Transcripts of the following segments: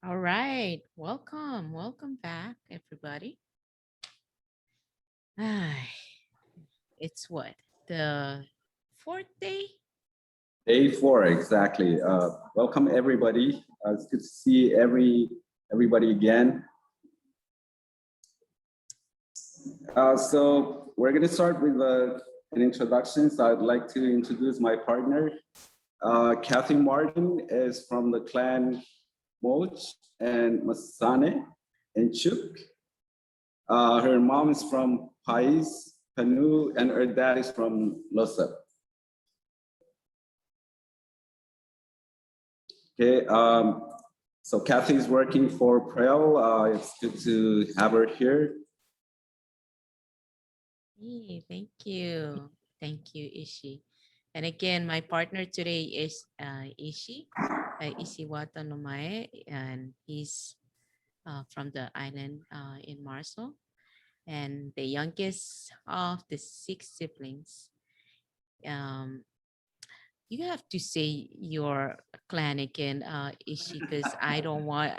All right. Welcome back, everybody. Ah, it's what? The fourth day? Day 4, exactly. Welcome everybody. It's good to see everybody again. So we're going to start with an introduction. So I'd like to introduce my partner. Kathy Martin is from the clan Moch and Masane and Chuk. Her mom is from Pais, Panu, and her dad is from Losap. Okay, so Kathy's working for Prel. It's good to have her here. Hey, thank you. Thank you, Ishi. And again, my partner today is Ishi, Ishiwata Nomae, and he's from the island in Marshall, and the youngest of the 6 siblings. Um, you have to say your clan again, Ishi, because I don't want.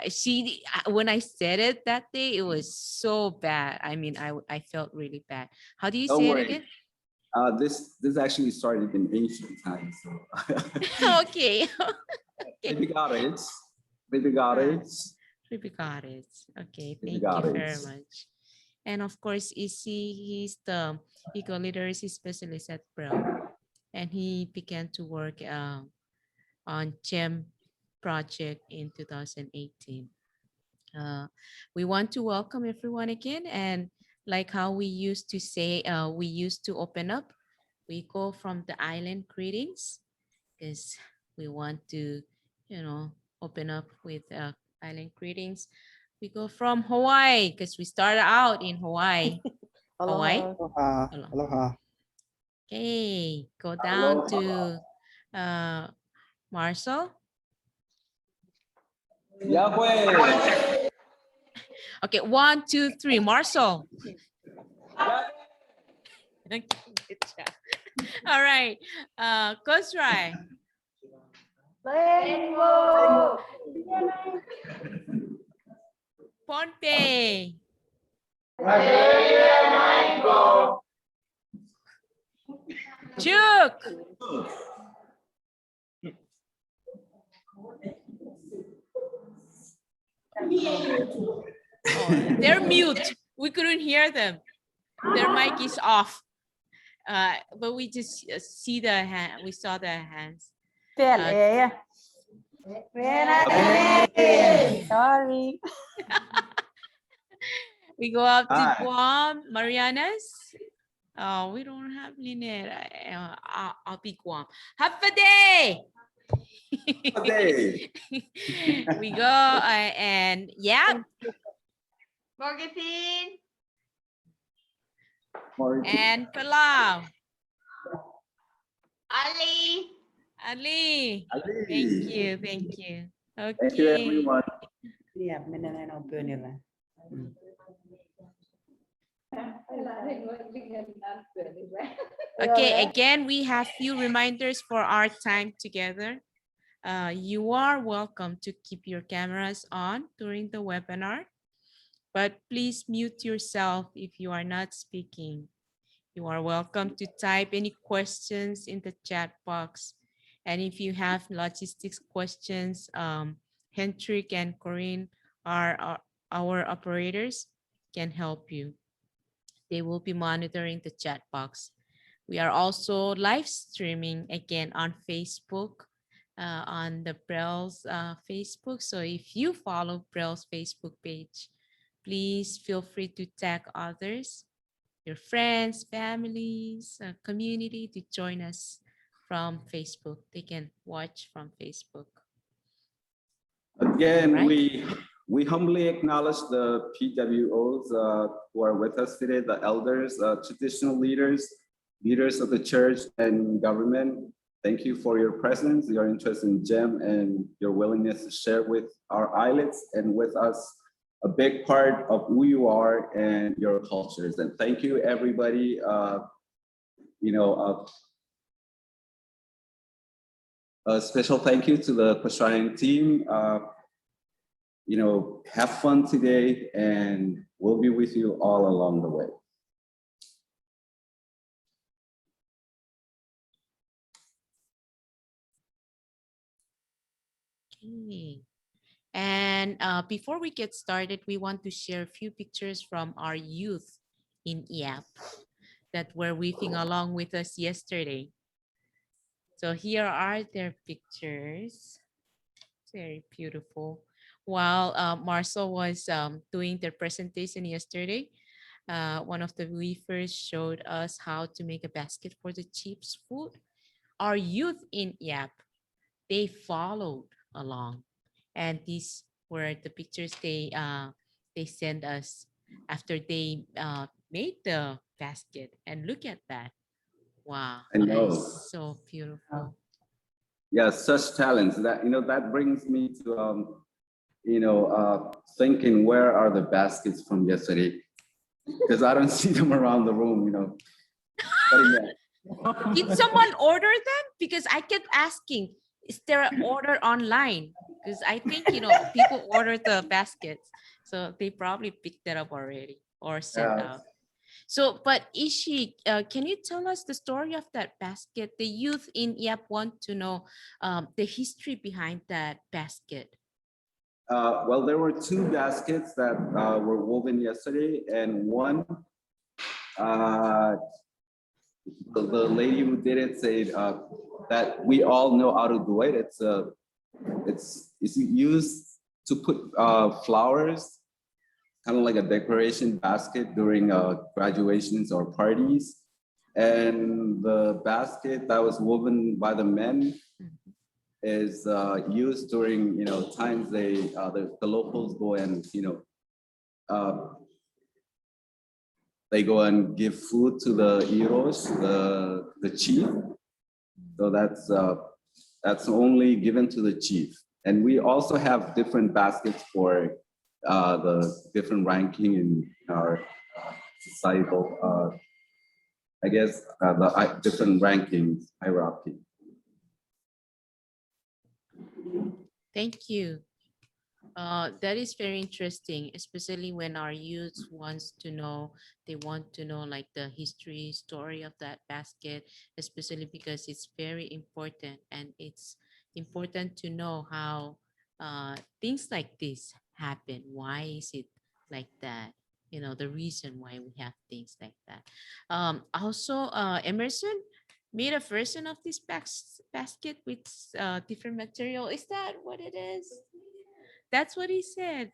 When I said it that day, it was so bad. I mean, I felt really bad. How do you Don't say it worry. again? This actually started in ancient times. So. Okay. Maybe got it. Maybe got it. We got it. Okay, Maybe thank got you it. very much. And of course, Isi, he's the eco-literacy specialist at Pearl, and he began to work on GEM project in 2018. We want to welcome everyone again, and like how we used to say, we used to open up, we go from the island greetings because we want to, open up with island greetings. We go from Hawaii because we started out in Hawaii. Hawaii. Aloha. Aloha. Okay, go down Aloha. to Marshall. Yahweh. Okay, 1, 2, 3, Marshall. Okay, good job. All right, Kosrai. Ponte. Chuk. Oh, they're mute. We couldn't hear them. Their mic is off. But we just see the hand. We saw the hands. Sorry. We go up to Hi. Guam, Marianas. Oh, we don't have Lynette. I'll be Guam. Have a day. Day. We go and yeah. Morgan. And Palau. Ali. Ali. Ali. Thank you. Thank you. Okay. Thank you, everyone. Yeah, no good. Okay, again, we have few reminders for our time together. You are welcome to keep your cameras on during the webinar, but please mute yourself if you are not speaking. You are welcome to type any questions in the chat box. And if you have logistics questions, Hendrik and Corinne are our operators, can help you. They will be monitoring the chat box. We are also live streaming again on Facebook, on the Brell's Facebook. So if you follow Brell's Facebook page, please feel free to tag others, your friends, families, community to join us from Facebook. They can watch from Facebook. Again, Right. we humbly acknowledge the PWOs who are with us today, the elders, traditional leaders, leaders of the church and government. Thank you for your presence, your interest in GEM, and your willingness to share with our islets and with us a big part of who you are and your cultures. And thank you, everybody. A special thank you to the Pastryan team. have fun today, and we'll be with you all along the way. Okay. And before we get started, we want to share a few pictures from our youth in IAP that were weaving along with us yesterday. So here are their pictures. Very beautiful. While Marcel was doing their presentation yesterday, one of the weavers showed us how to make a basket for the chief's food. Our youth in IAP, they followed along. And these were the pictures they sent us after they made the basket. And look at that. Wow, I that know. is so beautiful. Yeah, such talents. That brings me to thinking, where are the baskets from yesterday? Because I don't see them around the room. But yeah. Did someone order them? Because I kept asking, is there an order online? Because I think, people order the baskets. So they probably picked that up already or sent out. So, but Ishi, can you tell us the story of that basket? The youth in IAP want to know the history behind that basket. Well, there were two baskets that were woven yesterday, and one, the lady who did it said that we all know how to do it. It's used to put flowers, kind of like a decoration basket during graduations or parties. And the basket that was woven by the men is used during times the locals go and they go and give food to the heroes, the chief. So that's only given to the chief. And we also have different baskets for the different ranking in our societal, I guess, the different rankings hierarchy. Thank you. That is very interesting, especially when our youth wants to know, they want to know like the history story of that basket, especially because it's very important, and it's important to know how things like this happen. Why is it like that? The reason why we have things like that. Also, Emerson made a version of this basket with different material. Is that what it is? That's what he said.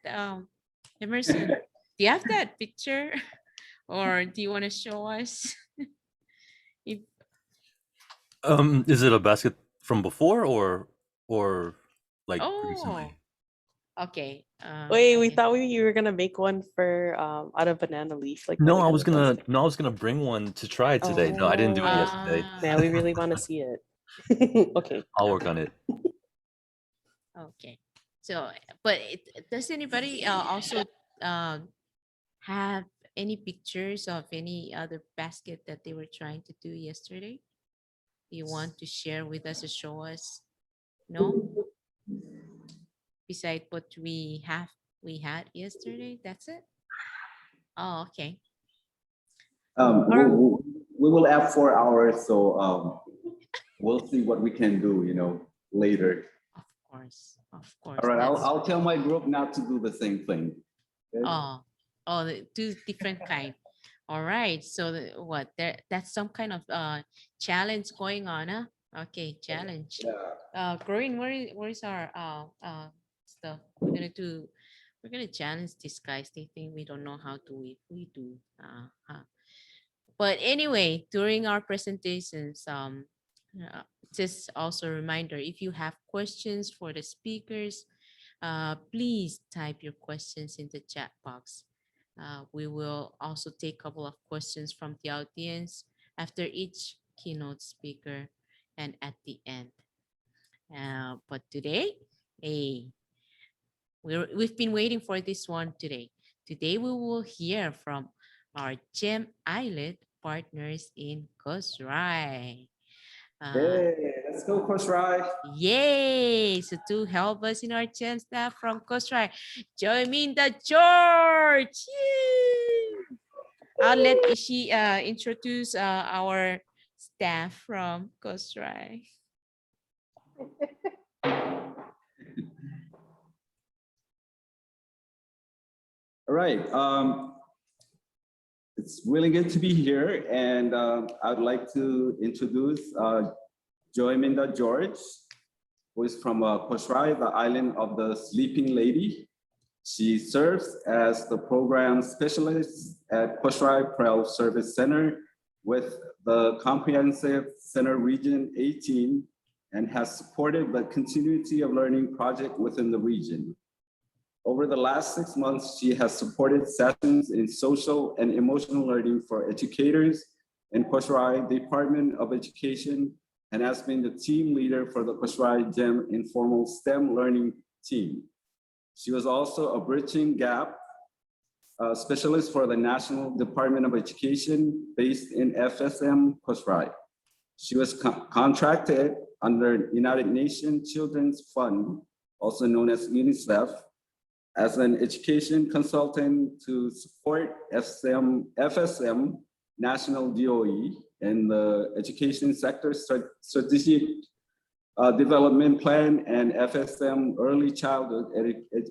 Emerson, do you have that picture, or do you want to show us? If, Is it a basket from before or like oh, recently? okay. Wait, we okay. thought you were gonna make one for out of banana leaf, like No, the I was banana gonna basket. no, I was gonna bring one to try today. No, I didn't do it yesterday. Yeah, we really want to see it. Okay. I'll work on it. Okay. So, but does anybody also have any pictures of any other basket that they were trying to do yesterday? You want to share with us or show us? No? Besides what we had yesterday, that's it? Oh, okay. We will have 4 hours, so we'll see what we can do, later. Of course. All right, that's I'll tell my group not to do the same thing. Okay? the two different kind. All right. So that's some kind of challenge going on, huh? Okay, challenge. Corinne, where's our stuff? We're gonna challenge these guys. They think we don't know how to weave. We do. But anyway, during our presentations, just also a reminder, if you have questions for the speakers, please type your questions in the chat box. We will also take a couple of questions from the audience after each keynote speaker and at the end. But today, we've been waiting for this one today. Today, we will hear from our GEM ISLET partners in Kosrae. let's go, Coach Rai. Yay! So to help us in our Gen staff from Coach Rai, join me in the George. Yay! I'll let Ishi introduce our staff from Coach Rai. All right. It's really good to be here, and I'd like to introduce Joyminda George, who is from Coach Rai, the island of the Sleeping Lady. She serves as the program specialist at Coach Rai Pearl Service Center with the Comprehensive Center Region 18 and has supported the Continuity of Learning project within the region. Over the last 6 months, she has supported sessions in social and emotional learning for educators in Coach Rai Department of Education and has been the team leader for the Coach Rai GEM Informal STEM Learning team. She was also a bridging gap specialist for the National Department of Education based in FSM Coach Rai. She was contracted under United Nations Children's Fund, also known as UNICEF, as an education consultant to support FSM National DOE in the education sector strategic development plan and FSM early childhood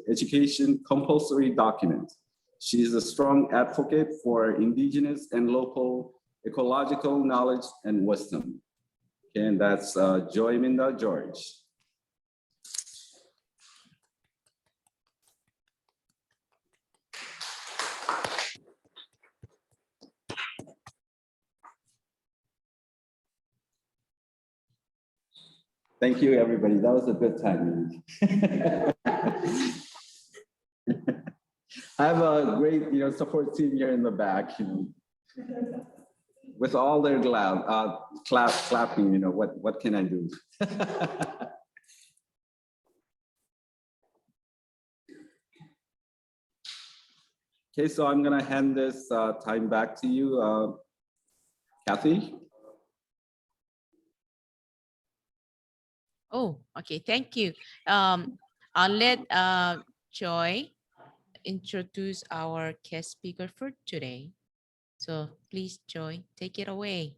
education compulsory document. She is a strong advocate for indigenous and local ecological knowledge and wisdom. And that's Joyminda George. Thank you, everybody. That was a good time. I have a great, support team here in the back, with all their clapping. What can I do? Okay, so I'm gonna hand this time back to you, Kathy. Oh, okay, thank you. I'll let Joy introduce our guest speaker for today. So please, Joy, take it away.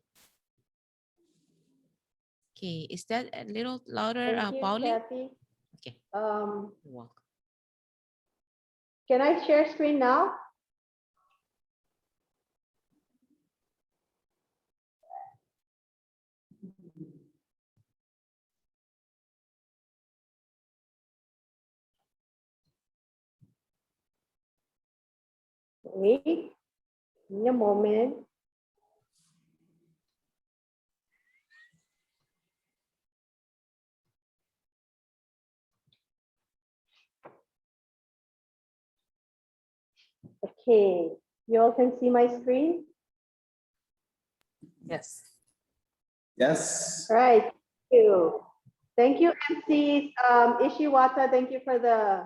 Okay, is that a little louder, Thank you, Pauline? Kathy. Okay, Um, you're welcome. can I share screen now? Wait, give me a moment. Okay, you all can see my screen? Yes. Yes. All right, thank you. Thank you, MCs. Ishiwata, thank you for the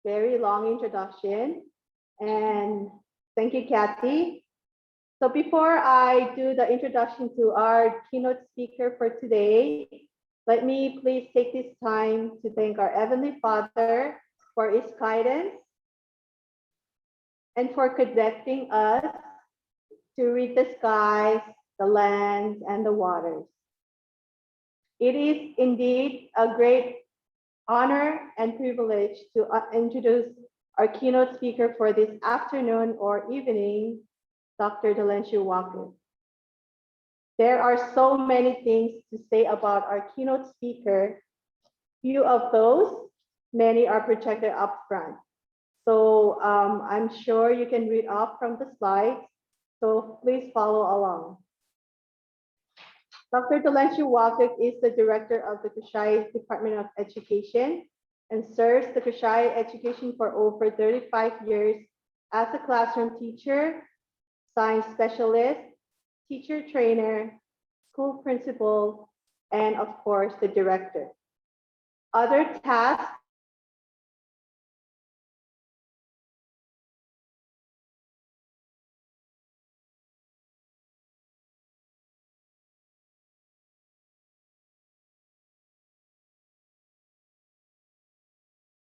very long introduction. And thank you, Kathy. So before I do the introduction to our keynote speaker for today, let me please take this time to thank our Heavenly Father for his guidance and for connecting us to read the skies, the lands, and the waters. It is indeed a great honor and privilege to introduce our keynote speaker for this afternoon or evening, Dr. Delancey Walker. There are so many things to say about our keynote speaker. Few of those, many are projected up front. So I'm sure you can read off from the slides. So please follow along. Dr. Delancey Walker is the director of the Kushai Department of Education and serves the Kushai Education for over 35 years as a classroom teacher, science specialist, teacher trainer, school principal, and of course, the director. Other tasks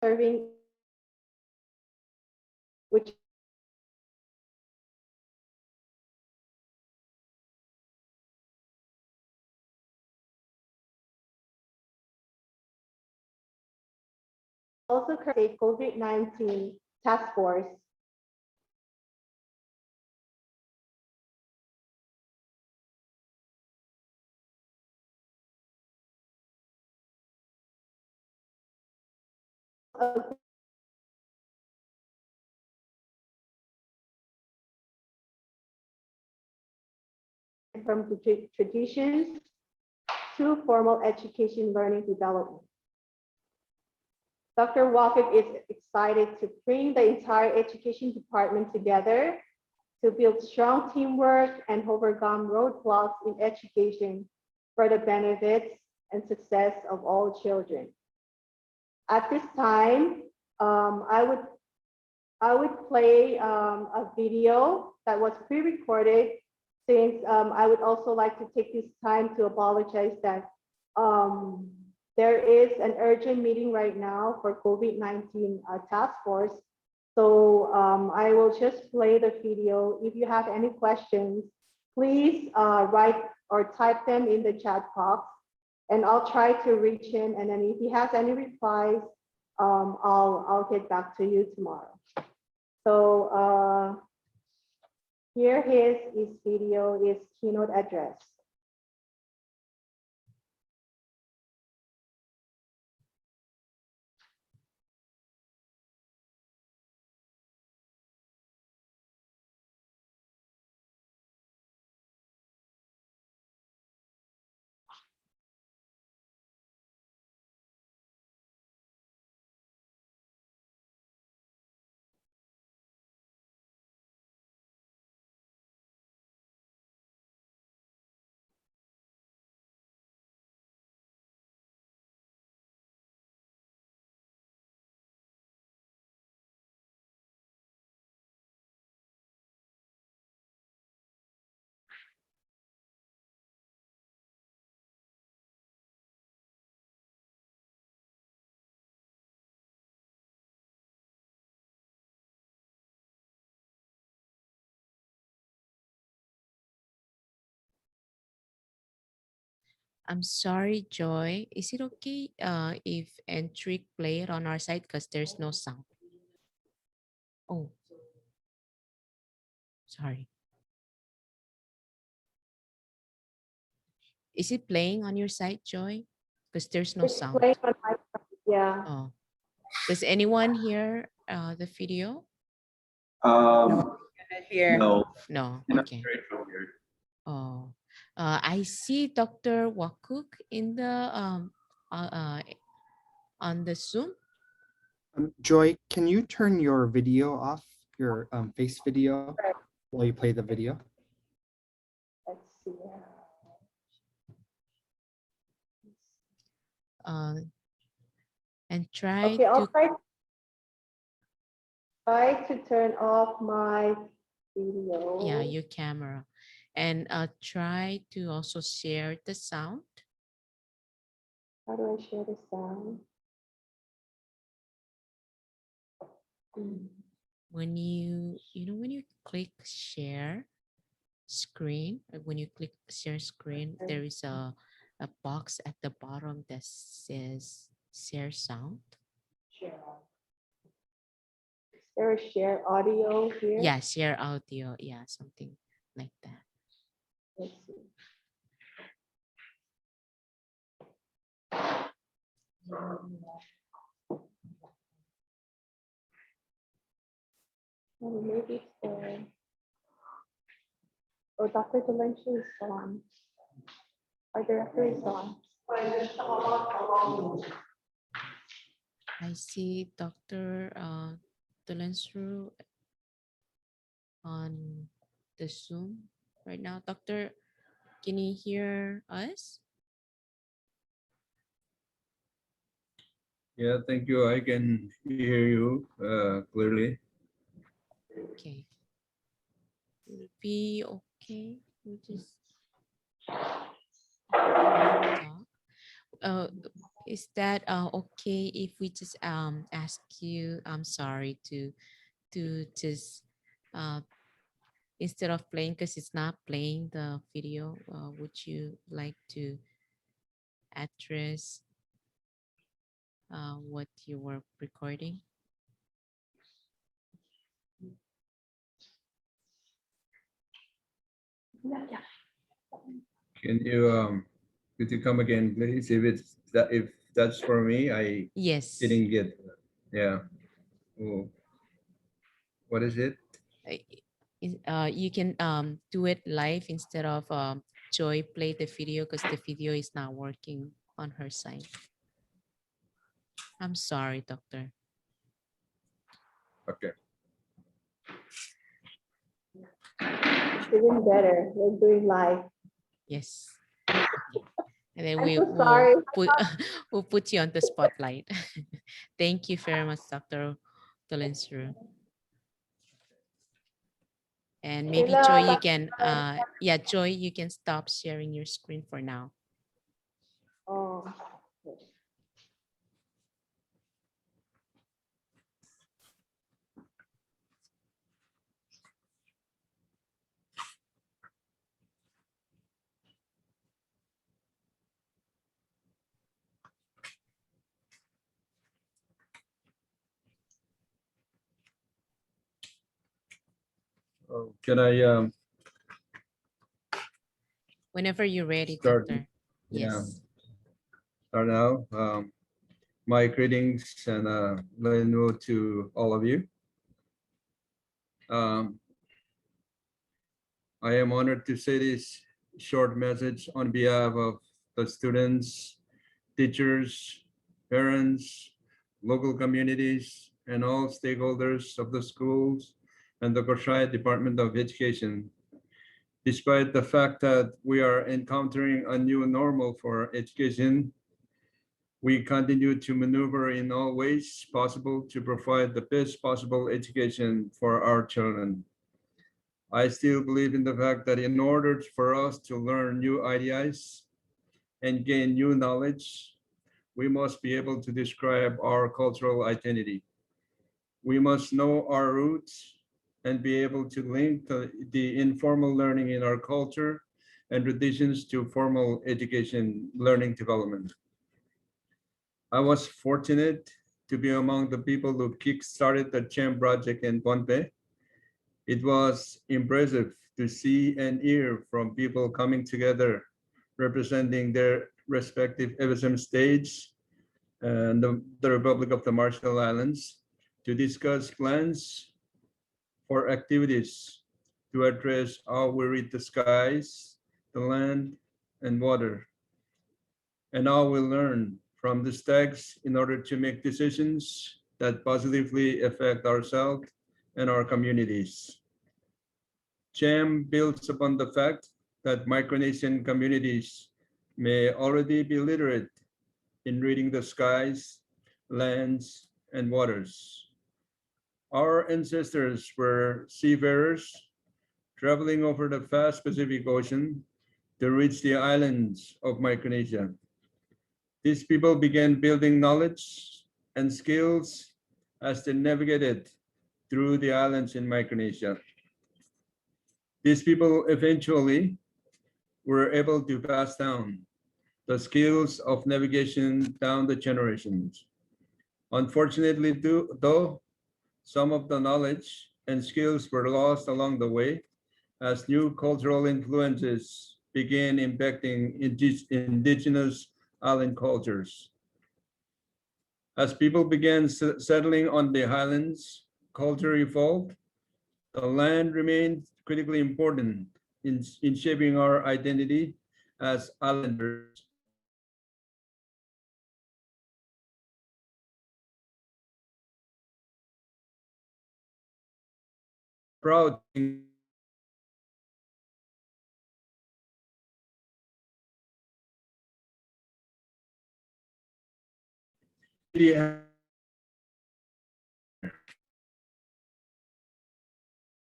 serving, which also create COVID-19 task force. From traditions to formal education learning development. Dr. Wakif is excited to bring the entire education department together to build strong teamwork and overcome roadblocks in education for the benefits and success of all children. At this time, I would play a video that was pre-recorded, since I would also like to take this time to apologize that there is an urgent meeting right now for COVID-19 task force. So I will just play the video. If you have any questions, please write or type them in the chat box, and I'll try to reach him. And then if he has any replies, I'll get back to you tomorrow. So here his video, his keynote address. I'm sorry, Joy. Is it okay if Entric play it on our side because there's no sound? Oh, sorry. Is it playing on your side, Joy? Because there's no It's sound. playing on my side, yeah. Oh, does anyone hear the video? Here. No. No. Cannot Okay. hear it from here. Oh, I see Dr. Wakuk in the on the Zoom. Joy, can you turn your video off, your face video, while you play the video? Let's see. And try Okay, I'll to try to turn off my video. yeah, your camera, and try to also share the sound. How do I share the sound? When you know when you click share screen, when you click share screen, there is a box at the bottom that says share sound. Share. Is there a share audio here? Yeah, share audio. Yeah, something like that. Let's see. Oh, maybe it's there. Oh, Dr. Delencio is on. Our director is on. I see Dr. Delansru on the Zoom right now. Doctor, can you hear us? Yeah, thank you. I can hear you clearly. Okay. Will it be okay? We just talk. Is that okay if we just ask you, I'm sorry, to just instead of playing, because it's not playing the video, would you like to address what you were recording? Can you could you come again, please? If that's for me, I Yes. didn't get. Yeah. Oh, what is it? You can do it live instead of Joy play the video, because the video is not working on her side. I'm sorry, doctor. Okay. Even better, we're doing live. Yes. And then I'm we so will sorry. put we'll put you on the spotlight. Thank you very much, Dr. Tolensuru. And maybe Sheila, Joy, you can yeah, Joy, you can stop sharing your screen for now. Oh. Oh, can I Whenever you're ready, start? doctor. Yeah. Yes. Start now. My greetings and hello to all of you. Um, I am honored to say this short message on behalf of the students, teachers, parents, local communities, and all stakeholders of the schools and the Koshai Department of Education. Despite the fact that we are encountering a new normal for education, we continue to maneuver in all ways possible to provide the best possible education for our children. I still believe in the fact that in order for us to learn new ideas and gain new knowledge, we must be able to describe our cultural identity. We must know our roots and be able to link the informal learning in our culture and traditions to formal education learning development. I was fortunate to be among the people who kick-started the CHAM project in Pohnpei. It was impressive to see and hear from people coming together, representing their respective FSM states and the Republic of the Marshall Islands to discuss plans for activities to address how we read the skies, the land, and water, and how we learn from this text in order to make decisions that positively affect ourselves and our communities. CHAM builds upon the fact that Micronesian communities may already be literate in reading the skies, lands, and waters. Our ancestors were seafarers traveling over the vast Pacific Ocean to reach the islands of Micronesia. These people began building knowledge and skills as they navigated through the islands in Micronesia. These people eventually were able to pass down the skills of navigation down the generations. Unfortunately, though, some of the knowledge and skills were lost along the way as new cultural influences began impacting indigenous island cultures. As people began settling on the highlands, culture evolved. The land remained critically important in shaping our identity as islanders. Proud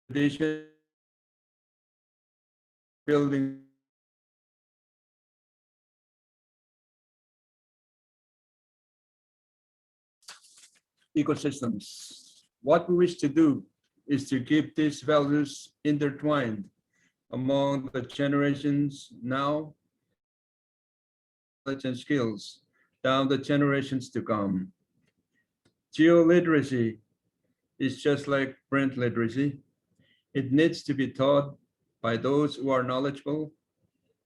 tradition building ecosystems. What we wish to do is to keep these values intertwined among the generations now and skills down the generations to come. Geoliteracy is just like print literacy. It needs to be taught by those who are knowledgeable,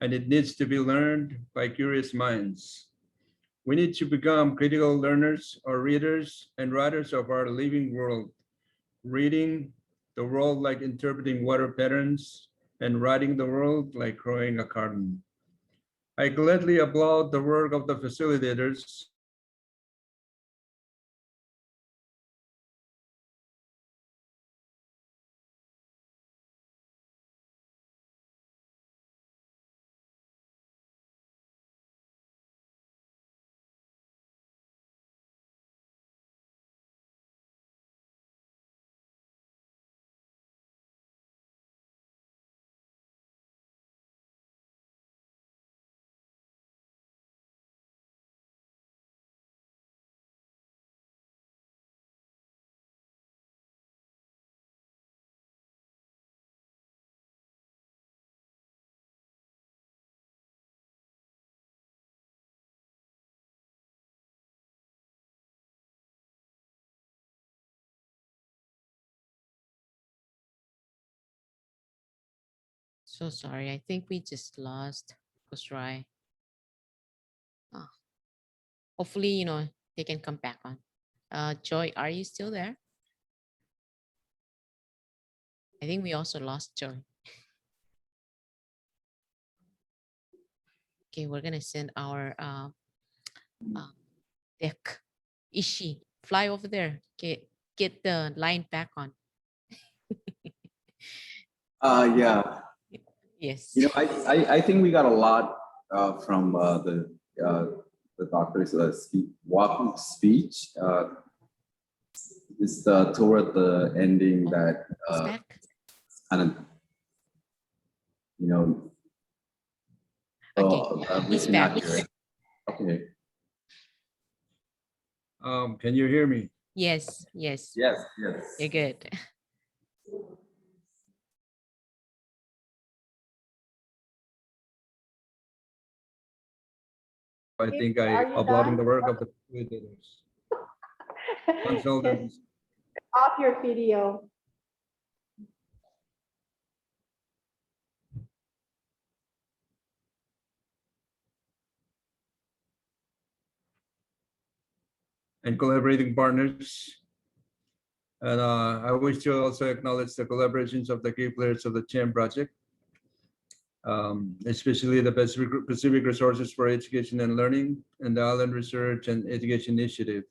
and it needs to be learned by curious minds. We need to become critical learners or readers and writers of our living world, reading the world like interpreting water patterns and writing the world like growing a garden. I gladly applaud the work of the facilitators So sorry. I think we just lost Kusrai. Ah, hopefully, they can come back on. Joy, are you still there? I think we also lost Joy. Okay, we're gonna send our deck. Ishi, fly over there. Get the line back on. Yeah, Yes. I think we got a lot from the doctor's walking speech. It's toward the ending that He's back. kind of, you know, Okay, he's reaching back. out here. Okay. Can you hear me? Yes. Yes. You're good. I think Are I you applauding the done? work of the facilitators, consultants, Off your video. and collaborating partners. And I wish to also acknowledge the collaborations of the key players of the CHAM project, especially the Pacific Resources for Education and Learning and the Island Research and Education Initiative.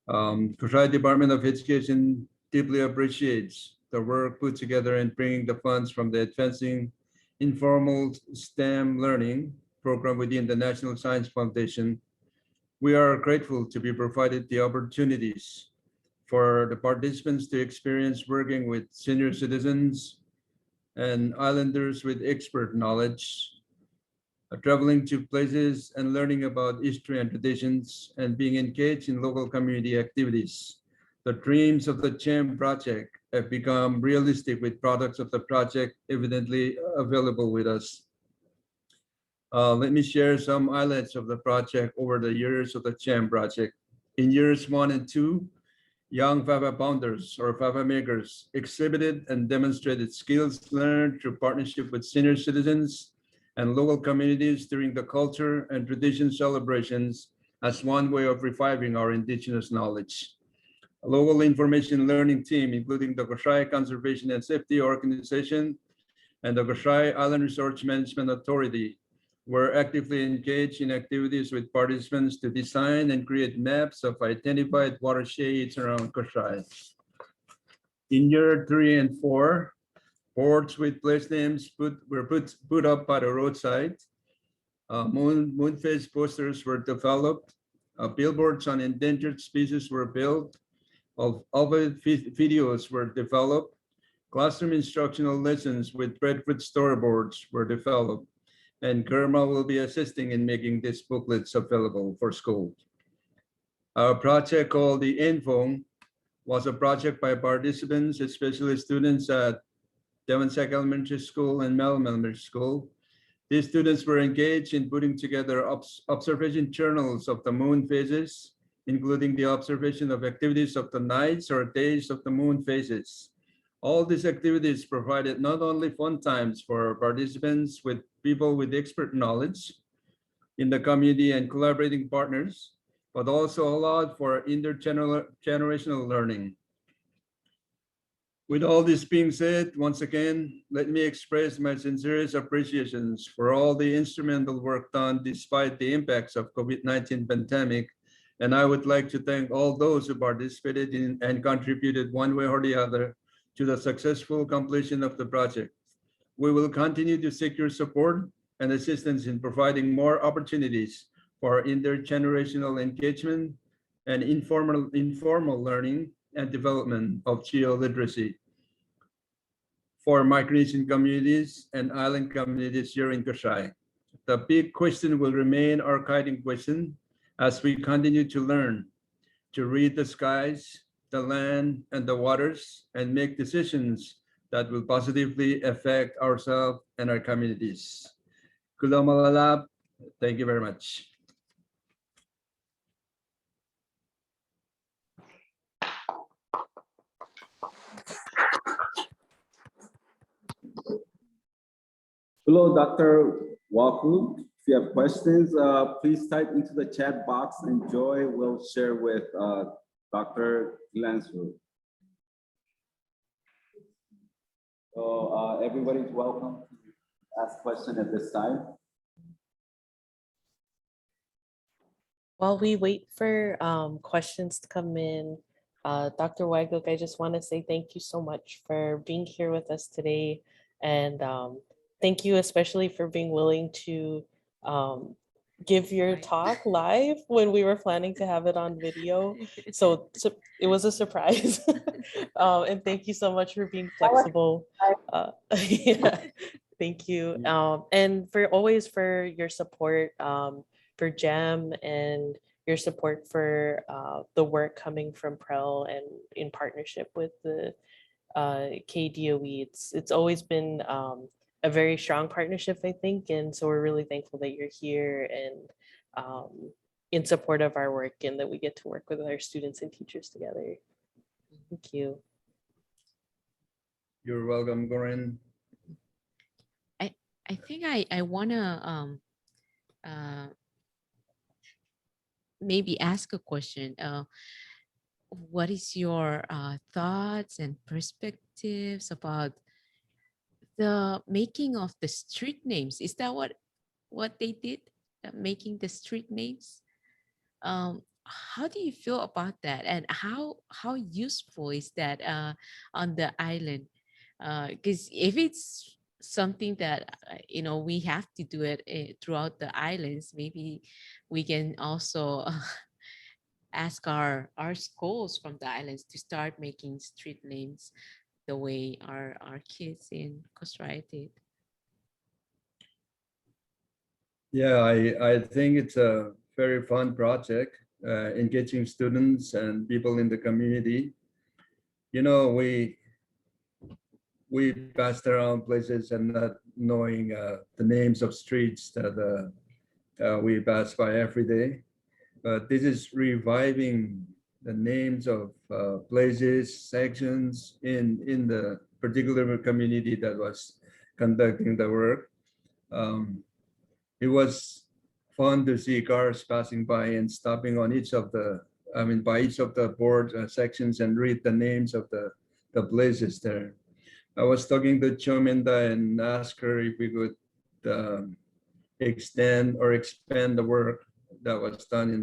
Kushai Department of Education deeply appreciates the work put together in bringing the funds from the Advancing Informal STEM Learning program within the National Science Foundation. We are grateful to be provided the opportunities for the participants to experience working with senior citizens and islanders with expert knowledge, traveling to places and learning about history and traditions, and being engaged in local community activities. The dreams of the CHAM project have become realistic with products of the project evidently available with us. Let me share some highlights of the project over the years of the CHAM project. In years 1 and 2, young FAFA founders or FAFA makers exhibited and demonstrated skills learned through partnership with senior citizens and local communities during the culture and tradition celebrations as one way of reviving our indigenous knowledge. A local information learning team, including the Koshai Conservation and Safety Organization and the Koshai Island Resource Management Authority, were actively engaged in activities with participants to design and create maps of identified watersheds around Koshai. In year 3 and 4, boards with place names were put up by the roadside. Moonface posters were developed. Billboards on endangered species were built. Videos were developed. Classroom instructional lessons with breadfruit storyboards were developed. And Kerma will be assisting in making these booklets available for school. Our project called the Info was a project by participants, especially students at Devonsec Elementary School and Melham Elementary School. These students were engaged in putting together observation journals of the moon phases, including the observation of activities of the nights or days of the moon phases. All these activities provided not only fun times for participants with people with expert knowledge in the community and collaborating partners, but also allowed for intergenerational learning. With all this being said, once again, let me express my sincerest appreciations for all the instrumental work done despite the impacts of COVID-19 pandemic. And I would like to thank all those who participated in and contributed one way or the other to the successful completion of the project. We will continue to seek your support and assistance in providing more opportunities for intergenerational engagement and informal learning and development of geoliteracy for Micronesian communities and island communities here in Kasai. The big question will remain our guiding question as we continue to learn to read the skies, the land, and the waters, and make decisions that will positively affect ourselves and our communities. Kulo malalap. Thank you very much. Hello, Dr. Waku. If you have questions, please type into the chat box and Joy will share with Dr. Lansford. So everybody's welcome to ask questions at this time. While we wait for questions to come in, Dr. Waguk, I just want to say thank you so much for being here with us today. And thank you especially for being willing to give your talk live when we were planning to have it on video. So it was a surprise. And thank you so much for being flexible. Yeah, thank you. And for always for your support for GEM and your support for the work coming from PREL and in partnership with the KDOE. It's always been a very strong partnership, I think. And so we're really thankful that you're here and in support of our work and that we get to work with our students and teachers together. Thank you. You're welcome, Gorin. I think I wanna maybe ask a question. What is your thoughts and perspectives about the making of the street names? Is that what they did? Making the street names? How do you feel about that, and how useful is that on the island? Because if it's something that we have to do it throughout the islands, maybe we can also ask our schools from the islands to start making street names the way our kids in Costa Rica did. Yeah, I think it's a very fun project, engaging students and people in the community. You know, we passed around places and not knowing the names of streets that we pass by every day. But this is reviving the names of places, sections in the particular community that was conducting the work. It was fun to see cars passing by and stopping on each of the, by each of the board sections and read the names of the places there. I was talking to Chominda and asked her if we could extend or expand the work that was done in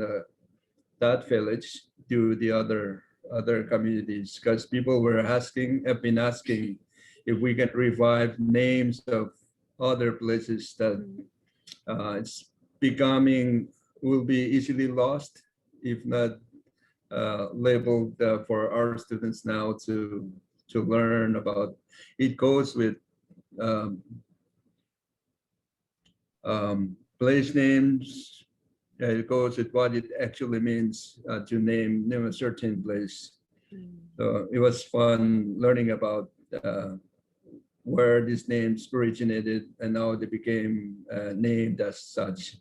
that village to the other communities, because people have been asking if we can revive names of other places that it's will be easily lost if not labeled for our students now to learn about. It goes with place names, Yeah, it goes with what it actually means to name a certain place. So it was fun learning about where these names originated and how they became named as such.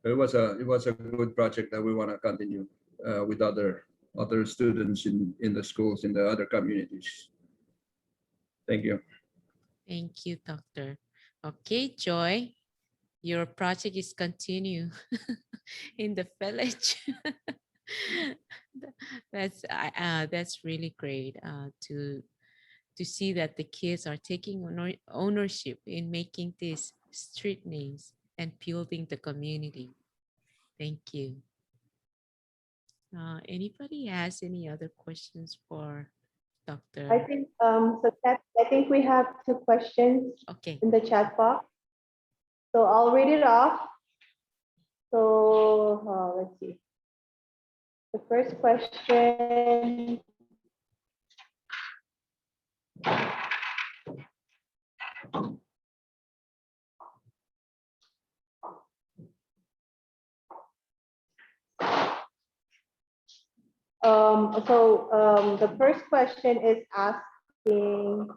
It was a good project that we want to continue with other students in the schools in the other communities. Thank you. Thank you, Doctor. Okay, Joy, your project is continue in the village. That's really great to see that the kids are taking ownership in making these street names and building the community. Thank you. Anybody has any other questions for Dr.? I think, so Kat, I think we have 2 questions Okay. in the chat box. So I'll read it off. So let's see. The first question. The first question is asking,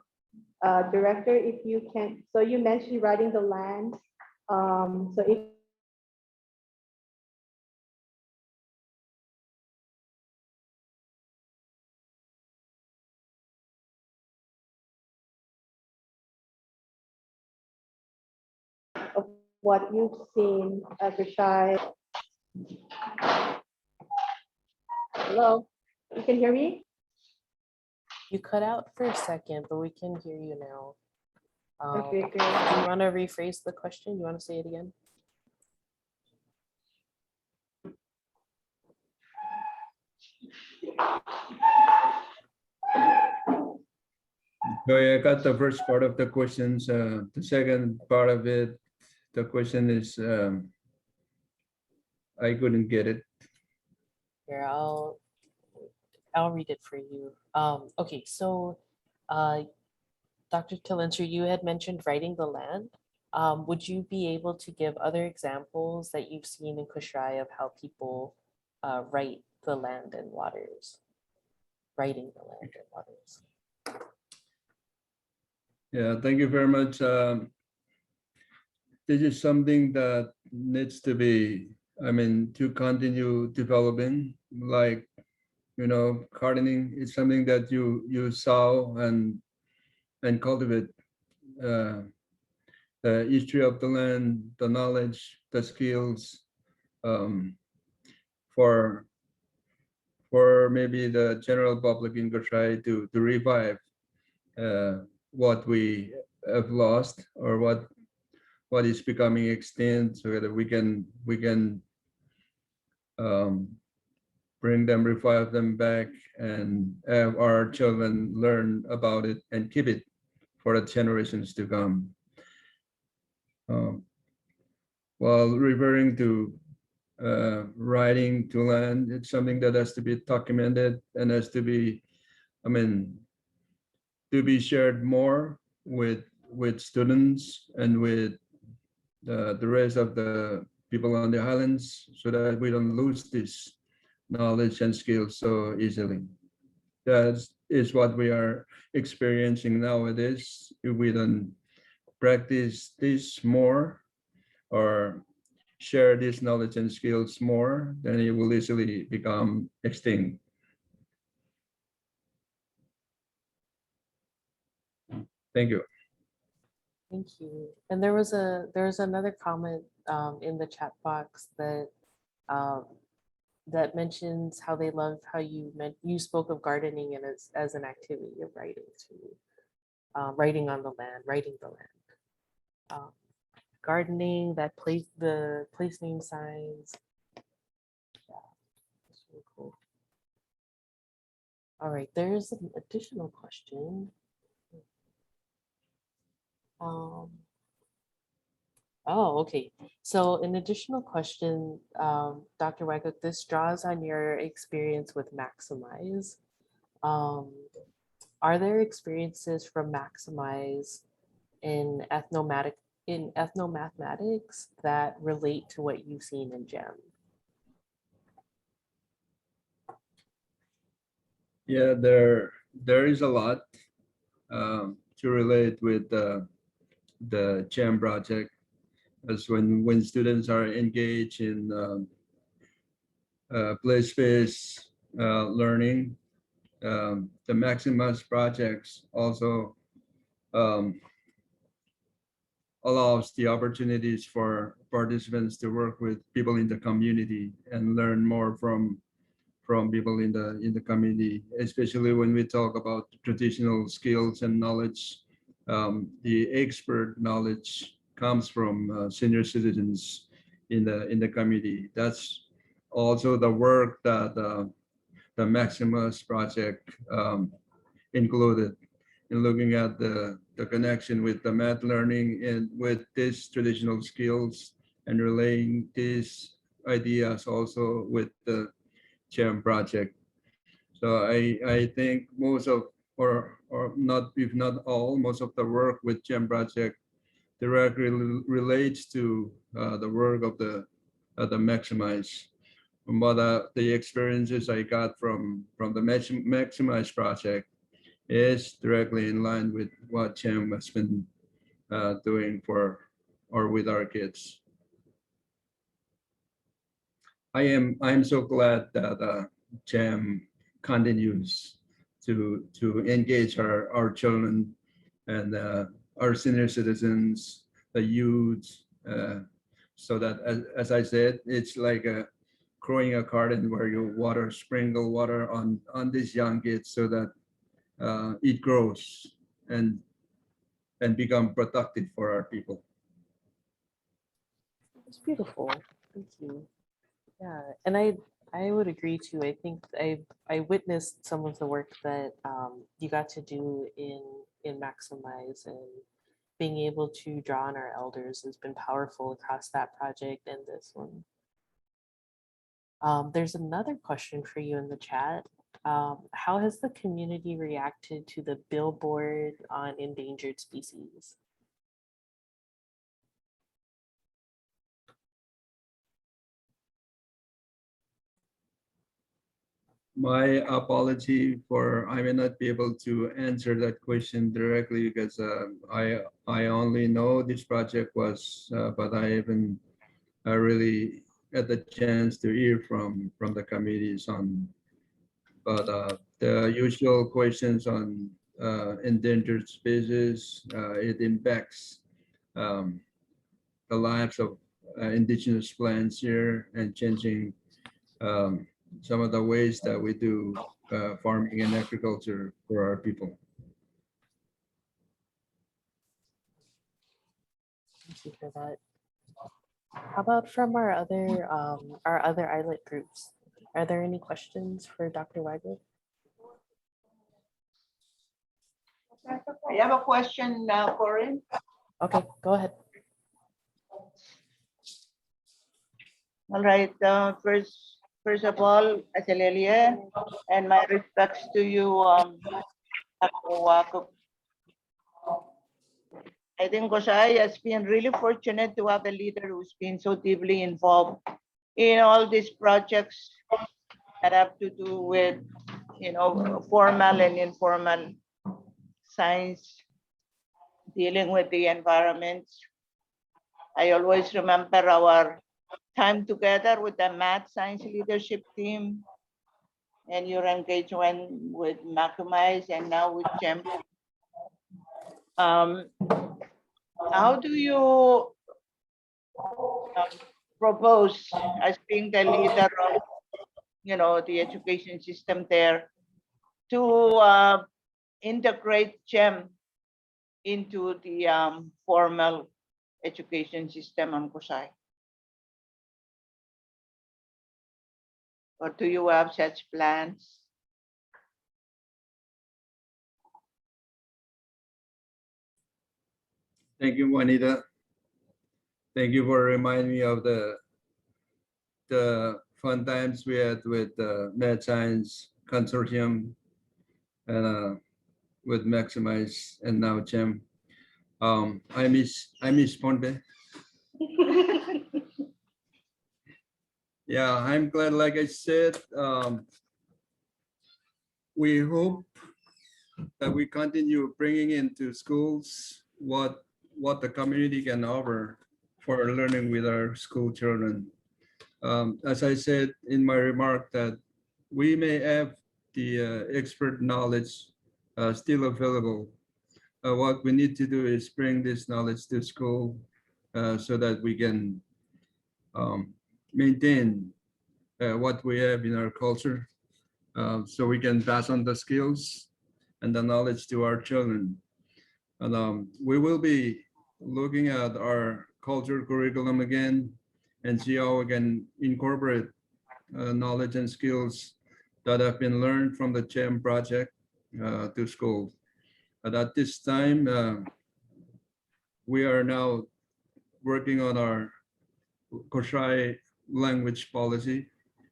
Director, if you can, so you mentioned writing the land. So if of what you've seen at the shy. Hello, you can hear me? You cut out for a second, but we can hear you now. Okay, Do good. you want to rephrase the question? You want to say it again? So I got the first part of the questions. The second part of it, the question is, I couldn't get it. Here, I'll read it for you. Okay, so Dr. Tillinscher, you had mentioned writing the land. Would you be able to give other examples that you've seen in Kushrai of how people write the land and waters? Writing the land and waters. Yeah, thank you very much. This is something that needs to be, to continue developing, like, gardening is something that you sow and cultivate the history of the land, the knowledge, the skills, um, for maybe the general public in Koshai to revive what we have lost or what is becoming extinct, so that we can bring them, revive them back, and have our children learn about it and keep it for the generations to come. While referring to writing to land, it's something that has to be documented and has to be, to be shared more with students and with the rest of the people on the islands, so that we don't lose this knowledge and skills so easily. That is what we are experiencing nowadays. If we don't practice this more or share this knowledge and skills more, then it will easily become extinct. Thank you. Thank you. And there was another comment in the chat box that that mentions how they love how you spoke of gardening and as an activity of writing too, writing on the land, writing the land, gardening, the place name signs. Yeah, that's really cool. All right, there's an additional question. Oh, okay. So an additional question, Dr. Wycook, this draws on your experience with Maximize. Are there experiences from Maximize in ethnomathematics that relate to what you've seen in GEM? Yeah, there is a lot to relate with the CHAM project, as when students are engaged in place-based learning. The Maximus projects also um, allows the opportunities for participants to work with people in the community and learn more from people in the community, especially when we talk about traditional skills and knowledge. The expert knowledge comes from senior citizens in the community. That's also the work that the Maximus project included in looking at the connection with the math learning and with these traditional skills and relaying these ideas also with the CHAM project. So I think most of, or not, if not all, most of the work with CHAM project directly relates to the work of the Maximize. But the experiences I got from the Maximize project is directly in line with what CHAM has been doing for or with our kids. I'm so glad that CHAM continues to engage our children and our senior citizens, the youth, so that as I said, it's like growing a garden where you sprinkle water on these young kids so that it grows and become productive for our people. It's beautiful. Thank you. Yeah, and I would agree too. I think I witnessed some of the work that you got to do in Maximize, and being able to draw on our elders has been powerful across that project and this one. There's another question for you in the chat. How has the community reacted to the billboard on endangered species? My apology for I may not be able to answer that question directly because I only know this project was, but I haven't really had the chance to hear from the committees on. But the usual questions on endangered species, it impacts um, the lives of indigenous plants here and changing um, some of the ways that we do farming and agriculture for our people. Thank you for that. How about from our other islet groups? Are there any questions for Dr. Wagner? I have a question, Corinne. Okay, go ahead. All right. First of all, Aselelia, and my respects to you, Wako. I think Gosai has been really fortunate to have a leader who's been so deeply involved in all these projects that have to do with, formal and informal science, dealing with the environment. I always remember our time together with the math science leadership team and your engagement with Maximize and now with CHAM. How do you propose as being the leader of, the education system there to integrate CHAM into the formal education system on Kusai? Or do you have such plans? Thank you, Juanita. Thank you for reminding me of the fun times we had with the Math Science Consortium and with Maximize and now CHAM. I miss Ponte. Yeah, I'm glad, like I said, we hope that we continue bringing into schools what the community can offer for learning with our school children. As I said in my remark, that we may have the expert knowledge still available. What we need to do is bring this knowledge to school so that we can maintain what we have in our culture, so we can pass on the skills and the knowledge to our children. And we will be looking at our culture curriculum again and see how we can incorporate knowledge and skills that have been learned from the CHEM project to school. But at this time, we are now working on our Koshai language policy,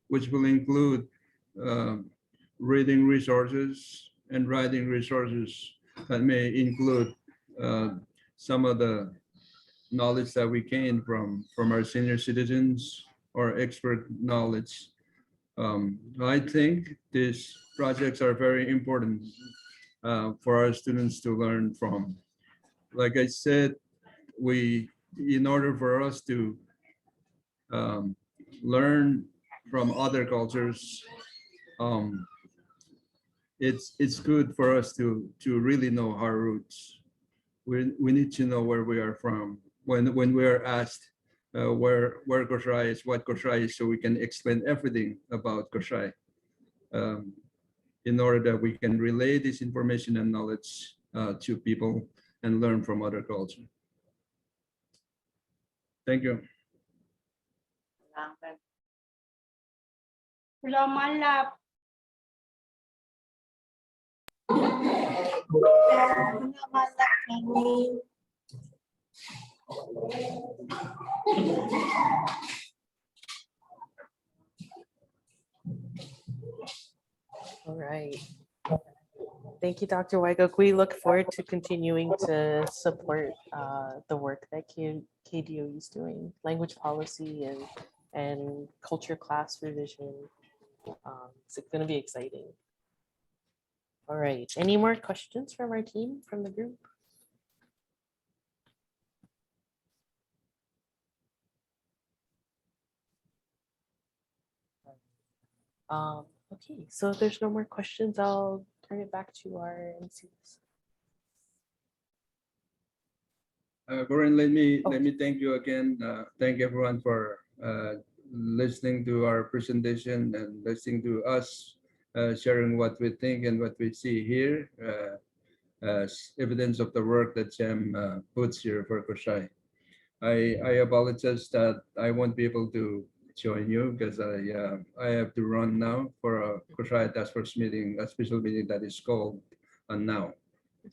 which will include reading resources and writing resources that may include some of the knowledge that we gain from our senior citizens or expert knowledge. I think these projects are very important for our students to learn from. Like I said, in order for us to learn from other cultures, it's good for us to really know our roots. We need to know where we are from when we are asked where Koshai is, what Koshai is, so we can explain everything about Koshai in order that we can relay this information and knowledge to people and learn from other culture. Thank you. All right. Thank you, Dr. Weigel. We look forward to continuing to support the work that KDOE is doing, language policy and culture class revision. It's going to be exciting. All right. Any more questions from our team, from the group? Okay, so if there's no more questions, I'll turn it back to our MCs. Gorin, let me Okay. thank you again. Thank everyone for listening to our presentation and listening to us sharing what we think and what we see here as evidence of the work that CHEM puts here for Koshai. I apologize that I won't be able to join you because I have to run now for a Koshai Task Force meeting, a special meeting that is called now.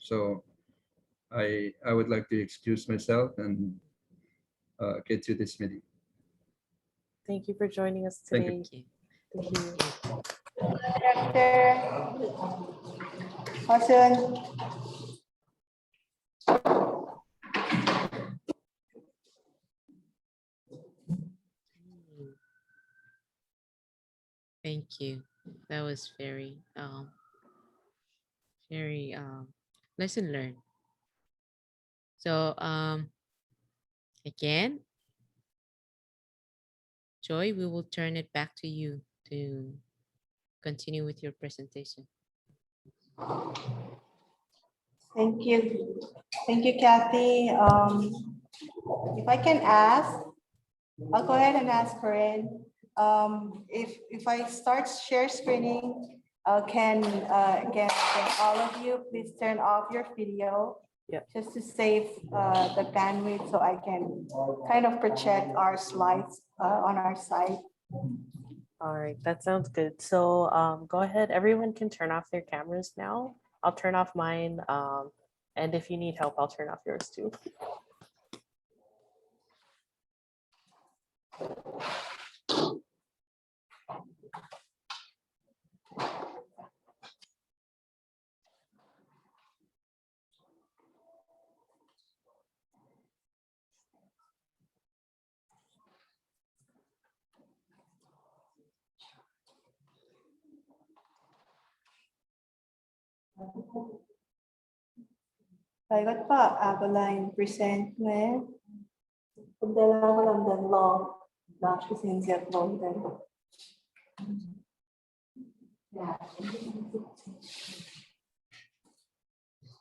So I would like to excuse myself and get to this meeting. Thank you for joining us Thank today. you. Thank you. Director Hudson. Thank you. That was very lesson learned. So again, Joy, we will turn it back to you to continue with your presentation. Thank you. Thank you, Kathy. If I can ask, I'll go ahead and ask Corinne. If I start share screening, can all of you please turn off your video? Yeah. Just to save the bandwidth so I can kind of project our slides on our site. All right, that sounds good. So go ahead, everyone can turn off their cameras now. I'll turn off mine. And if you need help, I'll turn off yours too. Baikot po, ako lang yung present ngayon. Pagdala ko lang ng long, present long din.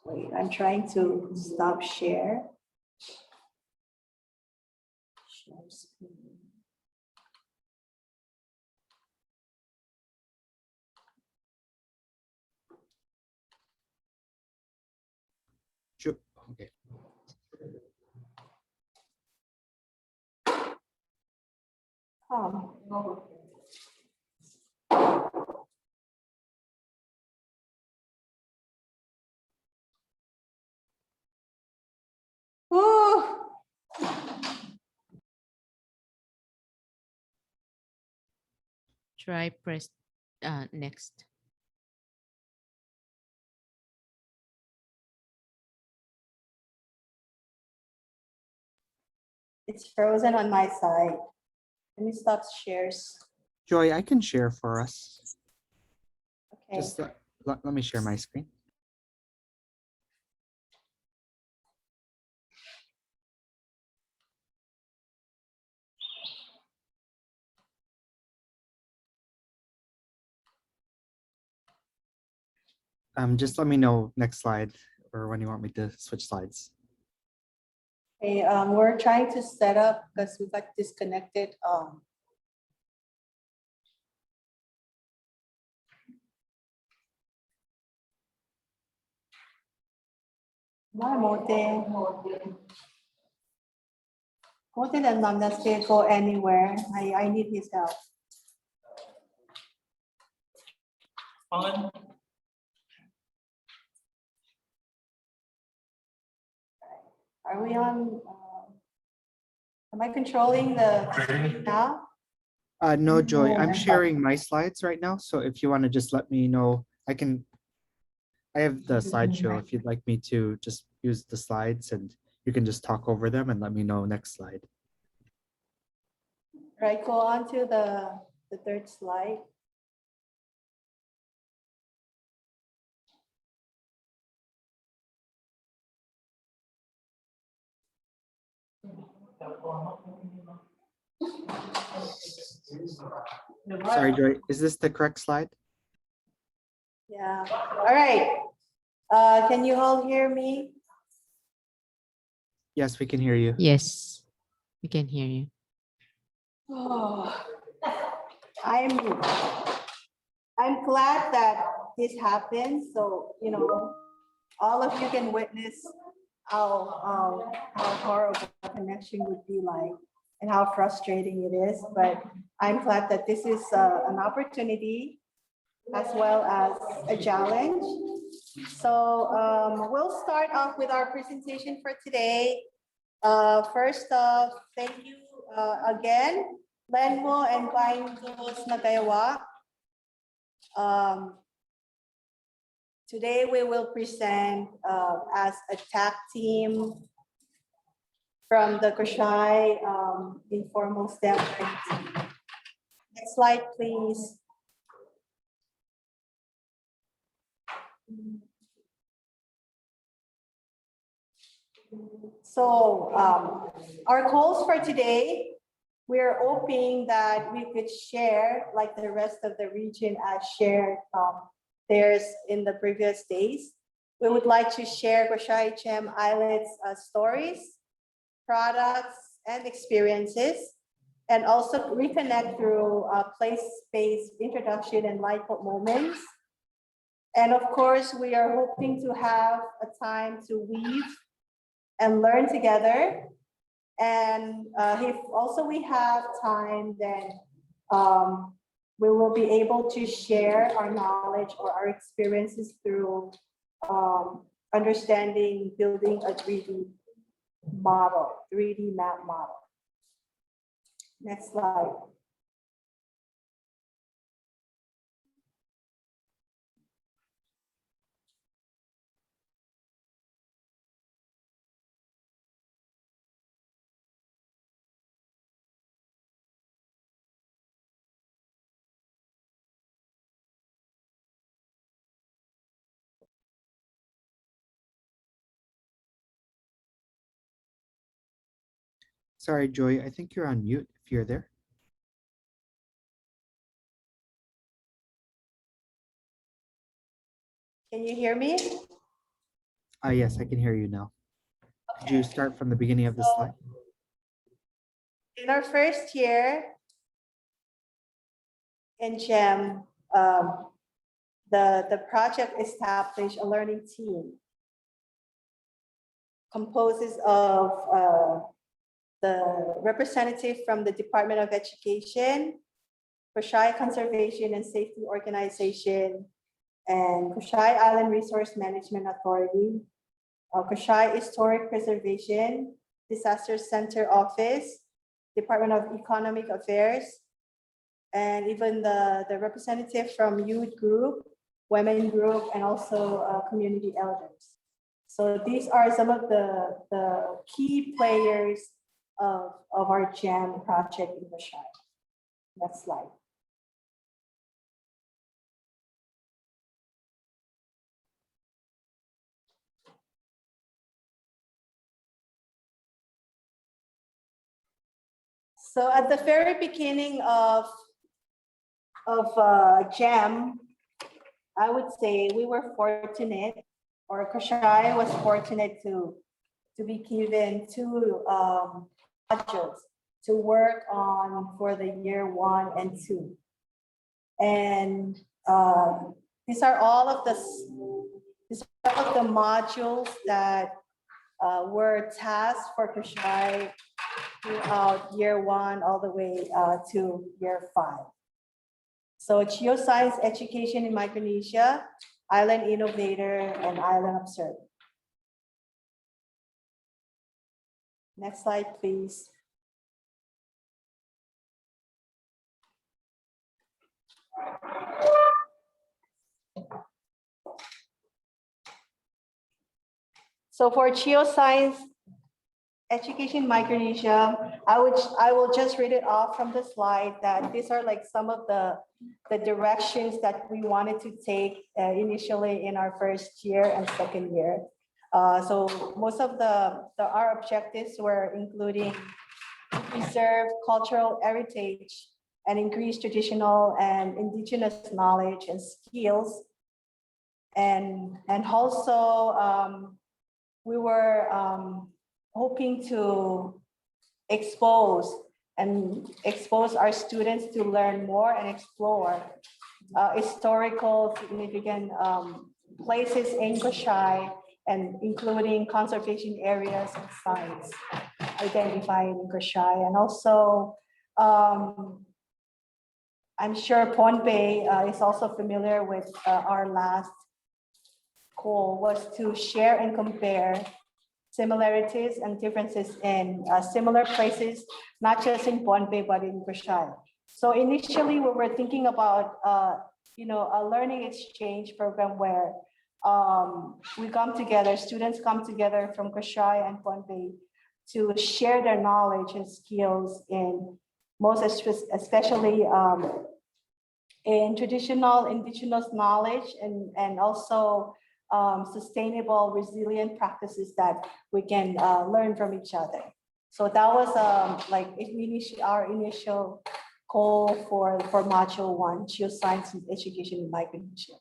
Wait, I'm trying to stop share. Share screen. Okay. Woo! Try press next. It's frozen on my side. Let me stop shares. Joy, I can share for us. Okay. Just let me share my screen. Just let me know next slide or when you want me to switch slides. Okay, we're trying to set up because we got disconnected. Mote and Nam can't go anywhere. I need his help. Are we on? Am I controlling the screen now? No, Joy, I'm sharing my slides right now. So if you want to just let me know, I have the slideshow if you'd like me to just use the slides and you can just talk over them and let me know next slide. Right, go on to the third slide. Sorry, Joy, is this the correct slide? Yeah, all right. Can you all hear me? Yes, we can hear you. Yes, we can hear you. Oh, I'm glad that this happened. So, you know, all of you can witness how horrible the connection would be like and how frustrating it is. But I'm glad that this is an opportunity as well as a challenge. So we'll start off with our presentation for today. First off, thank you again, Lenmo and Paingos Nagayawa. Today we will present as a tag team from the Koshai informal STEM learning team. Next slide, please. So our goals for today, we're hoping that we could share, like the rest of the region has shared theirs in the previous days. We would like to share Koshai Chem ISLETs stories, products, and experiences, and also reconnect through place-based introduction and light bulb moments. And of course, we are hoping to have a time to weave and learn together. And if also we have time, then we will be able to share our knowledge or our experiences through understanding, building a 3D model, 3D map model. Next slide. Sorry, Joy, I think you're on mute if you're there. Can you hear me? Yes, I can hear you now. Could you start from the beginning of the So, slide? in our first year in GEM, the project established a learning team composes of the representative from the Department of Education, Kushai Conservation and Safety Organization, and Kushai Island Resource Management Authority, Kushai Historic Preservation, Disaster Center Office, Department of Economic Affairs, and even the representative from youth group, women group, and also community elders. So these are some of the key players of our GEM project in Kushai. Next slide. So at the very beginning of GEM, I would say we were fortunate, or Kushai was fortunate to be given two modules to work on for the year 1 and 2. And these are all of the modules that were tasked for Kushai throughout year 1 all the way to year 5. So Geoscience Education in Micronesia, Island Innovator, and Island Observer. Next slide, please. So for Geoscience Education Micronesia, I will just read it off from the slide that these are like some of the directions that we wanted to take initially in our first year and second year. So most of our objectives were including to preserve cultural heritage and increase traditional and indigenous knowledge and skills. And also we were hoping to expose our students to learn more and explore historical significant places in Kushai, and including conservation areas and sites identified in Kushai. And also, I'm sure Pohnpei is also familiar with our last goal was to share and compare similarities and differences in similar places, not just in Pohnpei, but in Kushai. So initially we were thinking about, a learning exchange program where we come together, students come together from Kushai and Pohnpei to share their knowledge and skills in especially in traditional indigenous knowledge and also sustainable, resilient practices that we can learn from each other. So that was our initial goal for module 1, Geoscience and Education in Micronesia.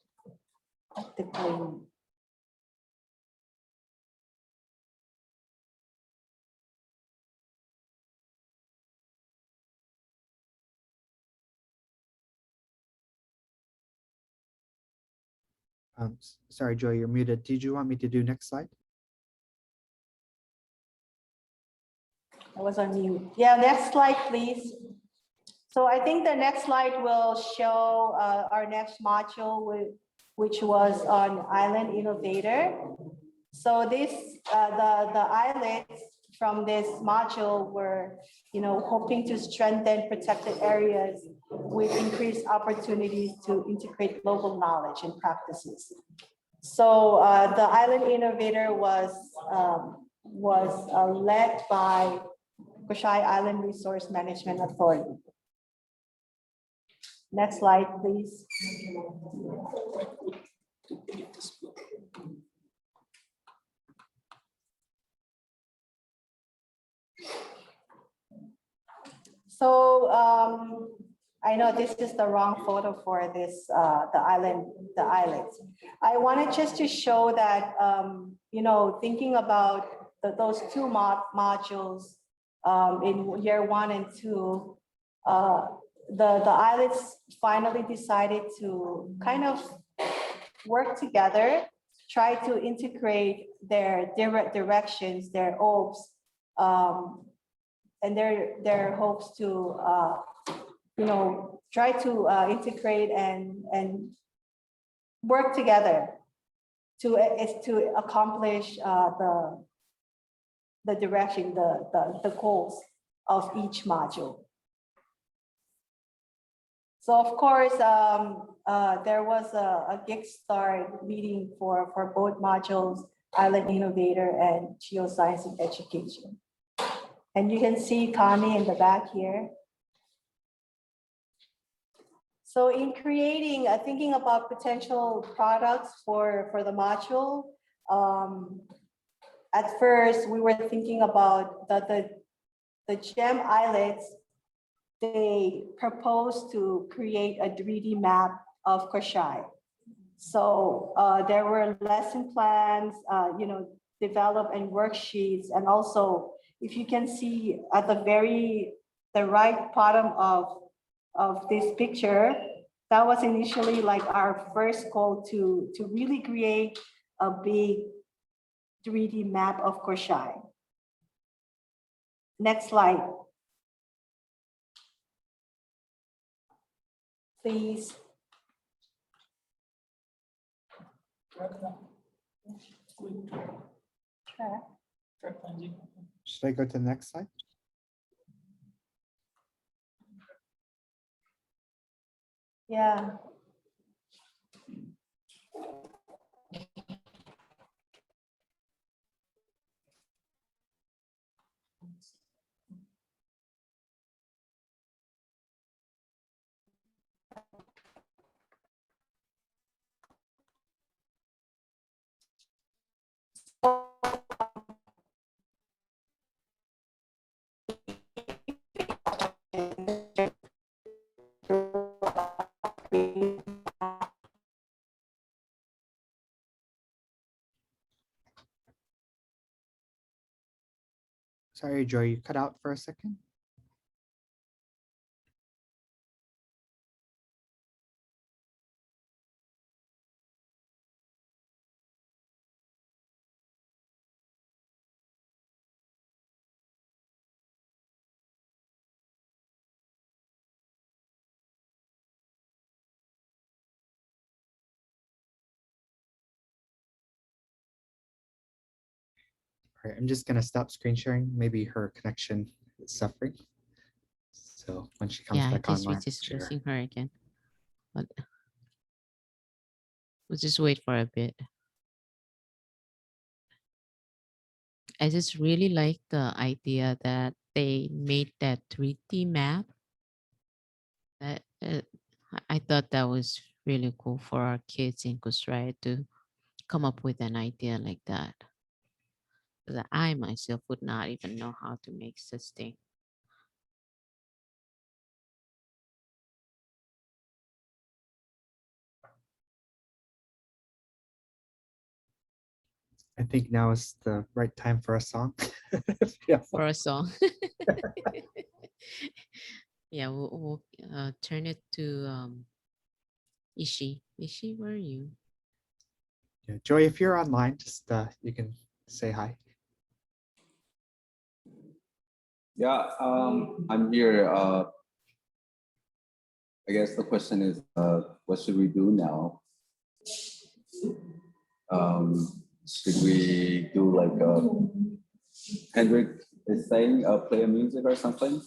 Sorry, Joy, you're muted. Did you want me to do next slide? I was on mute. Yeah, next slide, please. So I think the next slide will show our next module, which was on Island Innovator. So this, the ISLETs from this module were, hoping to strengthen protected areas with increased opportunities to integrate local knowledge and practices. So the Island Innovator was led by Kushai Island Resource Management Authority. Next slide, please. So I know this is the wrong photo for this, the islets. I wanted just to show that, thinking about those two modules in year 1 and 2, the islets finally decided to kind of work together, try to integrate their direct directions, their hopes, and their hopes to try to integrate and work together to accomplish the direction, the goals of each module. So of course, there was a Kickstart meeting for both modules, Island Innovator and Geoscience and Education. And you can see Connie in the back here. So in creating, thinking about potential products for the module, at first we were thinking about the GEM islets. They proposed to create a 3D map of Koshai. So there were lesson plans, developed and worksheets, and also, if you can see at the right bottom of this picture, that was initially like our first goal to really create a big 3D map of Koshai. Next slide. Please. Should I go to the next slide? Yeah. Sorry, Joy, you cut out for a second. All right, I'm just gonna stop screen sharing. Maybe her connection is suffering. So when she comes Yeah, I back guess we're online, just share. losing her again. But we'll just wait for a bit. I just really like the idea that they made that 3D map. That I thought that was really cool for our kids in Costa Rica to come up with an idea like that. That I myself would not even know how to make such thing. I think now is the right time for a song. Yeah. For a song. Yeah, we'll turn it to Ishi. Ishi, where are you? Yeah, Joy, if you're online, just you can say hi. Yeah, I'm here. I guess the question is, what should we do now? Should we do like Hendrik is saying, play a music or something?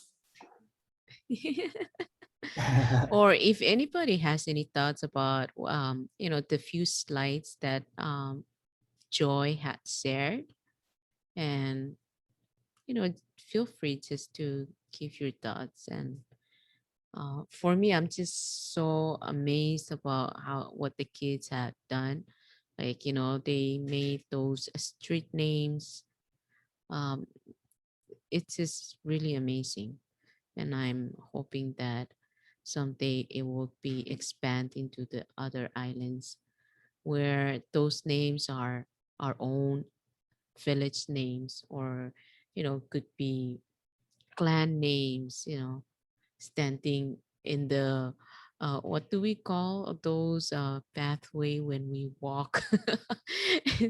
Or if anybody has any thoughts about the few slides that Joy had shared, and feel free just to give your thoughts. And for me, I'm just so amazed about what the kids had done. Like, they made those street names. It's just really amazing. and I'm hoping that someday it will be expand into the other islands where those names are our own village names, or could be clan names, standing in the what do we call those pathway when we walk?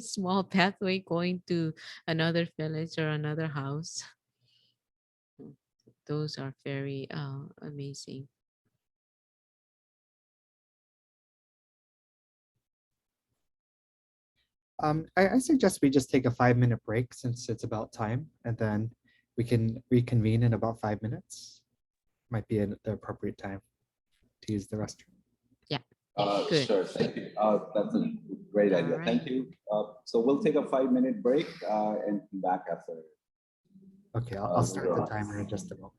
Small pathway going to another village or another house. Those are very amazing. I suggest we just take a 5-minute break since it's about time, and then we can reconvene in about 5 minutes. Might be the appropriate time to use the restroom. Yeah. Good. Sure, thank you. That's a great idea. All Thank right. you. So we'll take a 5-minute break and come back after. Okay, I'll start the Later on. timer in just a moment.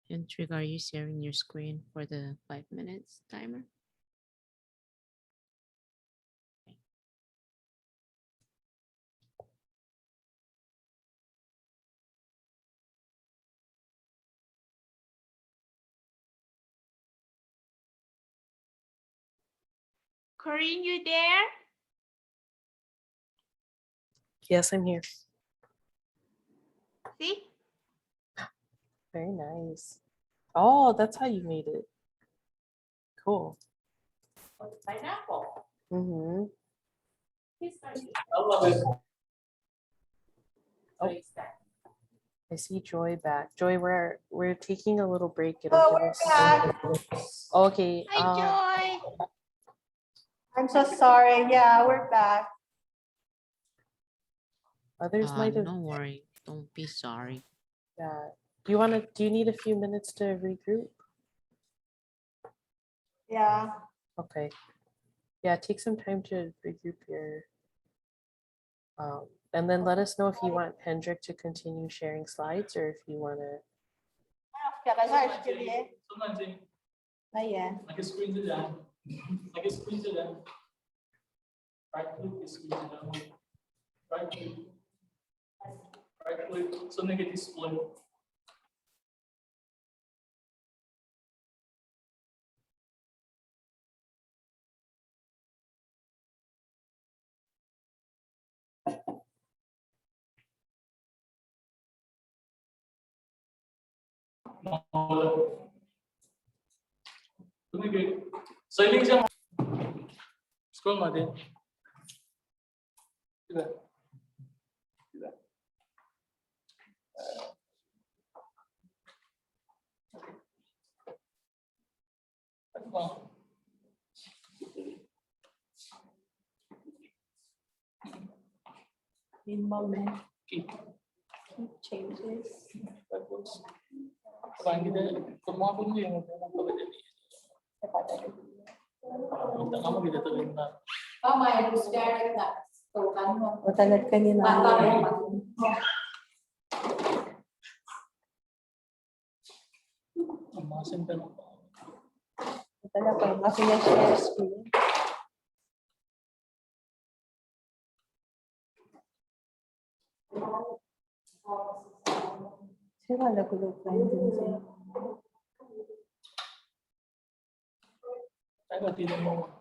And Trig, are you sharing your screen for the 5 minutes timer? Corinne, you there? Yes, I'm here. See? Very nice. Oh, that's how you made it. Cool. Pineapple. Mm-hmm. Oh. I see Joy back. Joy, we're taking a little break. Oh, Give we're us- back. Okay. Hi, Joy. I'm so sorry. Yeah, we're back. Others might have. No worry. Don't be sorry. Yeah. Do you need a few minutes to regroup? Yeah. Okay. Yeah, take some time to regroup your. And then let us know if you want Hendrik to continue sharing slides or if you want to. Ayan. Nag-screen sila. Nag-screen sila. Right click, screen sila. Right click. Right click. So nag-display. Signing siya. Scroll mo din. Diba? Ano? In moment. Keep. Changes. Tapos, parang kita, kumapon mo yung pagkakadali. Punta ka mo, kita tuloy na. Matagal kanina. Umasin ka na. Matagal pa. Kasi na-share screen. Sila nagulog na yun siya. Tayo, tinan mo.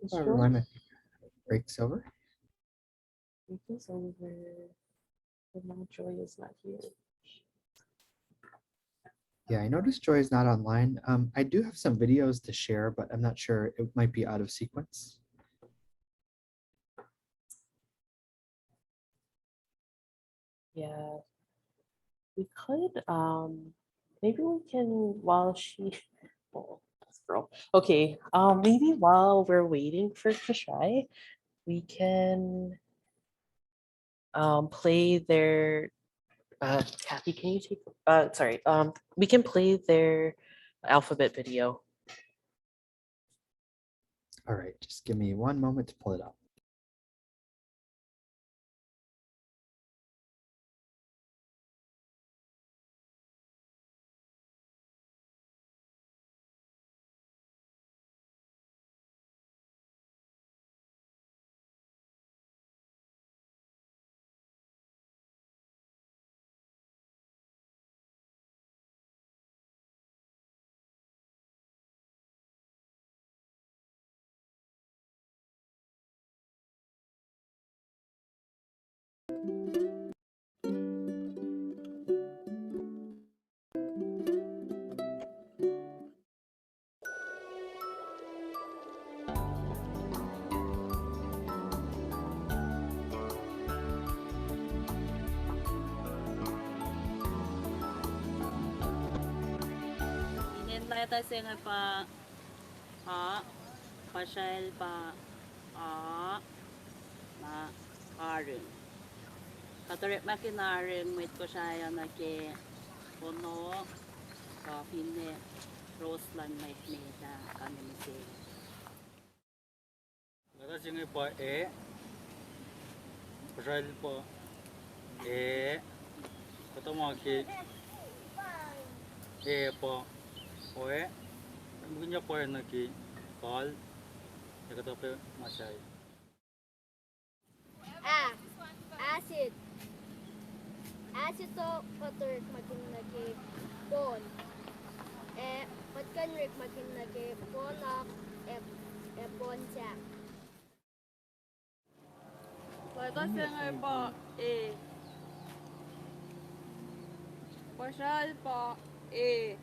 Is I'll Joy? remind my breaks over. Break is over. But now Joy is not here. Yeah, I noticed Joy is not online. I do have some videos to share, but I'm not sure, it might be out of sequence. Yeah, we could maybe we can while she oh, this girl. Okay, maybe while we're waiting for Kashai, we can play their Kathy, can you take sorry, we can play their alphabet video. All right, just give me one moment to pull it up. Inileta singa pa a pasal pa a na arin. Katorit makinarin mit ko siya na ke ono ka pinne Roseland may nita kami nisi. Leta singa pa pasal pa katama ki pa oe mungkin pa na ki call ya kata pe masay. Acid. Acid to katorik makinagi bon. Patkanrik makinagi bonak bonja. Leta singa pa pasal pa el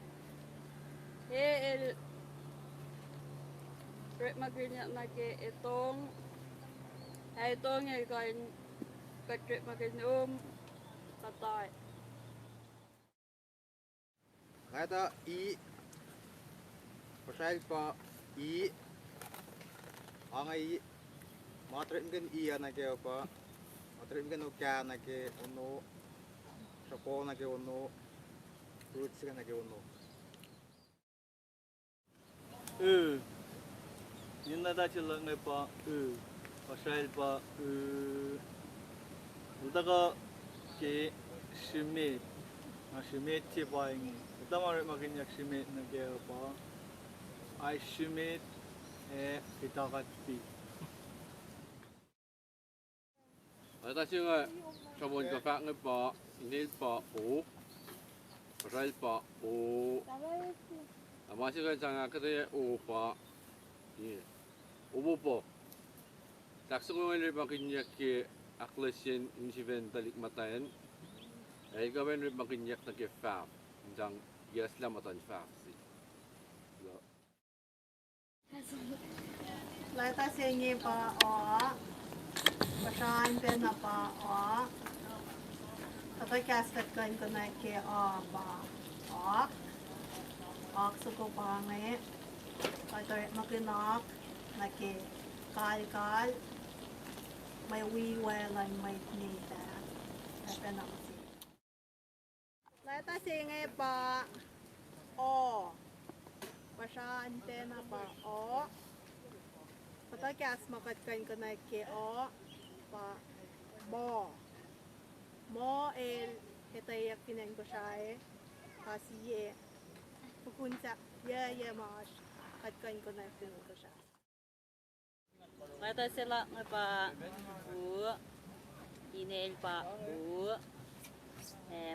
Rit magrinya na ke itong yung kain katrit magrinyum tatay. Kata I pasal pa I ang I matrin kan I na ke apa matrin kan ukya na ke ono sapo na ke ono roots kan na ke ono Yun na dati lang ngay pa pasal pa uda ka ke shimit na shimit ti pa yung uda marit makinyak shimit na kaya pa ay shimit kita pi.私がシャボンカフェがパネルパオパライパオアマシがジャンガクでオパオボポタクソンリバキニヤキアクレシンインシベンタリクマタエンエイガベンリバキニヤクナケファージャンヤスラマタンファーLeta singi pa o. Pasan pen na pa o. Kata kaskat kan ko na ke o ba. Ok. Ok suko pa ngay. Kata makinak na ke kal. May wiwelan may nita. Kata na kasi. Leta singi pa o. Pasan pen na pa o. Patakas makatkan ko na ke o pa bo mo el itayak pinen ko siya kasi pupunta ya mas katkan ko na pinen ko siya. Leta sila nga pa inel pa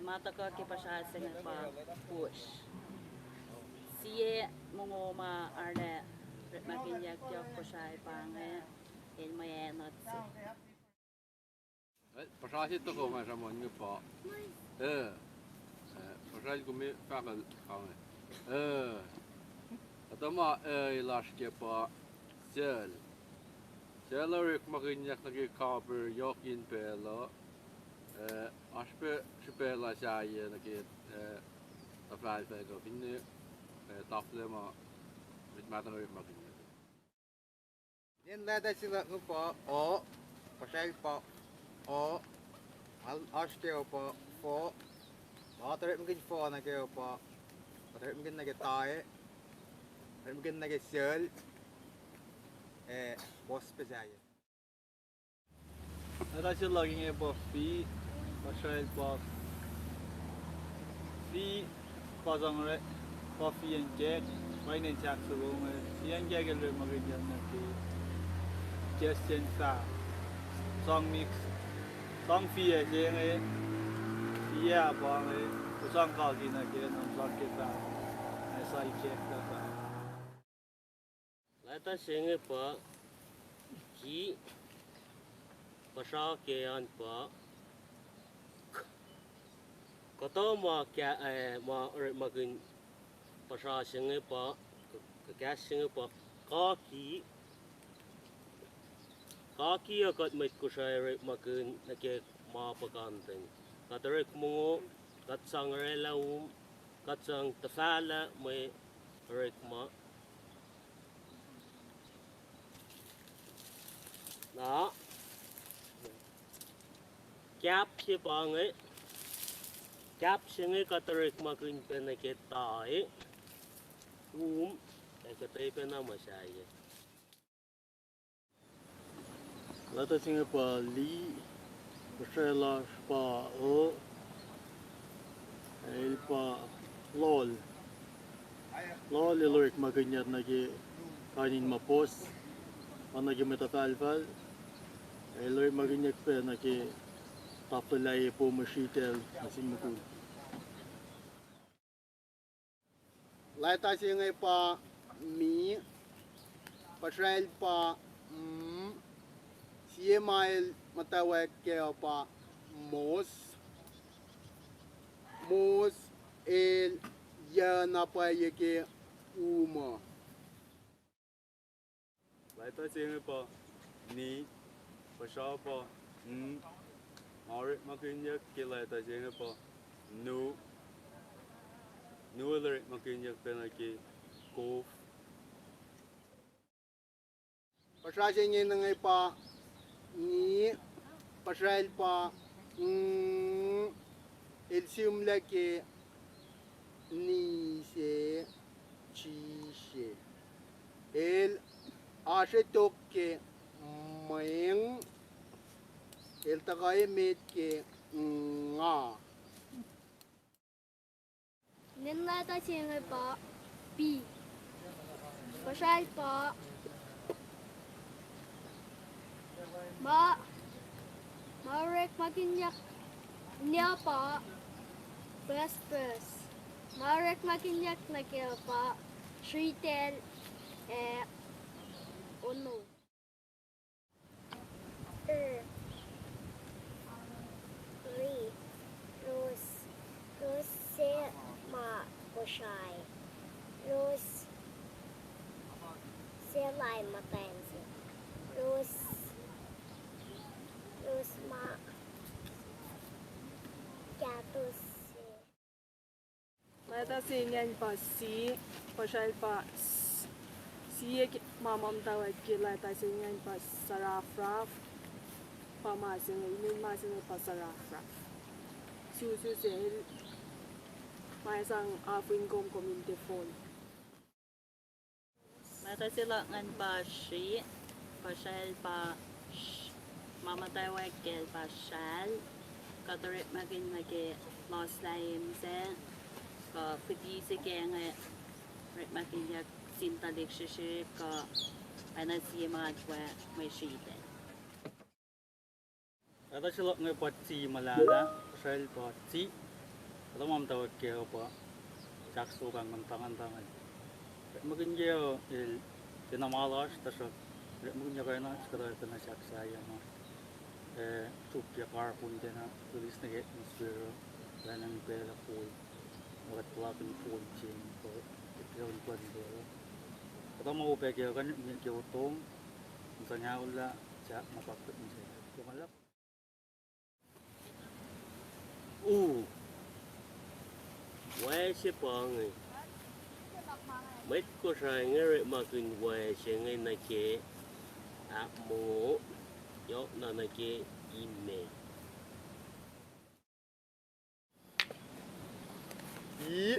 mata ko ki pasal nga pa push. Siye mga arne makinyak yok pasay pange el mayenot si. ประชาชนต้องมาสมานกับปอประชาชนก็ไม่ฟังกันเขาแต่มาลาสเก็บปอเซลเราเรียกมากินอยากนักคาร์บยกอินเปล่าอาสเปสเปล่าใช่นักตัฟลายไปก็พินตัฟเลยมาไม่มาต้องเรียกมากินเนี่ยได้สิ่งละงูปอประชาชนปอAskeo po for water mungkin for na keo po water mungkin na tae mungkin na sel boss pesaya Ada sih lagi ngepo fee pasal po fee pasang re coffee and cake main yang cak sebelum yang cake yang lebih makin nanti just sensa song mix song fee aja yang fee apa yang song kau gina kira nam song kita asal cake kita. Lata singe pa ki pasal kian pa kata ma kya ma makin pasal singe pa kaya singe pa kaki akat met kusai makin nake ma pakanten katarek mo katsang relaum katsang tafala may rek ma đó chắp si bang ấy chắp si ngay katarik makin penake tai katai pena masaya Lata singa pa li pasela pa el pa lol ilorik maganyat nagi kanin mapos nagi metafalfal ilorik maganyat pa nagi tapalay po mashitel nasimukul. Lata singa pa mi pasal pa CMIL matawag kaya pa mos el yana pa yake uma Lata singa pa ni pasal pa Marit makinyak kilata singa pa nu ilorik makinyak penaki kof pasal singa ngay pa ni pasal pa el simlake ni se chi se el ashe toke meng el tagay met ke nga Ninlata singa pa pi pasal pa Marek makinyak niya pa best Marek makinyak na kaya pa shritel ono Rose ma boshai Rose se lai matense Rose ma gatos Lata singan pa si pasal pa si mamam tawag kilata singan pa sarafraf pamasingan inin masingan pa sarafraf susu sel maisang afin kom community phone Lata sila ngan pa si pasal pa mamatay wakil pasal katarit magin magi lost lives ka fiti se kaya nga rit magin yak sintalik shiship ka anasiya mga kwa may shite. Lata sila ngay pa si malala pasal pa si alam mo tawag kaya pa jakso kang tangan magin el tinamalas tässä mun jakaina skadaitana saksayana supja karpuntena tulisnege atmosphere lanang pela pool nagat plakin pool chin ko ipiyon kwan dero katong mo pekyo kan mi kyotong misalnya ulla sa mapakit ni sa kumalap Why si pang mấy cô sai nghe mà kinh quay sẽ ngay này kia à mồ gió là này kia im mê ý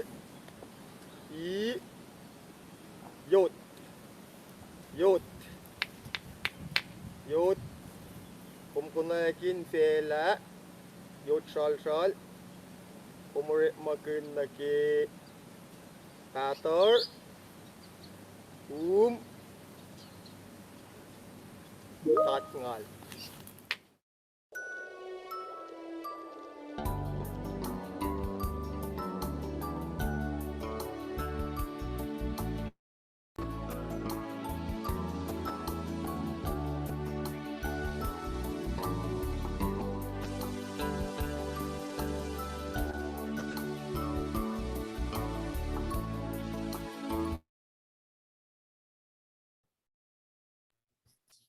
ý yod yod yodผมคนน่ะกินเฟละยดชอลชอลผมเรียกมากินนะเกตาเตอร์ตัดงาน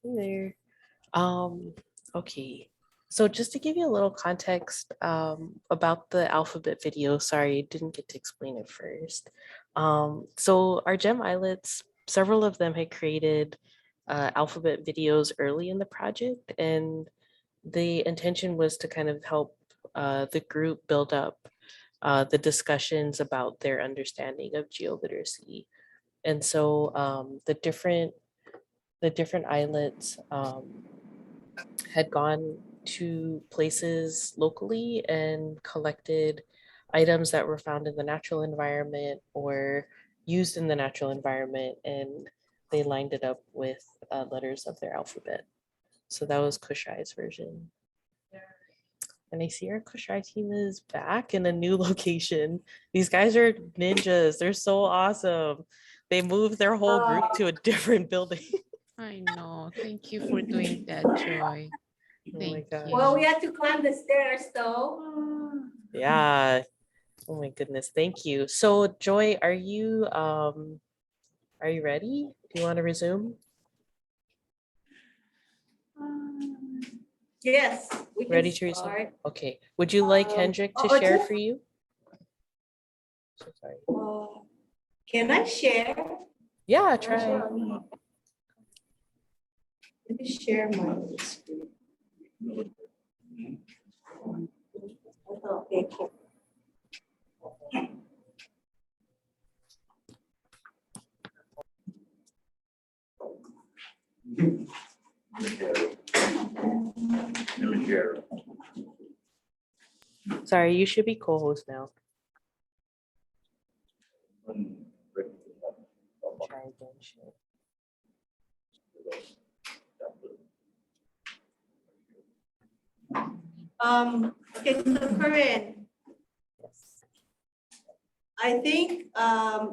Hey there. Okay. So just to give you a little context about the alphabet video, sorry, didn't get to explain it first. So our GEM islets, several of them had created alphabet videos early in the project, and the intention was to kind of help the group build up the discussions about their understanding of geoliteracy. And so the different islets had gone to places locally and collected items that were found in the natural environment or used in the natural environment, and they lined it up with letters of their alphabet. So that was Kushai's version. And I see our Kushai team is back in a new location. These guys are ninjas. They're so awesome. They moved their whole group to a different building. I know. Thank you for doing that, Joy. Thank you. Well, we had to climb the stairs though. Yeah. Oh my goodness. Thank you. So Joy, are you ready? Do you want to resume? Yes, we can Ready to resume? start. Okay. Would you like Hendrik to share for you? So sorry. Can I share? Yeah, try. Let me share my screen. Okay. Sorry, you should be co-host now. Try again, share. Okay, so Corinne. I think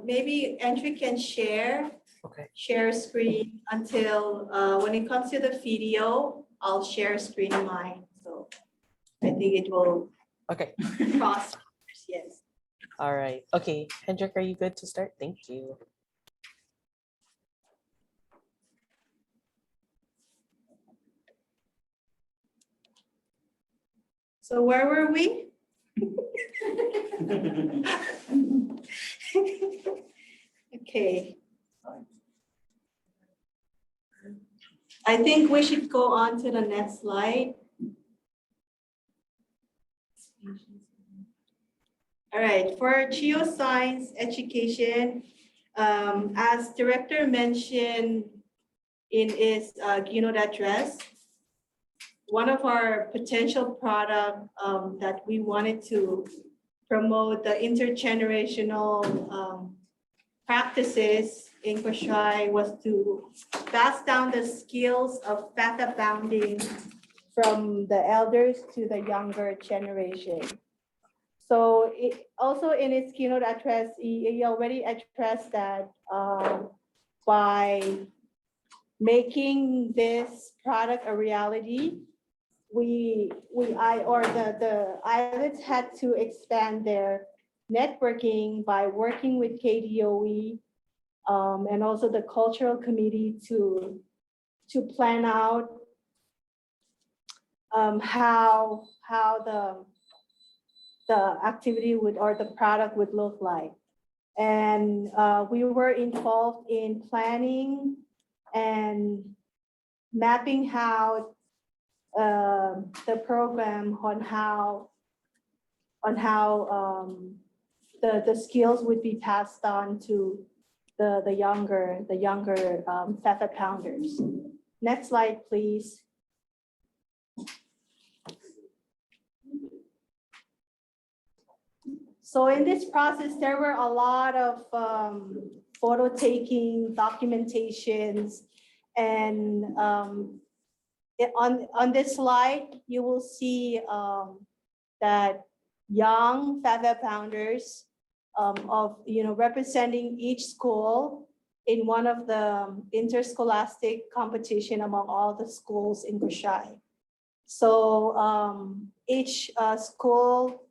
maybe Entry can share. Okay. Share screen until when it comes to the video, I'll share screen mine. So I think it will Okay. cross. Yes. All right. Okay, Hendrik, are you good to start? Thank you. So where were we? Okay. I think we should go on to the next slide. All right, for geoscience education, as director mentioned in his keynote address, one of our potential product that we wanted to promote the intergenerational practices in Koshai was to pass down the skills of path abounding from the elders to the younger generation. So it also in its keynote address, he already addressed that by making this product a reality, the ISLETs had to expand their networking by working with KDOE and also the cultural committee to plan out how the activity would or the product would look like. And we were involved in planning and mapping out the program on how the skills would be passed on to the younger Feta Pounders. Next slide, please. So in this process, there were a lot of photo taking, documentations, and on this slide, you will see that young Feta Pounders representing each school in one of the interscholastic competition among all the schools in Kushai. So each school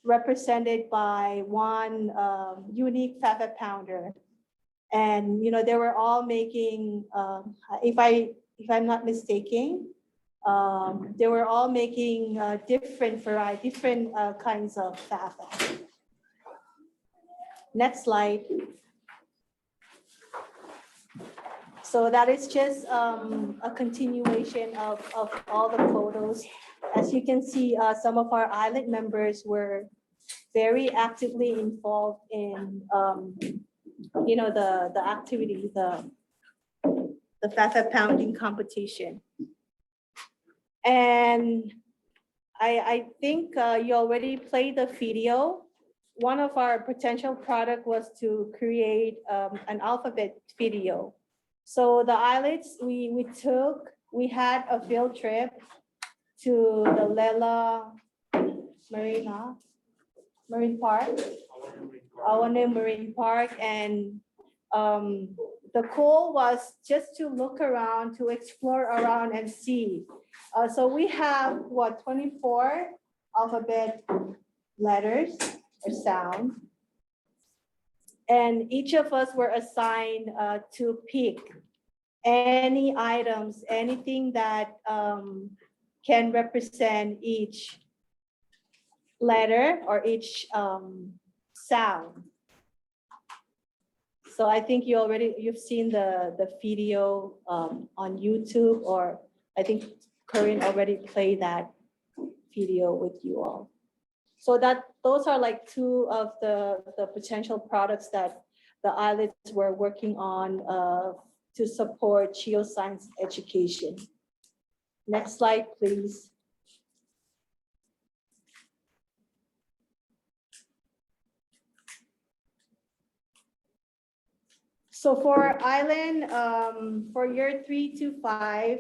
represented by one unique Feta Pounder. And they were all making, if I'm not mistaken, they were all making different kinds of Feta. Next slide. So that is just a continuation of all the photos. As you can see, some of our island members were very actively involved in, the activity, the Feta pounding competition. And I think you already played the video. One of our potential product was to create an alphabet video. So the ISLETs we had a field trip to the Lela Marine Park, Awane Marine Park, and the goal was just to look around, to explore around and see. So we have 24 alphabet letters or sound, and each of us were assigned to pick any items, anything that can represent each letter or each sound. So I think you've seen the video on YouTube, or I think Corinne already played that video with you all. So those are like two of the potential products that the ISLETs were working on to support geoscience education. Next slide, please. So for Island, for year 3 to 5,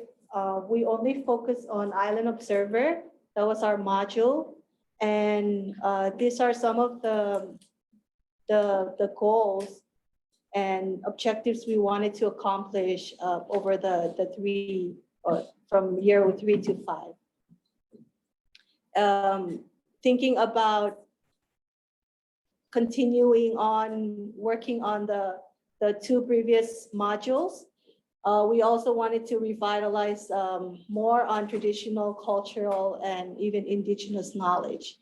we only focus on Island Observer. That was our module. And these are some of the goals and objectives we wanted to accomplish over the three, or from year 3 to 5. Thinking about continuing on working on the two previous modules. We also wanted to revitalize more on traditional, cultural, and even indigenous knowledge,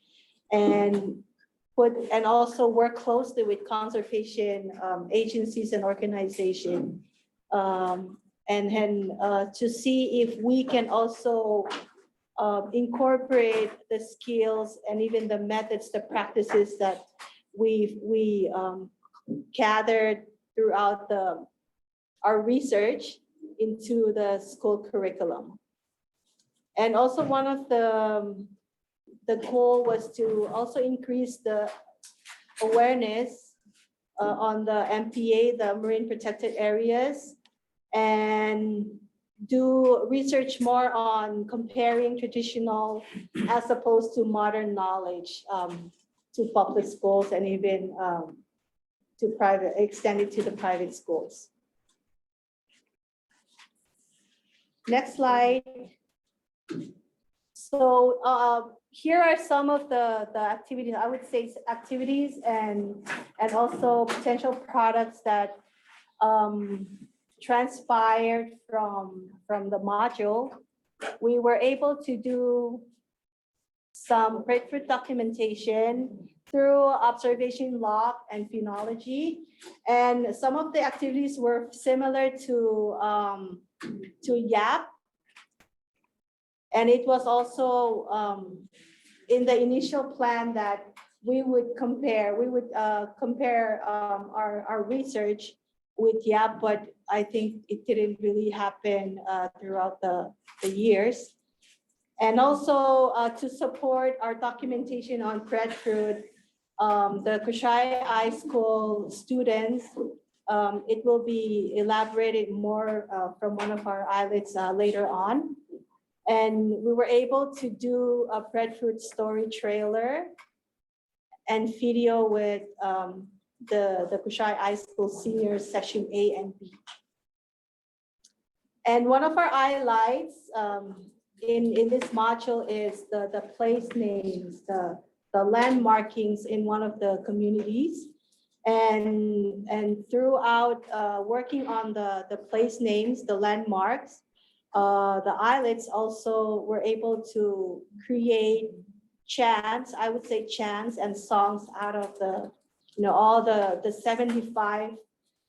and also work closely with conservation agencies and organizations, and to see if we can also incorporate the skills and even the methods, the practices that we gathered throughout our research into the school curriculum. And also one of the goal was to also increase the awareness on the MPA, the marine protected areas, and do research more on comparing traditional as opposed to modern knowledge to public schools, and even to extended to the private schools. Next slide. So here are some of the activities, I would say activities and also potential products that transpired from the module. We were able to do some breadfruit documentation through observation log and phenology. And some of the activities were similar to YAP. And it was also in the initial plan that we would compare our research with YAP, but I think it didn't really happen throughout the years. And also to support our documentation on breadfruit, the Kushai High School students, it will be elaborated more from one of our ISLETs later on. And we were able to do a breadfruit story trailer and video with the Kushai High School seniors section A and B. And one of our highlights in this module is the place names, the landmarkings in one of the communities. And throughout working on the place names, the landmarks, the ISLETs also were able to create chants, I would say chants and songs out of all the 75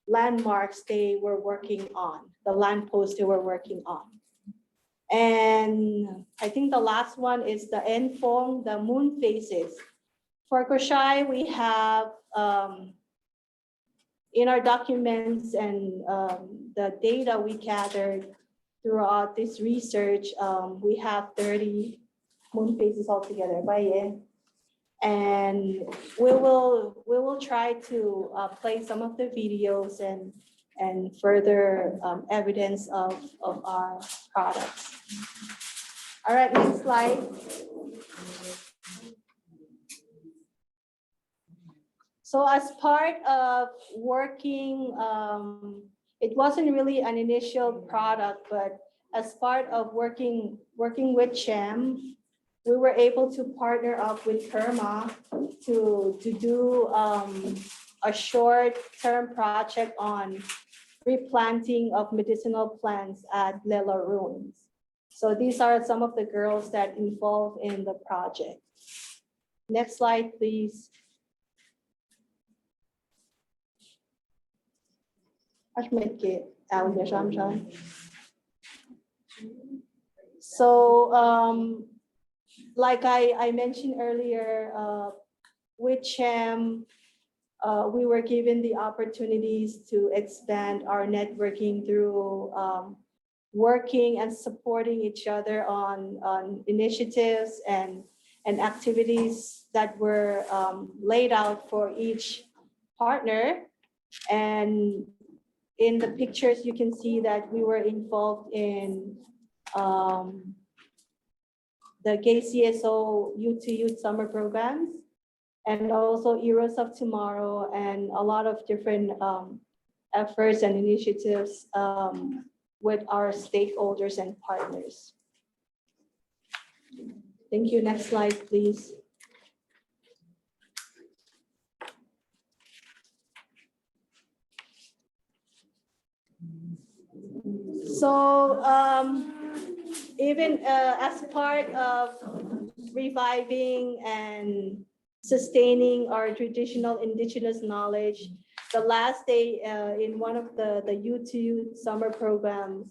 landmarks they were working on, the land posts they were working on. And I think the last one is the Enfong, the moon phases. For Koshai, we have in our documents and the data we gathered throughout this research, we have 30 moon phases altogether. And we will try to play some of the videos and further evidence of our products. All right, next slide. So as part of working, it wasn't really an initial product, but as part of working with CHEM, we were able to partner up with PERMA to do a short-term project on replanting of medicinal plants at Lela Ruins. So these are some of the girls that involved in the project. Next slide, please. So like I mentioned earlier, with CHEM, we were given the opportunities to expand our networking through working and supporting each other on initiatives and activities that were laid out for each partner. And in the pictures, you can see that we were involved in the Gay CSO Youth to Youth summer programs, and also Heroes of Tomorrow, and a lot of different efforts and initiatives with our stakeholders and partners. Thank you. Next slide, please. So even as part of reviving and sustaining our traditional indigenous knowledge, the last day in one of the Youth to Youth summer programs,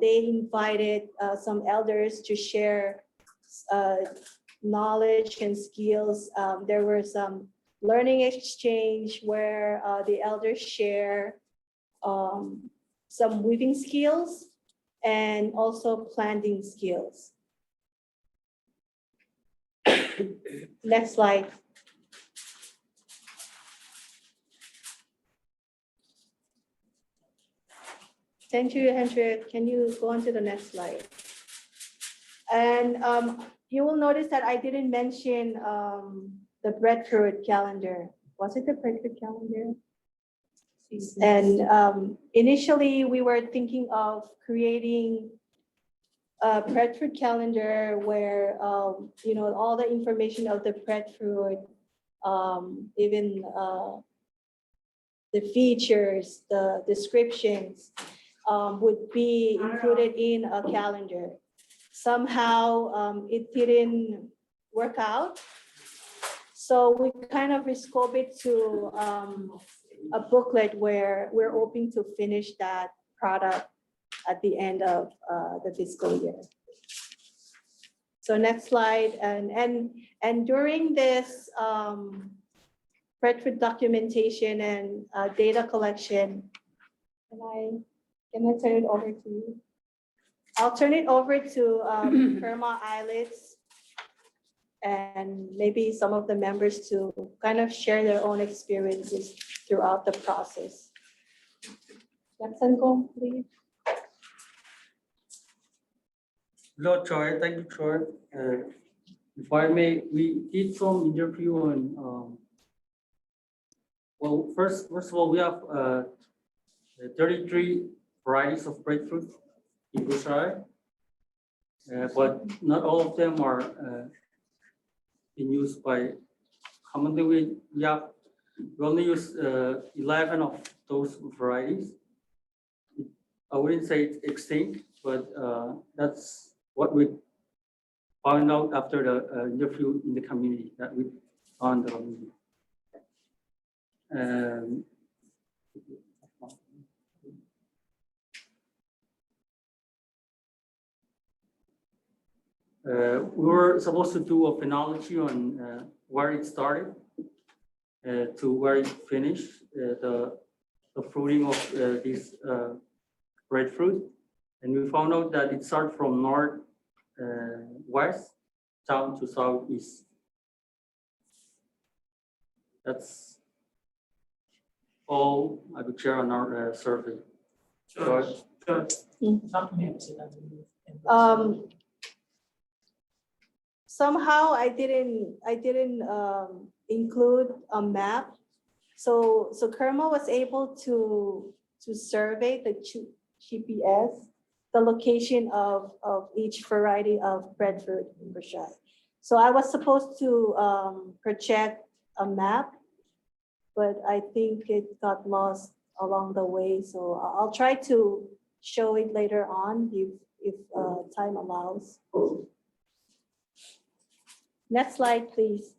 they invited some elders to share knowledge and skills. There were some learning exchange where the elders share some weaving skills and also planting skills. Next slide. Thank you, Hendrik. Can you go on to the next slide? And you will notice that I didn't mention the breadfruit calendar. Was it the breadfruit calendar? And initially we were thinking of creating bread fruit calendar where, you know, all the information of the bread fruit, even the features, the descriptions, would be included in a calendar. Somehow it didn't work out. So we kind of rescope it to a booklet where we're hoping to finish that product at the end of the fiscal year. So next slide, and during this Redford documentation and data collection, can I turn it over to you? I'll turn it over to Kerma ISLETs and maybe some of the members to kind of share their own experiences throughout the process. Jackson, go, please. Hello, Troy. Thank you, Troy. If I may, we did some interview on. Well, first of all, we have 33 varieties of breadfruit in Bushai, but not all of them are in use by commonly. We only use 11 of those varieties. I wouldn't say it's extinct, but that's what we found out after the interview in the community that we found. We were supposed to do a phenology on where it started to where it finished, the fruiting of this breadfruit. And we found out that it started from north west down to southeast. That's all I could share on our survey. Somehow I didn't include a map. So Kerma was able to survey the GPS, the location of each variety of breadfruit in Bushai. So I was supposed to project a map, but I think it got lost along the way. So I'll try to show it later on if time allows. Next slide, please.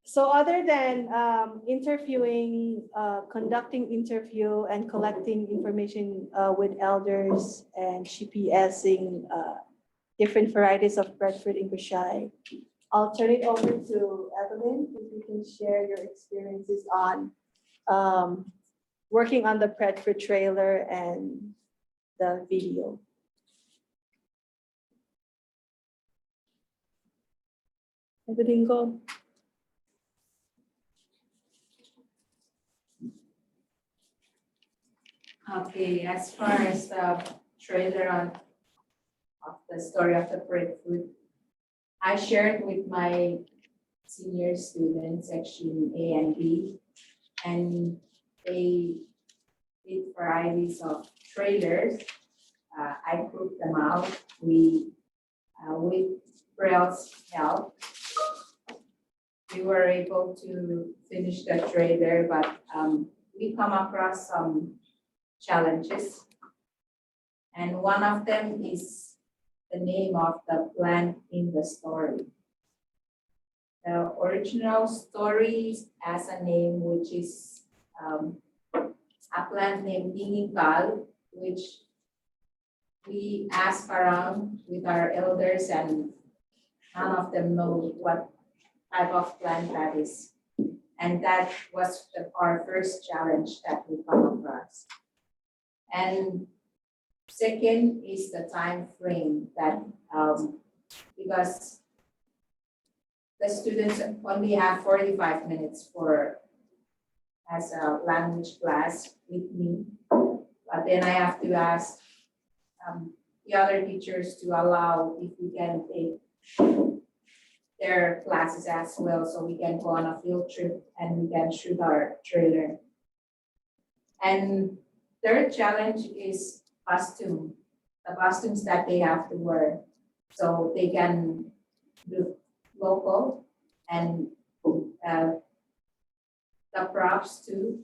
So other than interviewing, conducting interview and collecting information with elders and GPSing different varieties of breadfruit in Bushai, I'll turn it over to Evelyn, if you can share your experiences on working on the breadfruit trailer and the video. Evelyn, go. Okay, as far as the trailer of the story of the breadfruit, I shared with my senior students, section A and B, and they did varieties of trailers. I grouped them out. With Braille's help, we were able to finish the trailer, but we come across some challenges. And one of them is the name of the plant in the story. The original story has a name which is a plant named Ingikal, which we asked around with our elders and none of them know what type of plant that is. And that was our first challenge that we come across. And second is the time frame that because the students only have 45 minutes as a language class with me, but then I have to ask the other teachers to allow if we can take their classes as well, so we can go on a field trip and we can shoot our trailer. And third challenge is costume, the costumes that they have to wear. So they can do local and the props too.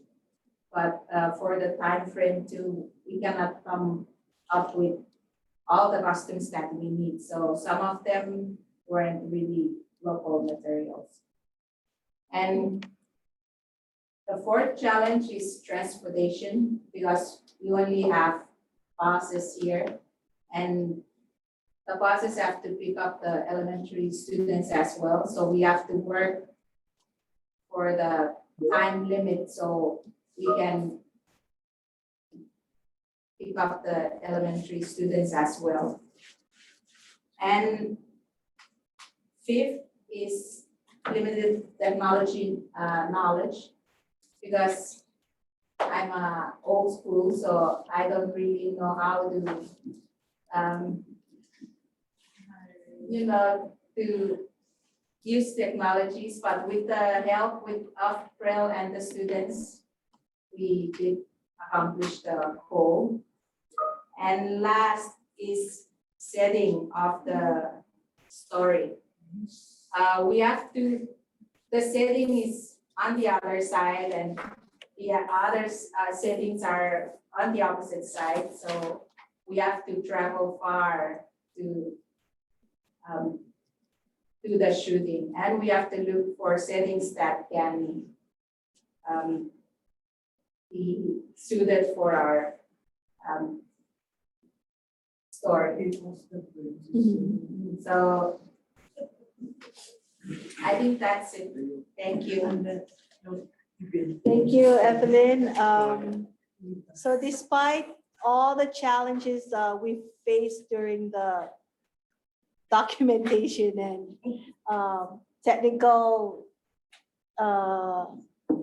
But for the time frame too, we cannot come up with all the costumes that we need. So some of them weren't really local materials. And the fourth challenge is transportation because we only have buses here and the buses have to pick up the elementary students as well. So we have to work for the time limit so we can pick up the elementary students as well. And fifth is limited technology knowledge because I'm old school, so I don't really know how to, to use technologies, but with the help of Prel and the students, we did accomplish the goal. And last is setting of the story. We have to, the setting is on the other side and the other settings are on the opposite side. So we have to travel far to do the shooting. And we have to look for settings that can be suited for our story. So I think that's it. Thank you. Thank you, Evelyn. So despite all the challenges we faced during the documentation and technical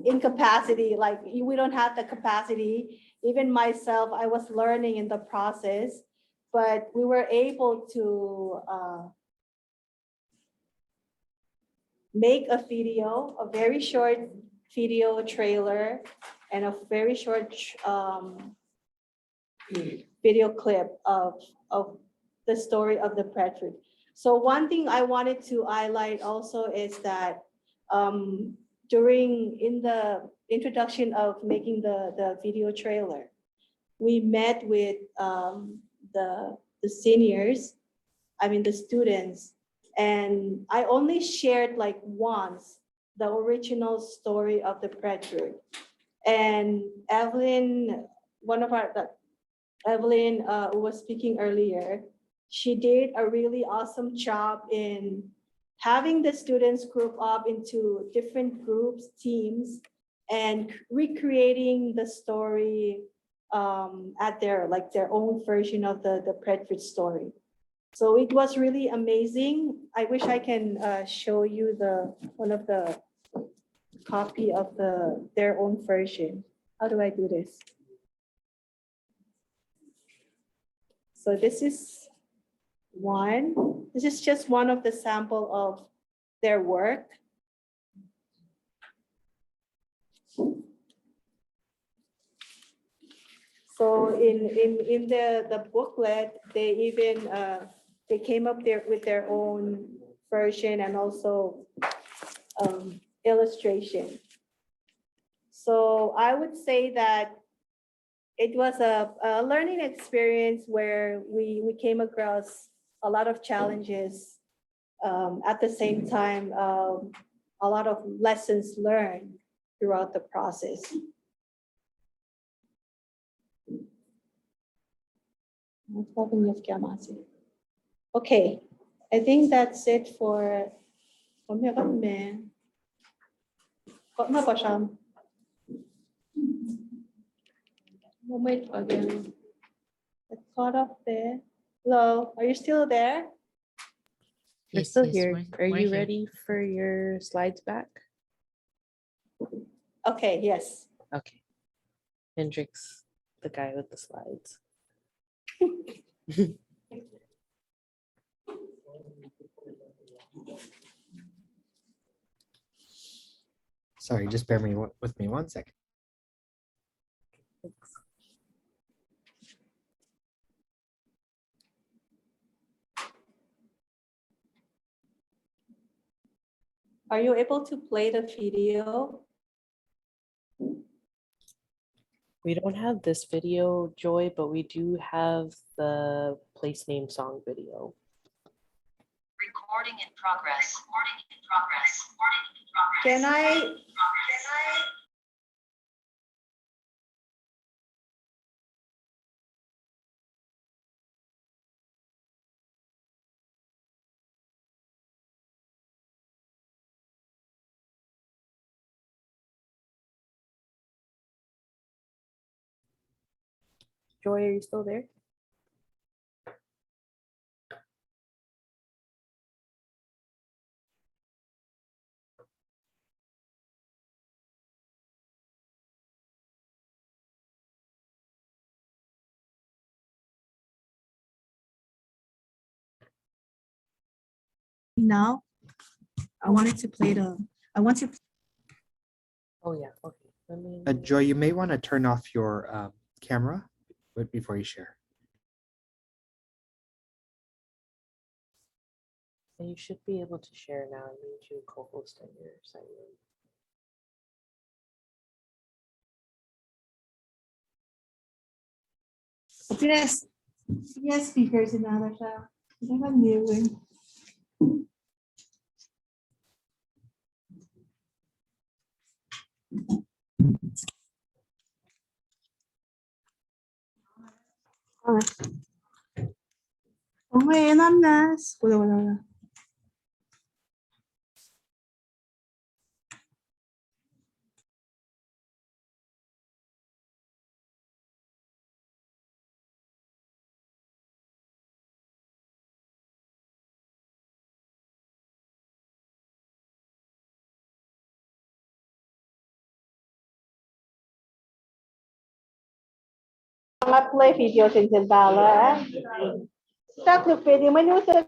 incapacity, like we don't have the capacity. Even myself, I was learning in the process, but we were able to make a video, a very short video trailer and a very short video clip of the story of the breadfruit. So one thing I wanted to highlight also is that in the introduction of making the video trailer, we met with the seniors, the students, and I only shared like once the original story of the breadfruit. And Evelyn, Evelyn who was speaking earlier, she did a really awesome job in having the students group up into different groups, teams, and recreating the story at their own version of the breadfruit story. So it was really amazing. I wish I can show you one of the copy of their own version. How do I do this? So this is one. This is just one of the sample of their work. So in the booklet, they even they came up there with their own version and also illustration. So I would say that it was a learning experience where we came across a lot of challenges. At the same time, a lot of lessons learned throughout the process. Okay, I think that's it for again. It's caught up there. Hello, are you still there? We're Yes, still yes, here. we're- Are we're you here. ready for your slides back? Okay, yes. Okay. Hendrix, the guy with the slides. Sorry, just bear with me 1 second. Are you able to play the video? We don't have this video, Joy, but we do have the place name song video. Recording in progress. Recording in progress. Recording in progress. Can I? Joy, are you still there? Now, I wanted to play I want to. Oh yeah, okay. Let me. Joy, you may want to turn off your camera before you share. You should be able to share now. I made you co-host on your assignment. Yes. Yes, speakers in other siya. Hindi ka new eh. Okay, enam nas. Wala. Mga play video sin Bala. Start the video menu sa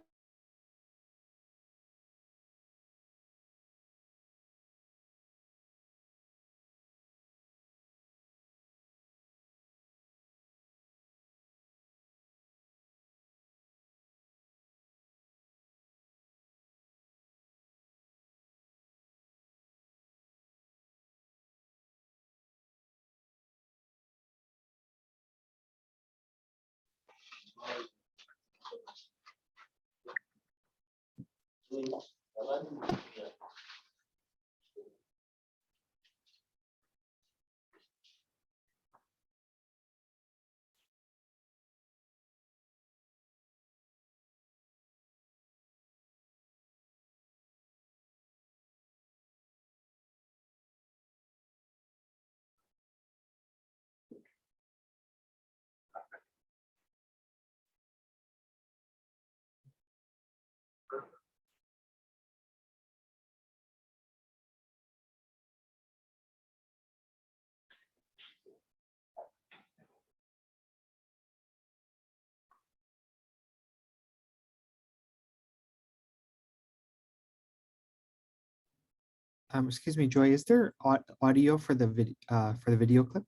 Excuse me, Joy, is there audio for the video clip?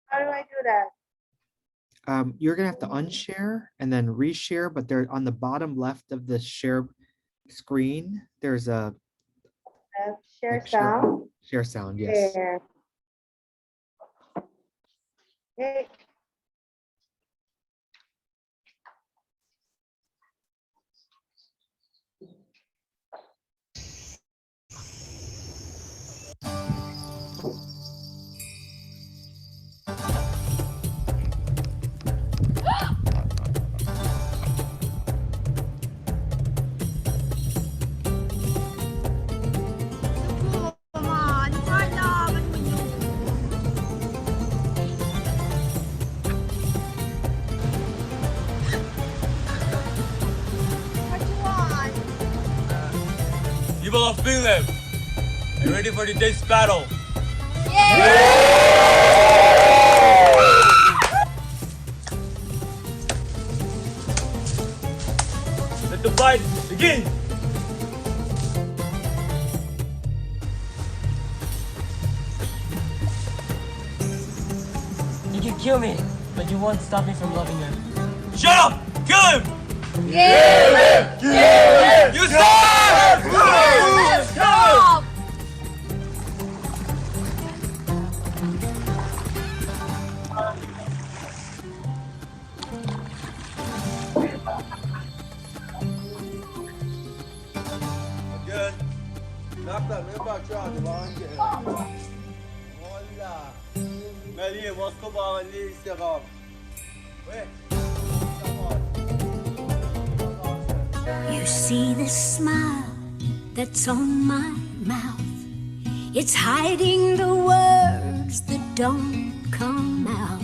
How do I do that? You're gonna have to unshare and then reshare, but there on the bottom left of the share screen, there's a Share like sound. Share sound, yes. Share. Okay. People of Finland, are you ready for today's battle? Let the fight begin! You can kill me, but you won't stop me from loving her. Shut up! Kill him! Kill him! You suck! Let's go! Good. Knock that man back down, Hola. Maria, what's going on? You see this smile that's on my mouth? It's hiding the words that don't come out.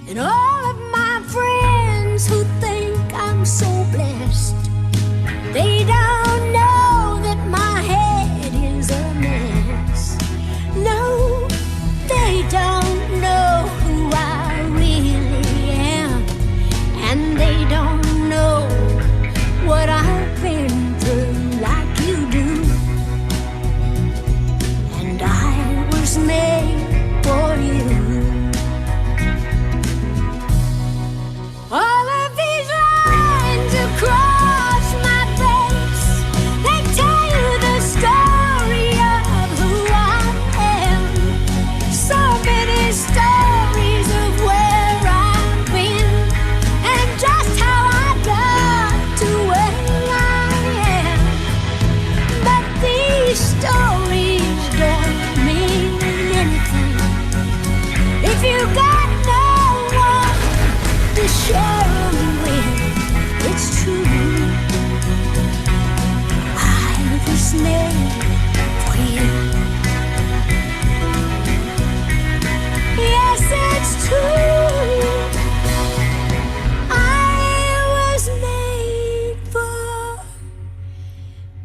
And all of my friends who think I'm so blessed, they don't know that my head is a mess. No, they don't know who I really am, and they don't know what I've been through like you do. And I was made for you. All of these lines across my face, they tell you the story of who I am. So many stories of where I've been and just how I got to where I am. But these stories don't mean anything if you got no one to share 'em with. It's true, I was made for you. Yes, it's true, I was made for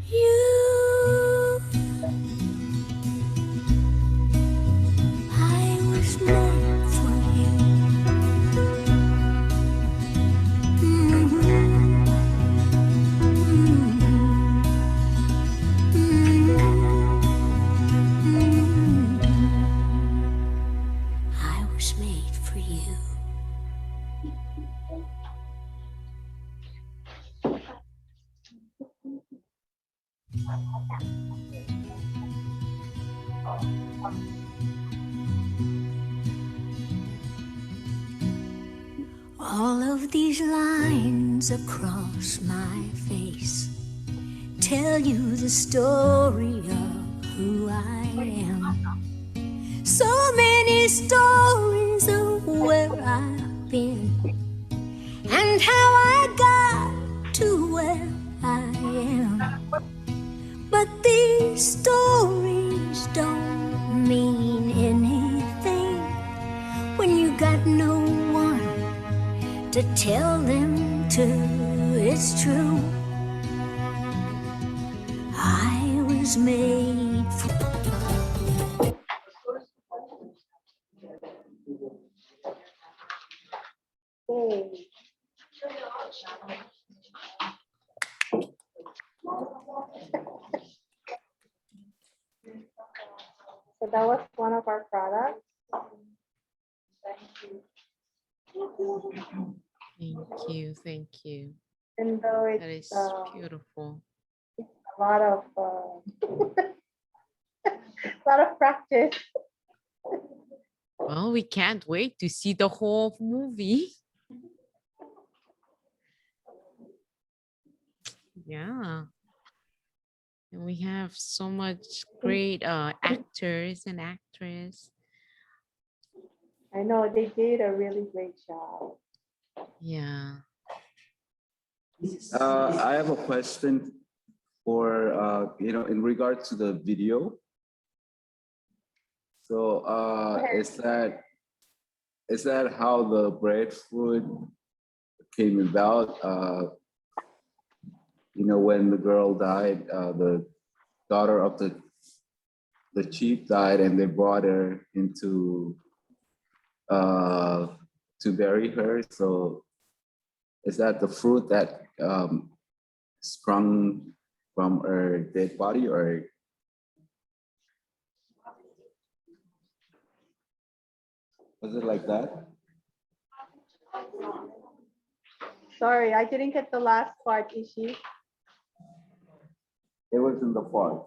you. I was made for you. I was made for you. All of these lines across my face tell you the story of who I am. So many stories of where I've been and how I got to where I am. But these stories don't mean anything when you got no one to tell them to. It's true, I was made for. Okay. So that was one of our products. Thank you. Thank you. And though That is it's beautiful. a lot of lot of practice. Well, we can't wait to see the whole movie. Yeah. And we have so much great actors and actresses. I know they did a really great job. Yeah. I have a question for, in regard to the video. So is that how the breadfruit came about? When the girl died, the daughter of the chief died, and they brought her into to bury her. So is that the fruit that sprung from her dead body, or was it like that? Sorry, I didn't get the last part, Ishi. It was in the forest.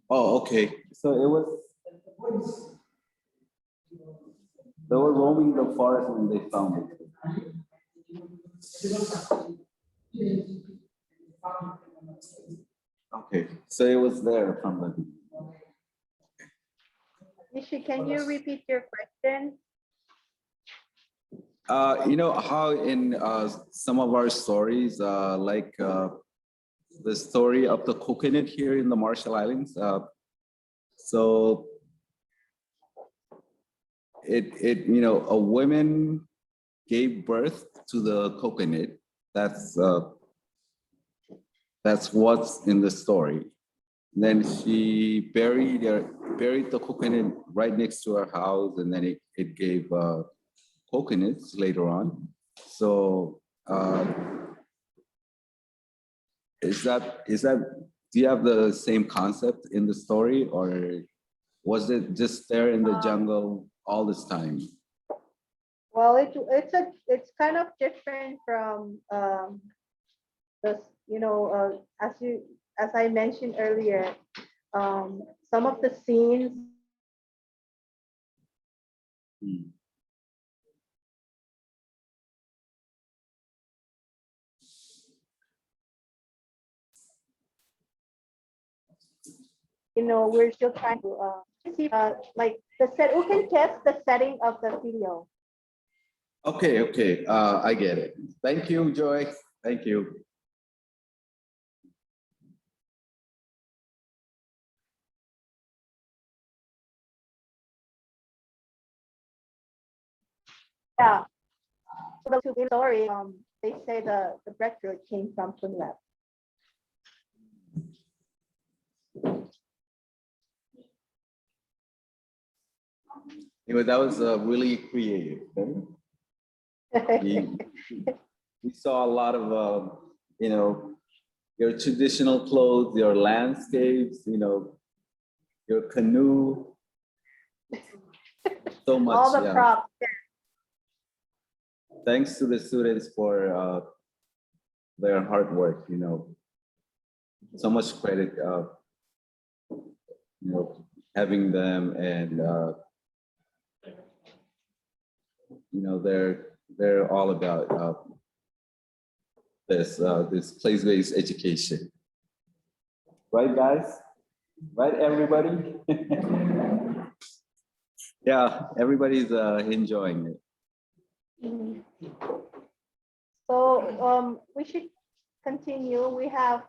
Oh, okay. So it was, they were roaming the forest when they found it. Okay, so it was there from the. Nishi, can you repeat your question? You know how in some of our stories, like the story of the coconut here in the Marshall Islands. So you know, a woman gave birth to the coconut. That's what's in the story. Then she buried the coconut right next to her house, and then it gave coconuts later on. So is that do you have the same concept in the story, or was it just there in the jungle all this time? Well, it's kind of different from the, you know, as I mentioned earlier, some of the scenes. You know, we're still trying to see like the set. Who can test the setting of the video? Okay, I get it. Thank you, Joy. Thank you. Yeah. So the story, they say the breadfruit came from Punjab. Anyway, that was really creative. We saw a lot of, you know, your traditional clothes, your landscapes, you know, your canoe. So much. All the props. Thanks to the students for their hard work, you know. So much credit, you know, having them, and you know, they're all about this place-based education, right, guys? Right, everybody? Yeah, everybody's enjoying it. Mhm. So we should continue. We have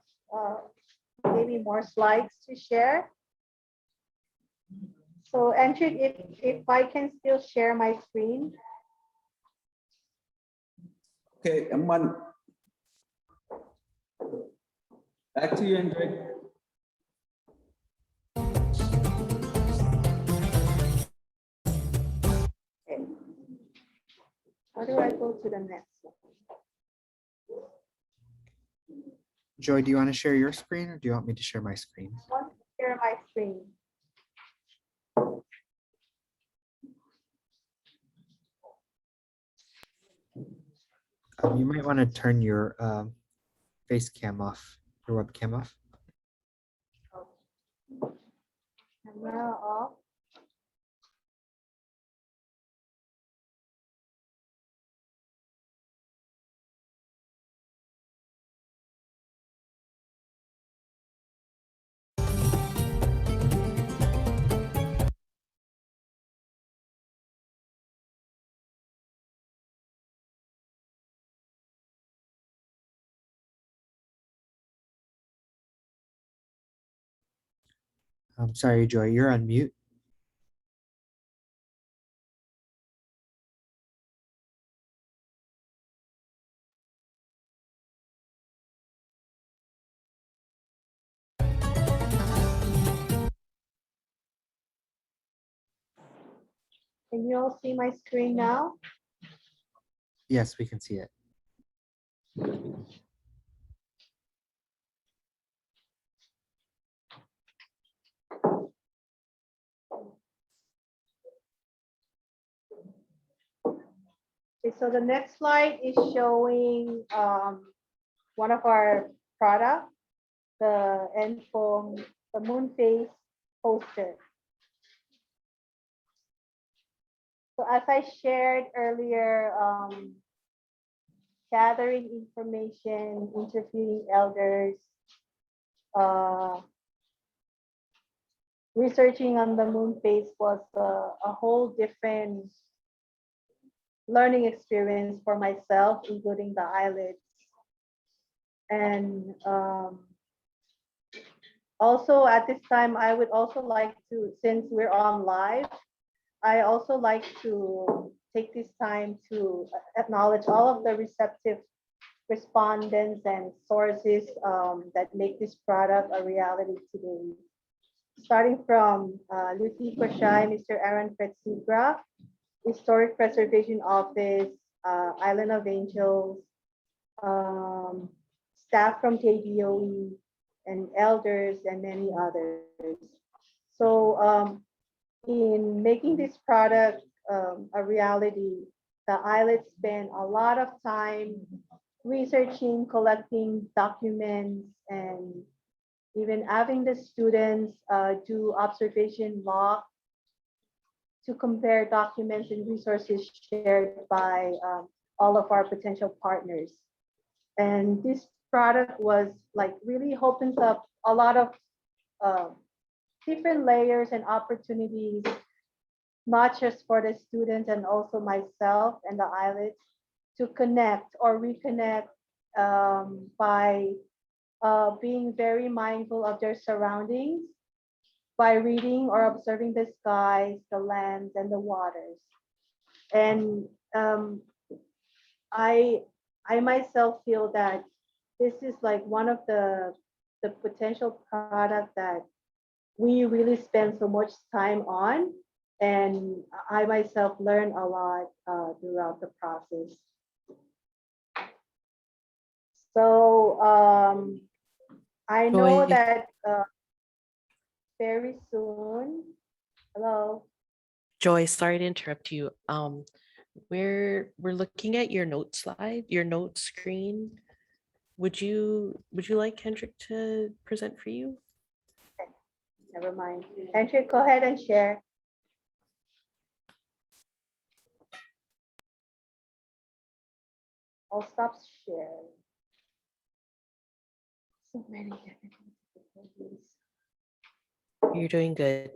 maybe more slides to share. So Andrew, if I can still share my screen. Okay, Aman. Back to you, Hendrik. Okay. How do I go to the next one? Joy, do you want to share your screen, or do you want me to share my screen? I want to share my screen. You might want to turn your face cam off, your webcam off. Camera off. I'm sorry, Joy, you're on mute. Can you all see my screen now? Yes, we can see it. Okay, so the next slide is showing one of our products, the end foam, the moon phase poster. So as I shared earlier, gathering information, interviewing elders, researching on the moon phase was a whole different learning experience for myself, including the ISLETs. And also at this time, I would also like to, since we're on live, I also like to take this time to acknowledge all of the receptive respondents and sources that make this product a reality today. Starting from Lucy Kwashai, Mr. Aaron Fretzigra, Historic Preservation Office, Island of Angels, staff from KDOE, and elders, and many others. So in making this product a reality, the ISLETs spent a lot of time researching, collecting documents, and even having the students do observation log to compare documents and resources shared by all of our potential partners. And this product was like really opens up a lot of different layers and opportunities, not just for the students and also myself and the ISLETs to connect or reconnect by being very mindful of their surroundings, by reading or observing the skies, the lands, and the waters. And I myself feel that this is like one of the potential product that we really spend so much time on. And I myself learned a lot throughout the process. So I know Joy. that very soon, hello. Joy, sorry to interrupt you. We're looking at your note slide, your note screen. Would you like Kendrick to present for you? Never mind. Andrew, go ahead and share. I'll stop sharing. So many technical difficulties. You're doing good.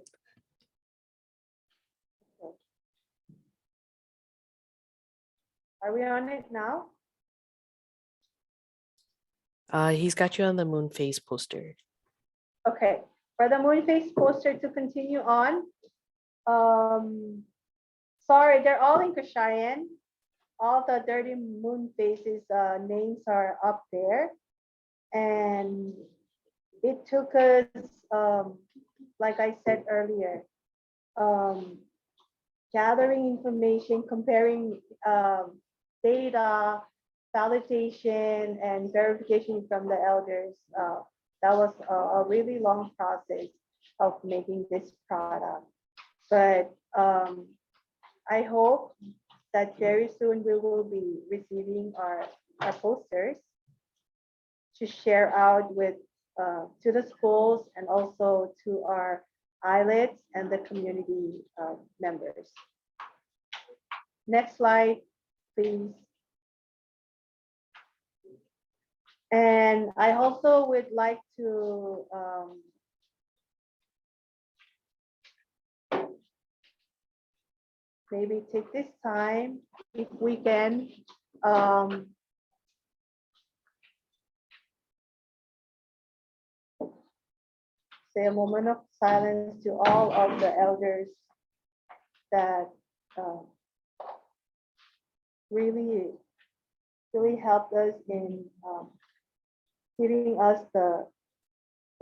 Are we on it now? He's got you on the moon phase poster. Okay, for the moon phase poster to continue on. Sorry, they're all in Kashayan. All the dirty moon phases names are up there. And it took us, like I said earlier, gathering information, comparing data, validation, and verification from the elders. That was a really long process of making this product. But I hope that very soon we will be receiving our posters to share out with to the schools and also to our ISLETs and the community members. Next slide, please. And I also would like to maybe take this time, if we can, say a moment of silence to all of the elders that really helped us in giving us the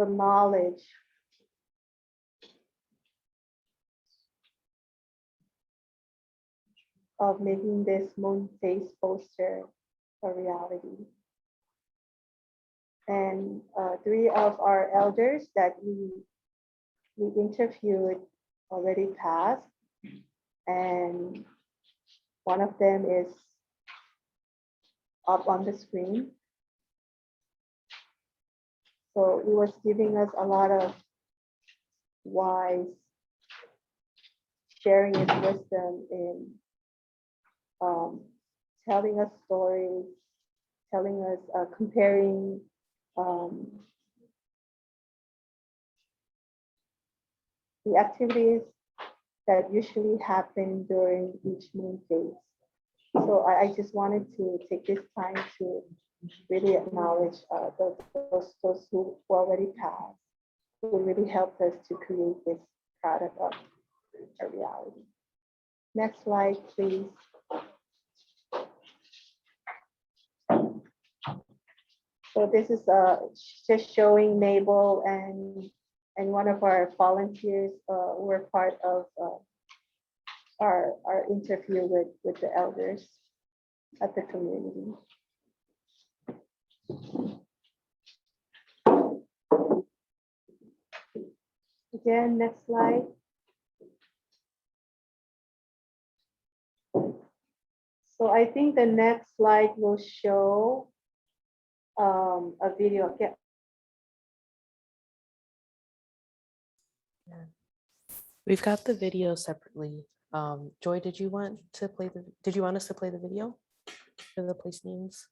knowledge of making this moon phase poster a reality. And 3 of our elders that we interviewed already passed, and one of them is up on the screen. So he was giving us a lot of wise, sharing his wisdom in telling us stories, telling us, comparing the activities that usually happen during each moon phase. So I just wanted to take this time to really acknowledge those who already passed, who really helped us to create this product of a reality. Next slide, please. So this is just showing Mabel and one of our volunteers were part of our interview with the elders at the community. Again, next slide. So I think the next slide will show a video. Yeah. We've got the video separately. Joy, did you want us to play the video for the place names?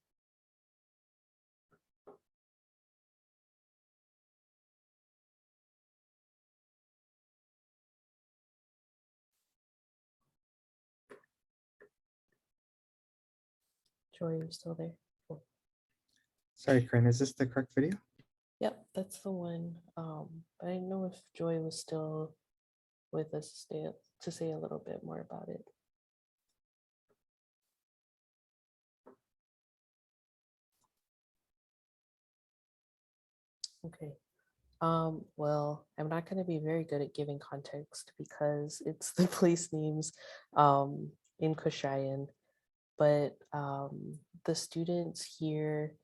Joy, are you still there? Cool. Sorry, Corinne, is this the correct video? Yep, that's the one. I didn't know if Joy was still with us to say a little bit more about it. Okay. Well, I'm not going to be very good at giving context because it's the place names in Kushayan, but the students here,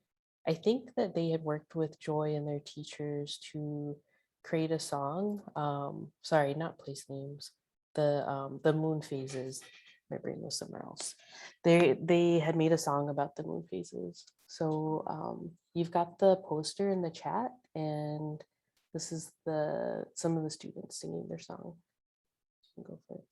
I think that they had worked with Joy and their teachers to create a song. Sorry, not place names. The moon phases. My brain was somewhere else. They had made a song about the moon phases. So you've got the poster in the chat, and this is some of the students singing their song. You can go for it.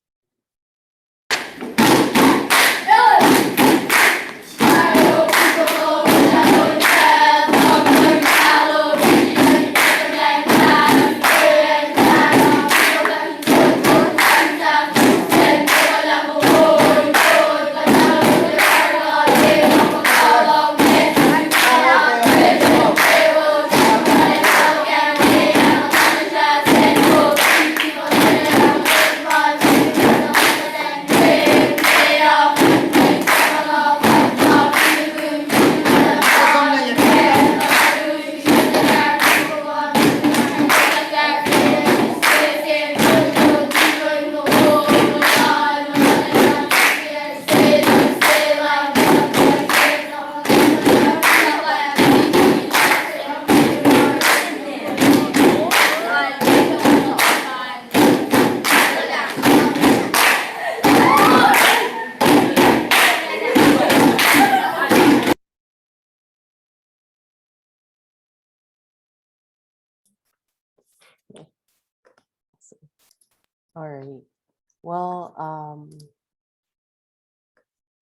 All right. Well,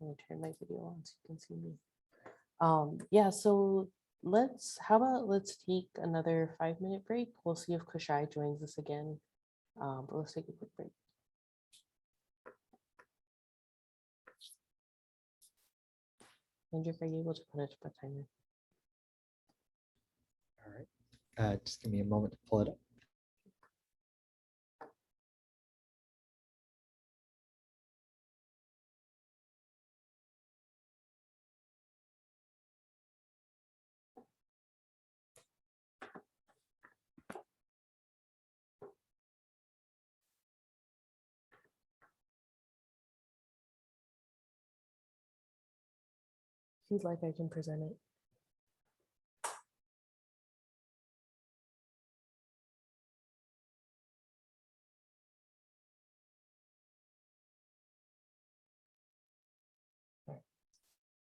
let me turn my video on so you can see me. Yeah, so how about let's take another 5-minute break. We'll see if Kushai joins us again. But let's take a quick break. Andrew, are you able to put it to a timer? All right. Just give me a moment to pull it up. If you'd like, I can present it.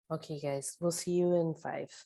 Okay, guys, we'll see you in 5.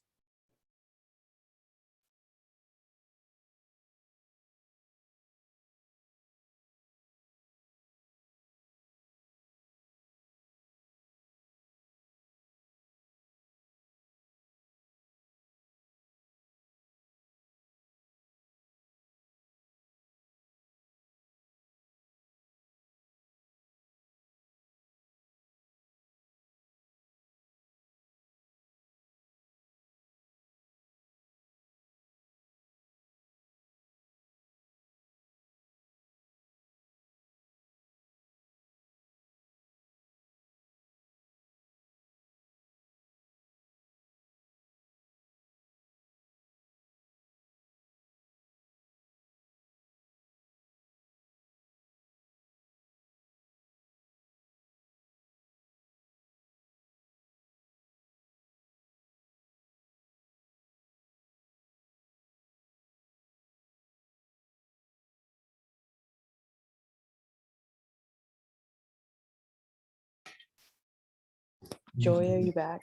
Joy, are you back?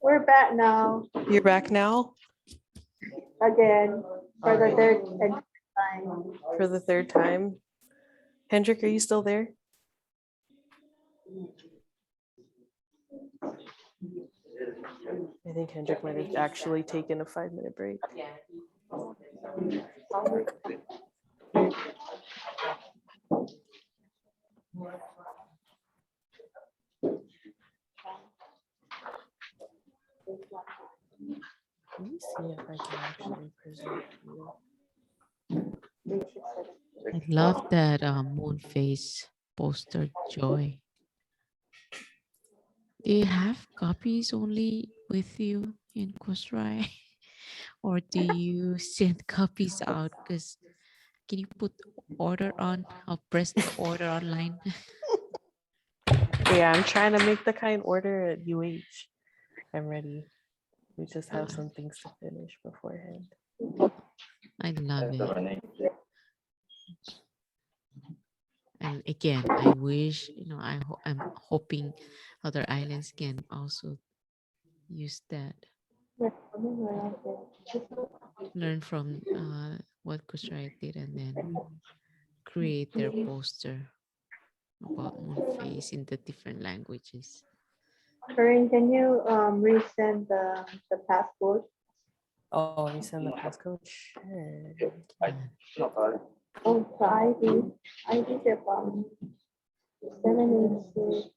We're back now You're back now again for the Alright. third time. for the third time. Hendrik, are you still there? I think Hendrik might have actually taken a 5-minute break. Let me see if I can actually present you. I love that moon face poster, Joy. Do you have copies only with you in Costa Rica? Or do you send copies out? Because can you put order on? I'll press the order online. Yeah, I'm trying to make the kind order at UH. I'm ready. We just have some things to finish beforehand. I love it. And again, I wish, I'm hoping other islands can also use that. Learn from what Costa Rica did and then create their poster about moon phase in the different languages. Corinne, can you resend the passport? Oh, resend the passcode? Sure. Oh, the ID the 786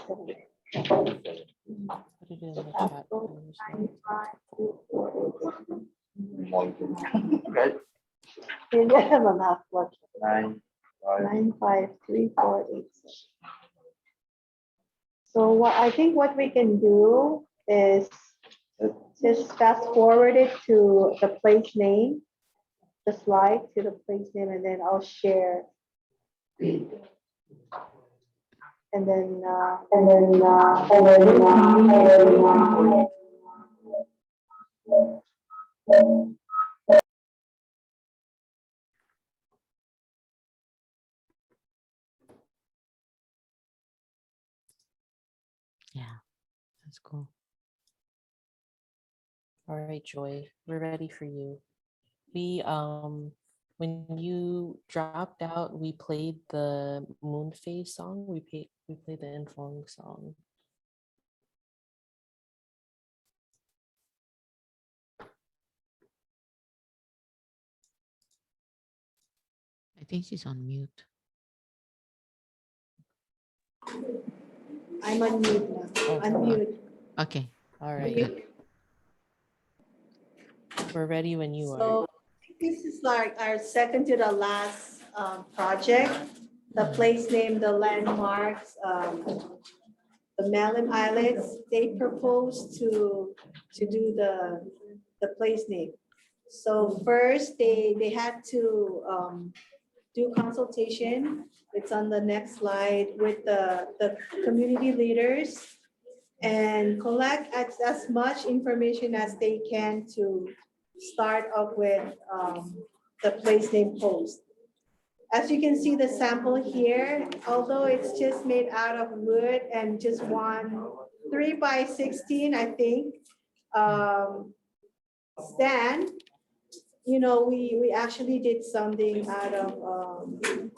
Put it in the chat. You have enough. What? 953486. So I think what we can do is just fast forward it to the place name, the slide to the place name, and then I'll share. And then Yeah, that's cool. All right, Joy, we're ready for you. We when you dropped out, we played the moon phase song. We played the Infong song. I think she's on mute. I'm on mute now. Oh, Unmute. Okay. All right. Good. We're ready when you are. So this is like our second to the last project. The place name, the landmarks, the Malin Islets, they proposed to do the place name. So first they had to do consultation. It's on the next slide with the community leaders and collect as much information as they can to start up with the place name post. As you can see the sample here, although it's just made out of wood and just one 3x16, I think, stand, we actually did something out of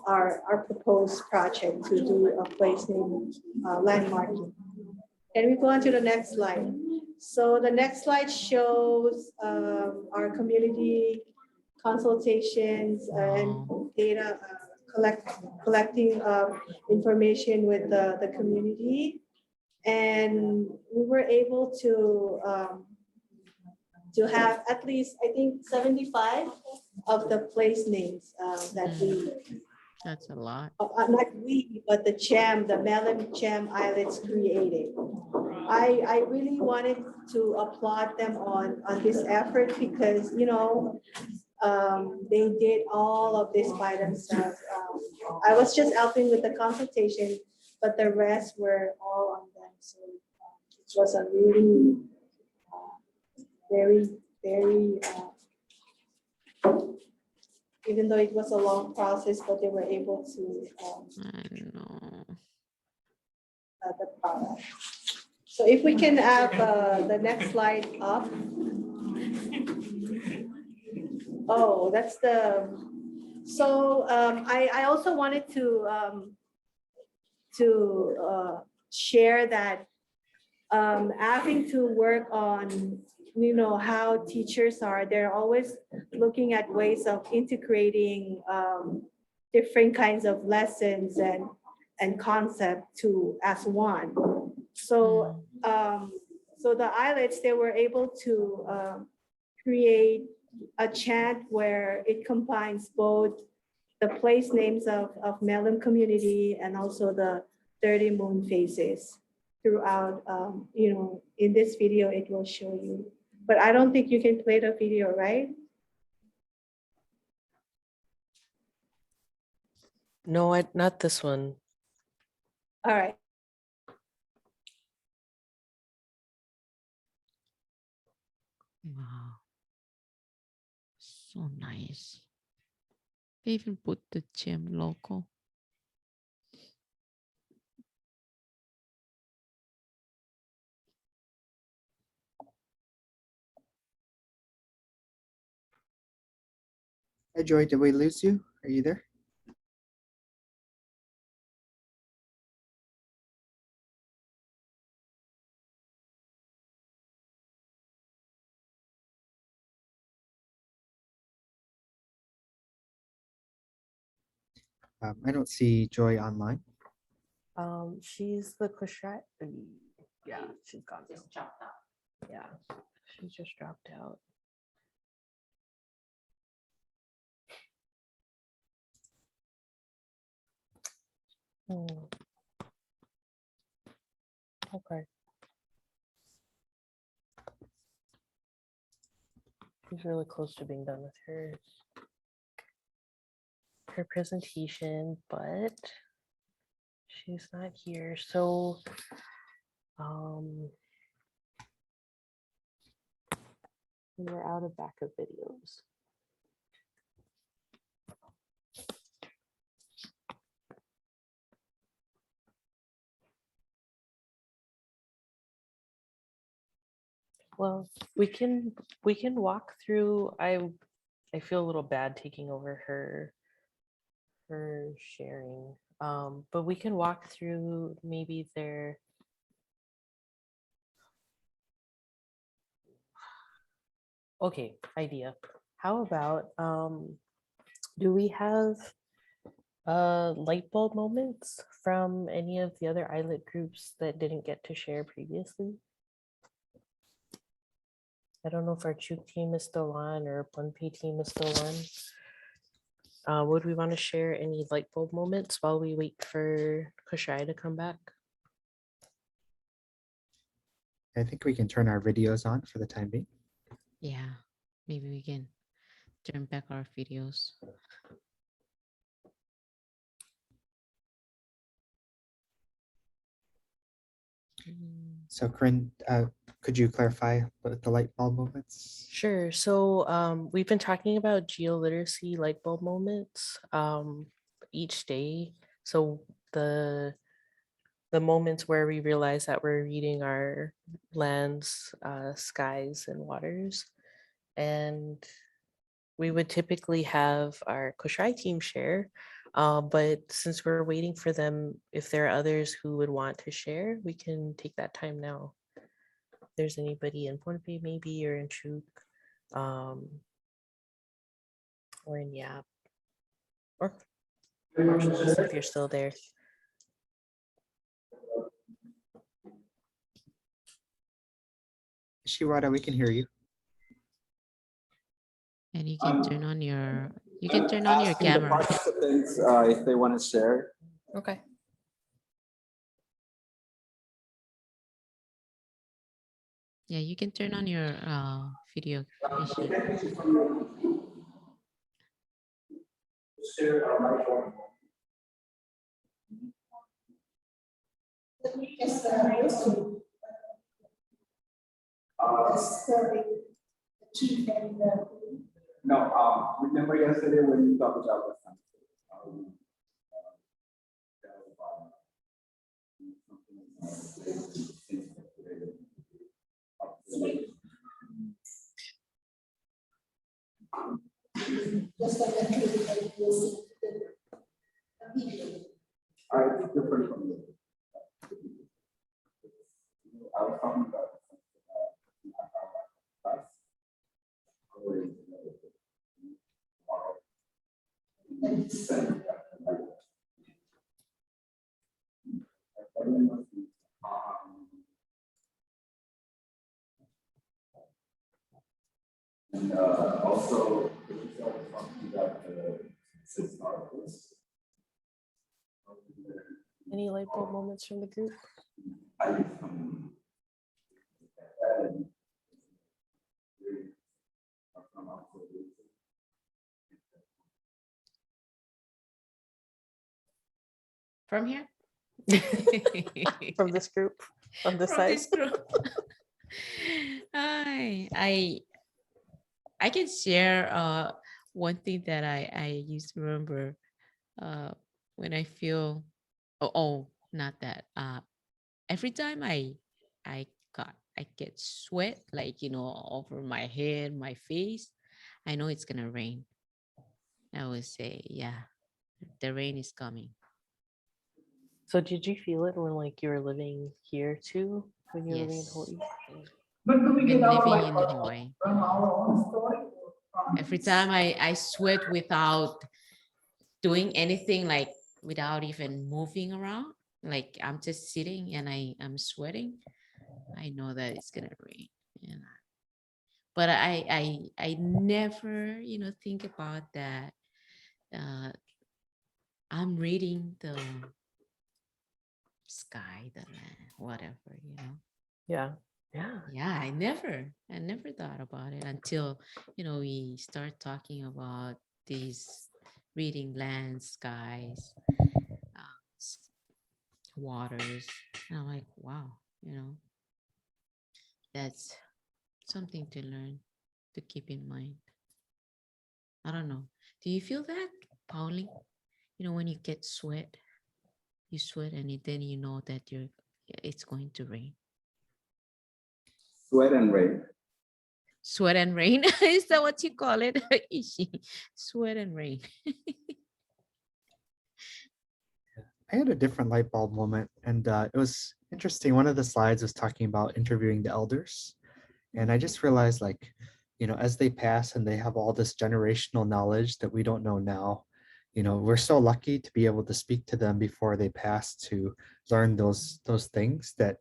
our proposed project to do a place name landmarking. Can we go on to the next slide? So the next slide shows our community consultations and data collecting information with the community. And we were able to have at least, I think, 75 of the place names that we. That's a lot. Not we, but the Malin Gem Islets created. I really wanted to applaud them on this effort because, they did all of this by themselves. I was just helping with the consultation, but the rest were all on them. So it was a really very, very even though it was a long process, but they were able to I know. the product. So if we can have the next slide up. Oh, that's the, so I also wanted to share that having to work on, you know, how teachers are, they're always looking at ways of integrating different kinds of lessons and concept to as one. So so the ISLETs, they were able to create a chant where it combines both the place names of Melon community and also the 30 moon phases throughout, you know, in this video, it will show you, but I don't think you can play the video, right? No, not this one. All right. Wow. So nice. They even put the gem logo. Hi, Joy, did we lose you? Are you there? I don't see Joy online. She's the Kushite. Yeah, she's gone. Yeah, she just dropped out. Okay. She's really close to being done with her presentation, but she's not here. So we're out of backup videos. Well, we can walk through. I feel a little bad taking over her sharing. But we can walk through maybe their okay idea. How about do we have light bulb moments from any of the other islet groups that didn't get to share previously? I don't know if our CHUT team is still on or Punpei team is still on. Would we want to share any light bulb moments while we wait for Kushai to come back? I think we can turn our videos on for the time being. Yeah, maybe we can turn back our videos. So Corinne, could you clarify what the light bulb moments? Sure. So we've been talking about geoliteracy light bulb moments each day. So the moments where we realize that we're reading our lands, skies, and waters. And we would typically have our Koshai team share, but since we're waiting for them, if there are others who would want to share, we can take that time now. If there's anybody in Pohnpei maybe, or in CHUT, or in Yap, or Marshall, if you're still there. Shiwada, we can hear you. And you can turn on your camera. The participants if they want to share. Okay. Yeah, you can turn on your video. No, remember yesterday when you talked about the sunset? It's different from you. I was talking about and also talking about the 6 articles. Any light bulb moments from the group? From here? From this group on this From side? this group. I can share one thing that I used to remember when I feel not that every time I get sweat, like, over my head, my face, I know it's gonna rain. I would say, yeah, the rain is coming. So did you feel it when like you were living here too, when you were living in Yes. Hawaii? I've been living in Hawaii. Every time I sweat without doing anything, like without even moving around, like I'm just sitting and I'm sweating, I know that it's gonna rain. And but I never, think about that. I'm reading the sky, the land, whatever. Yeah. Yeah. Yeah, I never thought about it until, we start talking about these reading lands, skies, waters. And I'm like, wow, that's something to learn, to keep in mind. I don't know. Do you feel that, Pauline? When you get sweat, you sweat and then you know that it's going to rain. Sweat and rain. Sweat and rain? Is that what you call it? Ishi? Sweat and rain. I had a different light bulb moment, and it was interesting. One of the slides was talking about interviewing the elders. And I just realized, like, as they pass and they have all this generational knowledge that we don't know now, we're so lucky to be able to speak to them before they pass, to learn those things that,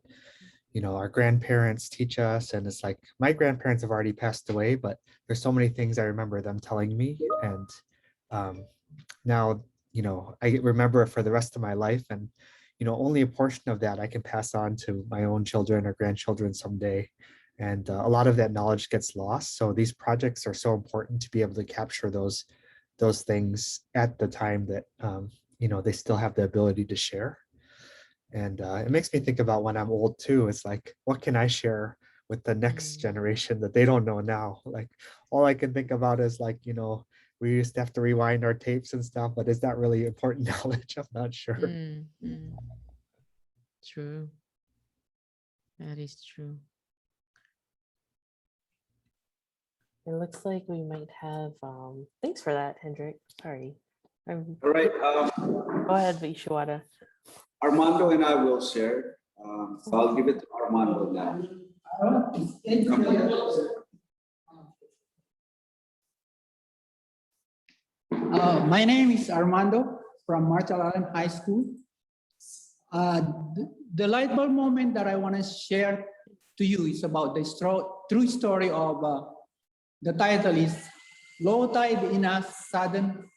our grandparents teach us. And it's like, my grandparents have already passed away, but there's so many things I remember them telling me. And now, I remember it for the rest of my life. And, only a portion of that I can pass on to my own children or grandchildren someday. And a lot of that knowledge gets lost. So these projects are so important to be able to capture those things at the time that, they still have the ability to share. And it makes me think about when I'm old too. It's like, what can I share with the next generation that they don't know now? Like, all I can think about is like, we used to have to rewind our tapes and stuff, but is that really important knowledge? I'm not sure. True. That is true. It looks like we might have, thanks for that, Hendrik. Sorry. All right. Go ahead, Vishwada. Armando and I will share. So I'll give it to Armando now. My name is Armando from Marshall Allen High School. The light bulb moment that I want to share to you is about the true story of the title is Low Tide in a Sudden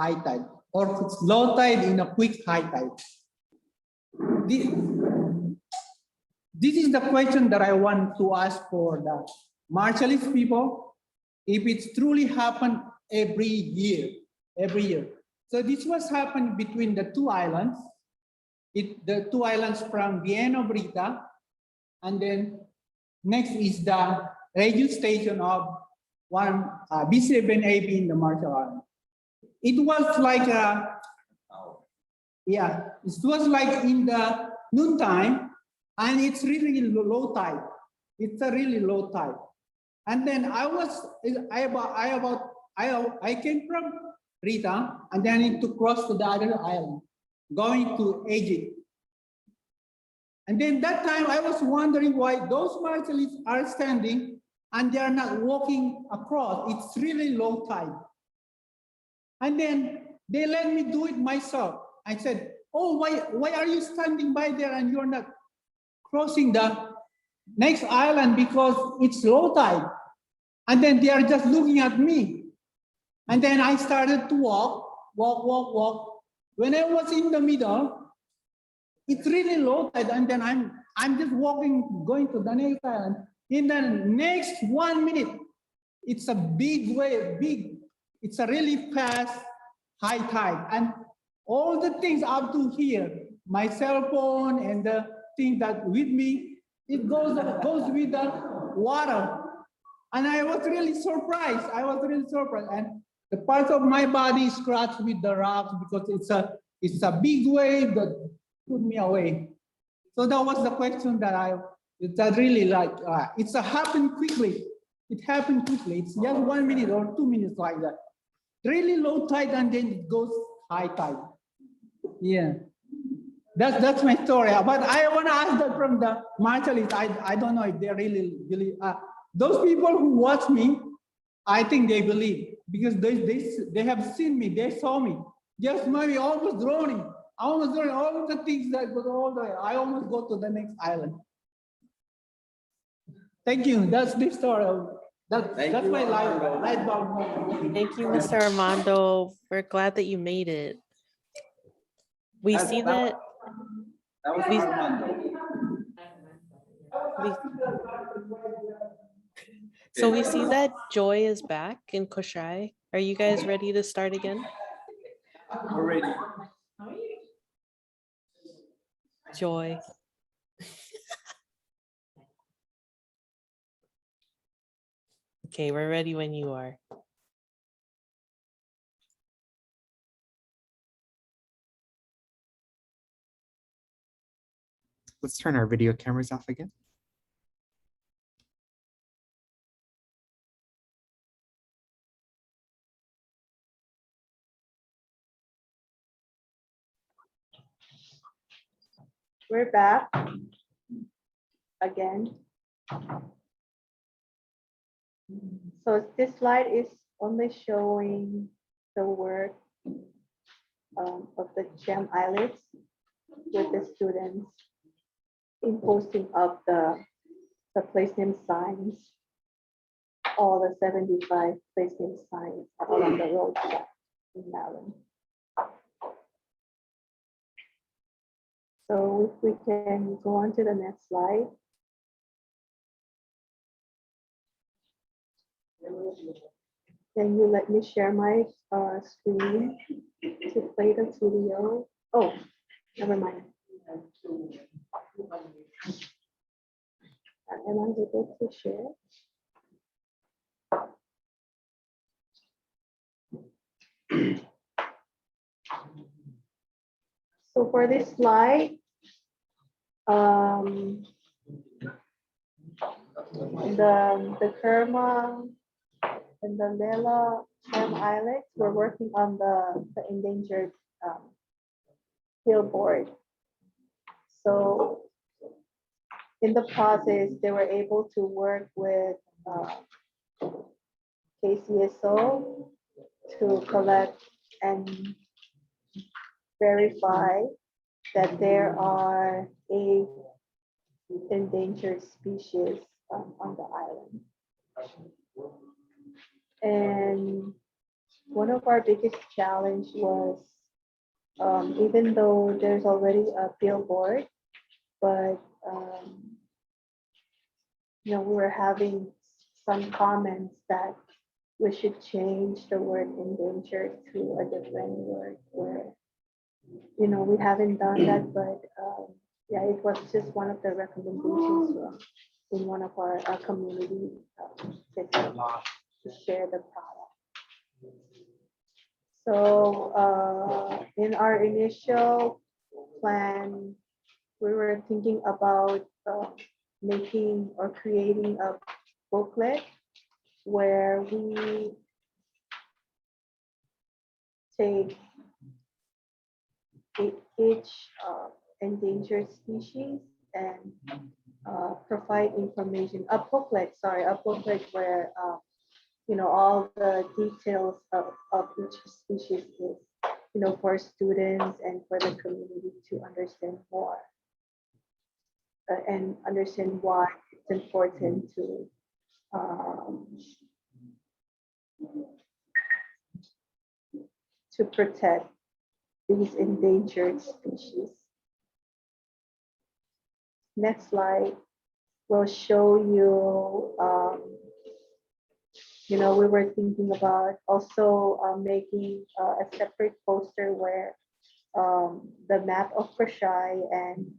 High Tide, or Low Tide in a Quick High Tide. This is the question that I want to ask for the Marshallese people, if it's truly happened every year. So this was happened between the two islands, the two islands from Vienna, Brita, and then next is the radio station of one B7AB in the Marshall Islands. It was like yeah, it was like in the noontime, and it's really low tide. It's a really low tide. And then I came from Rita, and then I need to cross to the other island, going to Egypt. And then that time I was wondering why those Marshallese are standing and they are not walking across. It's really low tide. And then they let me do it myself. I said, oh, why are you standing by there and you're not crossing the next island because it's low tide? And then they are just looking at me. And then I started to walk. When I was in the middle, it's really low tide, and then I'm just walking, going to the next island. In the next 1 minute, it's a big wave, it's a really fast high tide. And all the things up to here, my cell phone and the thing that with me, it goes with the water. And I was really surprised. And the part of my body scratched with the rocks because it's a big wave that put me away. So that was the question that that really like, it's happened quickly. It happened quickly. It's just 1 minute or 2 minutes like that. Really low tide and then it goes high tide. Yeah, that's my story. But I want to ask that from the Marshallese. I don't know if they really believe. Those people who watch me, I think they believe because they have seen me. They saw me. Just maybe almost drowning. All the things that go all the way. I almost go to the next island. Thank you. That's the story. That's my life. Thank you, Mr. Armando. We're glad that you made it. We see that. That was Armando. So we see that Joy is back in Koshai. Are you guys ready to start again? We're ready. Joy. Okay, we're ready when you are. Let's turn our video cameras off again. We're back again. So this slide is only showing the work of the GEM ISLETs with the students in posting of the place name signs, all the 75 place name signs along the road in Maryland. So if we can go on to the next slide. Can you let me share my screen to play the video? Oh, never mind. Am I able to share? So for this slide, the Kerma and the Lela ISLETs were working on the endangered billboard. So in the process, they were able to work with KCSO to collect and verify that there are 8 endangered species on the island. And one of our biggest challenge was, even though there's already a billboard, but we were having some comments that we should change the word endangered to a different word where, we haven't done that, but yeah, it was just one of the recommendations in one of our community systems. share the product. So in our initial plan, we were thinking about making or creating a booklet where we take each endangered species and provide information, a booklet where all the details of each species is, for students and for the community to understand more and understand why it's important to protect these endangered species. Next slide will show you, we were thinking about also making a separate poster where the map of Prashai and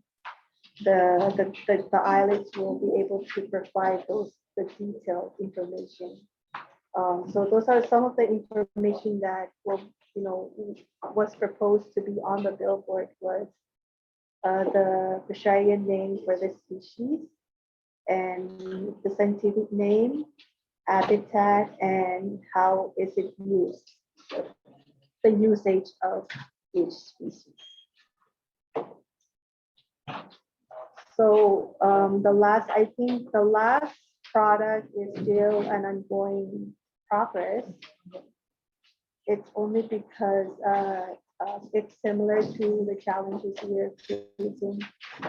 the islets will be able to provide the detailed information. So those are some of the information that was proposed to be on the billboard was the Prashaian name for the species and the scientific name, habitat, and how is it used, the usage of each species. So I think the last product is still an ongoing progress. It's only because it's similar to the challenges we're facing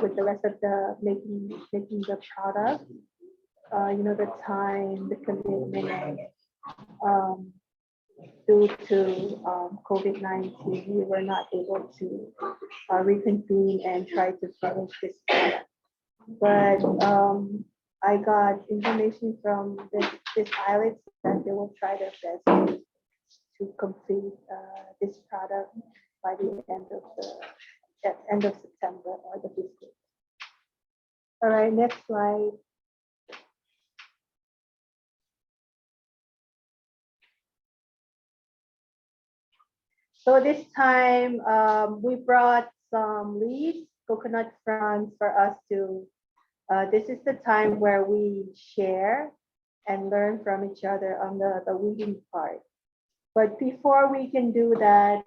with the rest of the making the product. The time, the commitment, due to COVID-19, we were not able to reconvene and try to finish this product. But I got information from this ISLETs that they will try their best to complete this product by the end of September or the fiscal. All right, next slide. So this time we brought some leaves, coconut fronds for us to, this is the time where we share and learn from each other on the weeding part. But before we can do that,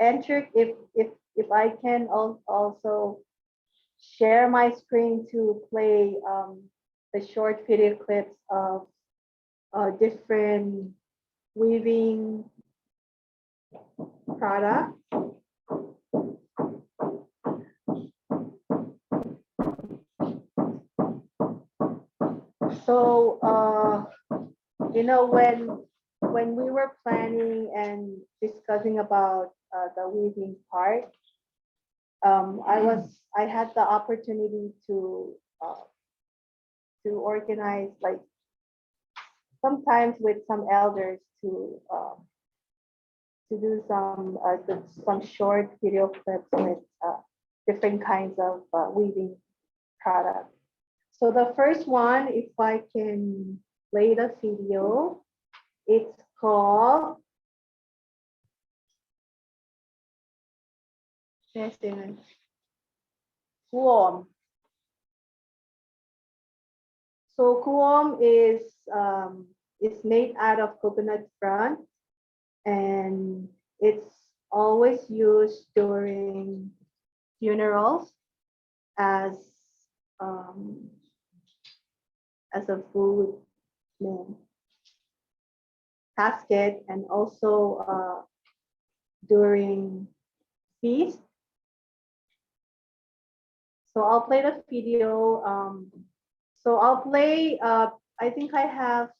Andrew, if I can also share my screen to play the short video clips of different weaving products. So, when we were planning and discussing about the weaving part, I had the opportunity to organize, like, sometimes with some elders to do some short video clips with different kinds of weaving products. So the first one, if I can play the video, it's called Kuom. So Kuom is made out of coconut frond, and it's always used during funerals as a food casket, and also during feast. So I'll play the video. So I'll play, I think I have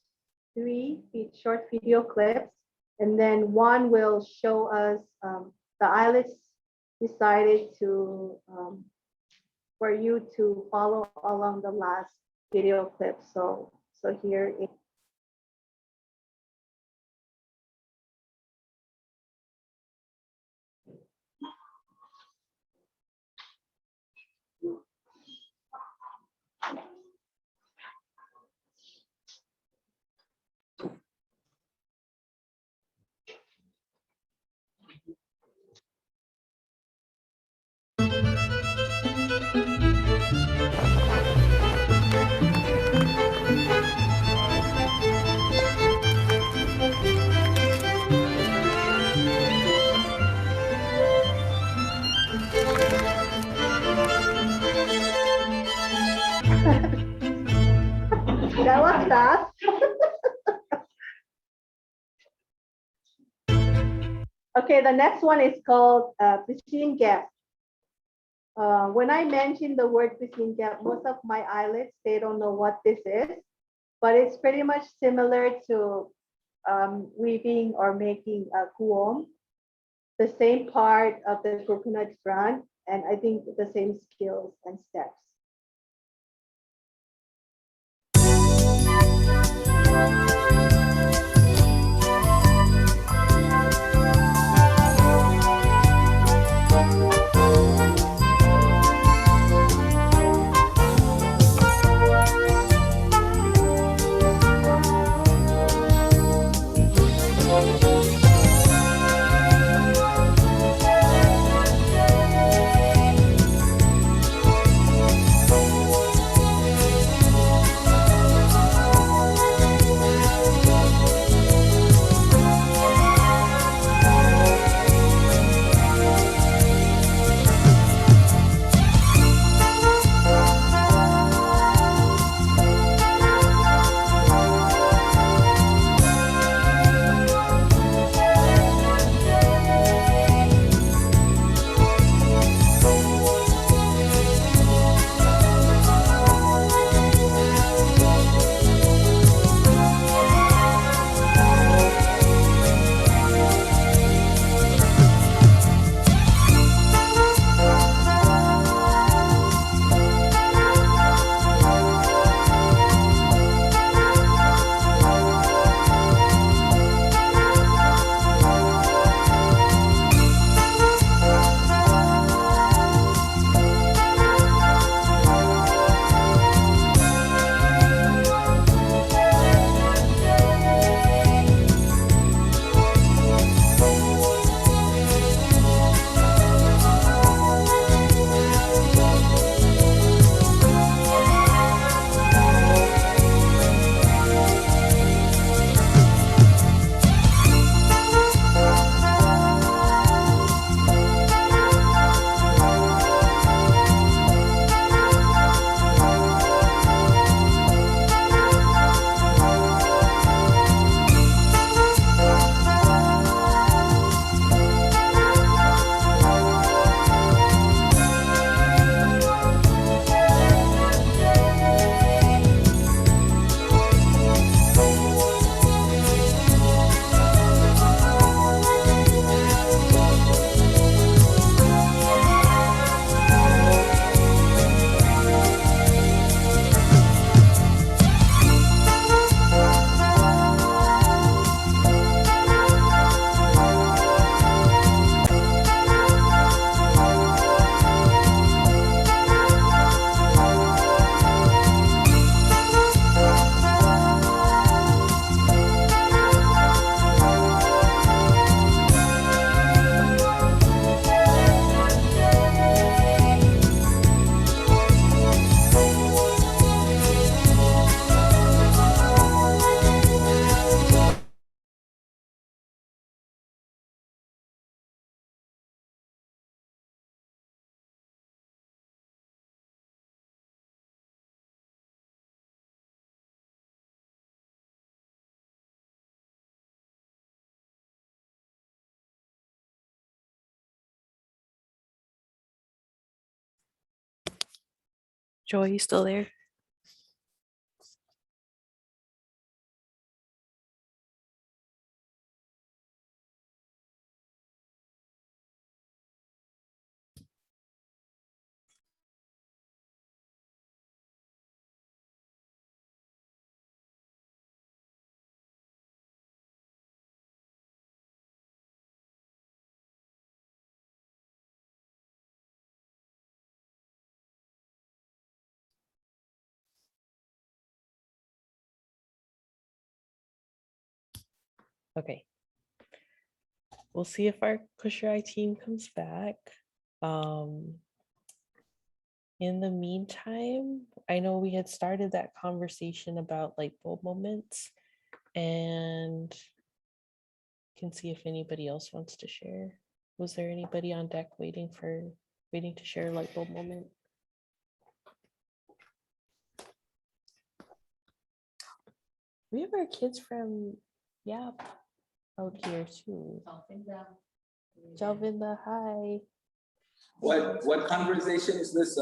3 short video clips, and then one will show us the ISLETs decided to for you to follow along the last video clip. So here it. fast. Okay, the next one is called piscine gap. When I mention the word piscine gap, most of my islets, they don't know what this is, but it's pretty much similar to weaving or making a kuom, the same part of the coconut front, and I think the same skills and steps. Joy, you still there? Okay. We'll see if our Pusher Eye team comes back. In the meantime, I know we had started that conversation about light bulb moments, and can see if anybody else wants to share. Was there anybody on deck waiting to share a light bulb moment? We have our kids from Yap out here too. Jalvinda, hi. What conversation is this,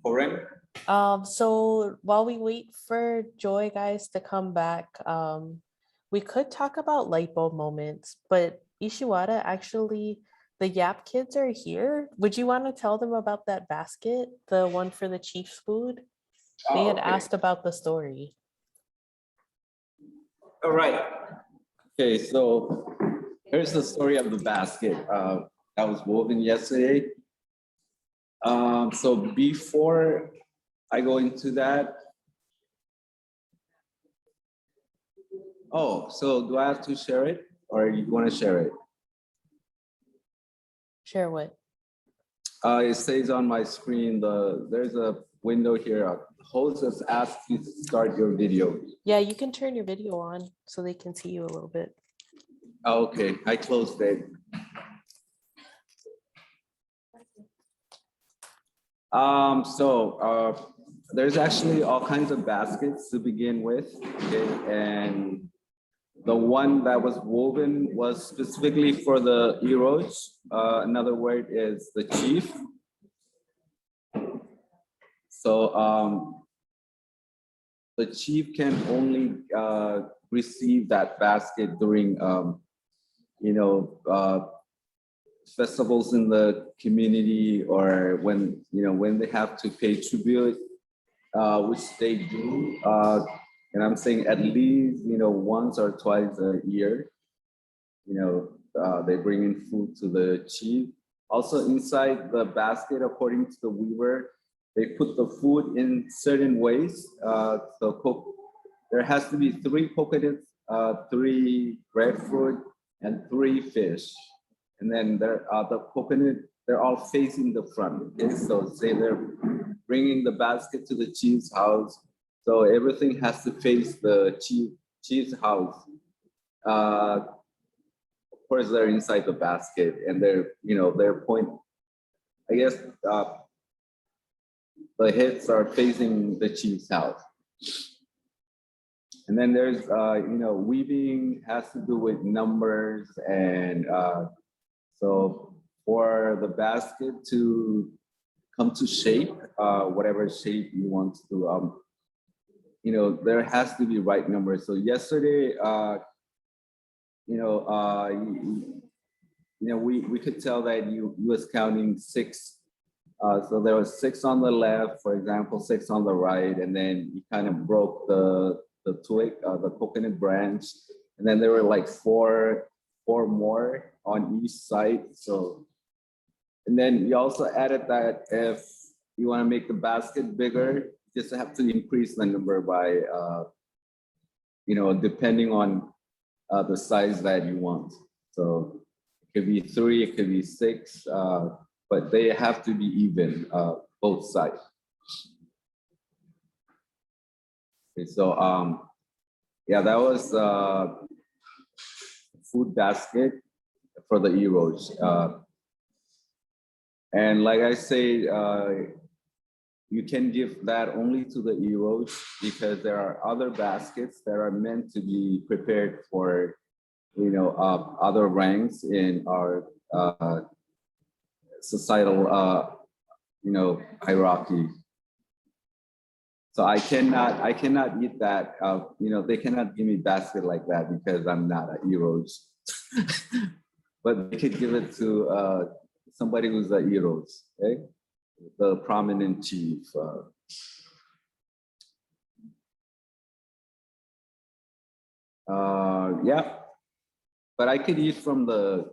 Corinne? So while we wait for Joy guys to come back, we could talk about light bulb moments, but Ishiwata, actually, the Yap kids are here. Would you want to tell them about that basket, the one for the Chief's food? They had okay. asked about the story. All right. Okay, so here's the story of the basket that was woven yesterday. So before I go into that, so do I have to share it or you want to share it? Share what? It says on my screen, there's a window here. Host has asked you to start your video. Yeah, you can turn your video on so they can see you a little bit. Okay, I closed it. There's actually all kinds of baskets to begin with, okay? And the one that was woven was specifically for the heroes. Another word is the chief. So the chief can only receive that basket during, festivals in the community, or when they have to pay tribute, which they do. And I'm saying at least, once or twice a year, they bring in food to the chief. Also inside the basket, according to the weaver, they put the food in certain ways. There has to be 3 coconuts, 3 breadfruit, and 3 fish. And then the coconut, they're all facing the front. Okay? So say they're bringing the basket to the chief's house. So everything has to face the chief's house. Of course, they're inside the basket, and their point, I guess, the heads are facing the chief's house. And then there's, weaving has to do with numbers, and so for the basket to come to shape, whatever shape you want to do, there has to be right numbers. So yesterday, we could tell that you was counting 6. So there was 6 on the left, for example, 6 on the right, and then you kind of broke the twig, the coconut branch, and then there were like 4 more on each side. So, and then you also added that if you want to make the basket bigger, you just have to increase the number by, depending on the size that you want. So it could be 3, it could be 6, but they have to be even, both sides. Okay, so that was food basket for the heroes. And like I say, you can give that only to the heroes, because there are other baskets that are meant to be prepared for, other ranks in our societal, hierarchy. So I cannot eat that. They cannot give me basket like that because I'm not a heroes. But they could give it to somebody who's a heroes, okay? The prominent chief. Yeah, but I could eat from the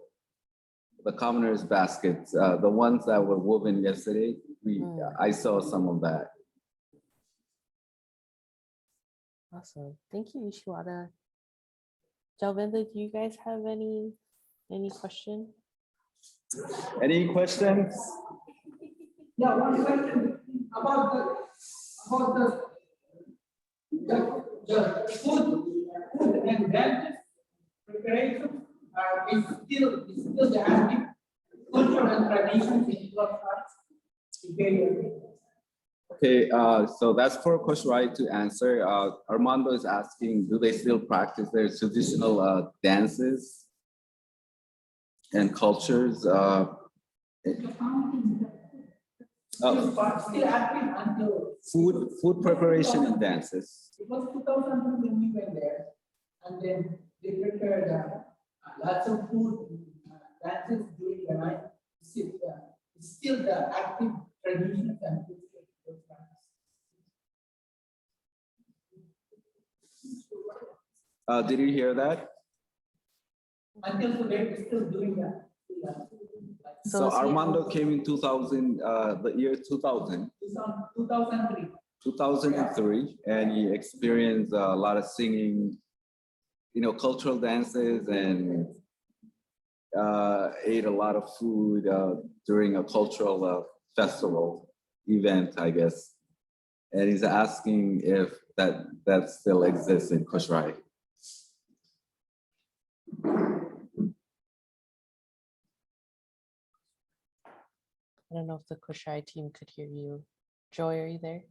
commoners' baskets, the ones that were woven yesterday. I saw some of that. Awesome. Thank you, Ishiwata. Jalvinda, do you guys have any question? Any questions? Yeah, one question about the food and beverage preparation is still the active culture and traditions in Blood Arts. Okay, so that's for Coach Wright to answer. Armando is asking, do they still practice their traditional dances and cultures? Still active until Food preparation and dances. it was 2002 when we went there, and then they prepared lots of food, dances during the night. It's still the active tradition and food practice. Did you hear that? Until today, we're still doing that. So Armando came in 2000, the year 2000. 2003. 2003, and he experienced a lot of singing, cultural dances, and ate a lot of food during a cultural festival event, I guess. And he's asking if that still exists in Koshrai. I don't know if the Koshai team could hear you. Joy, are you there?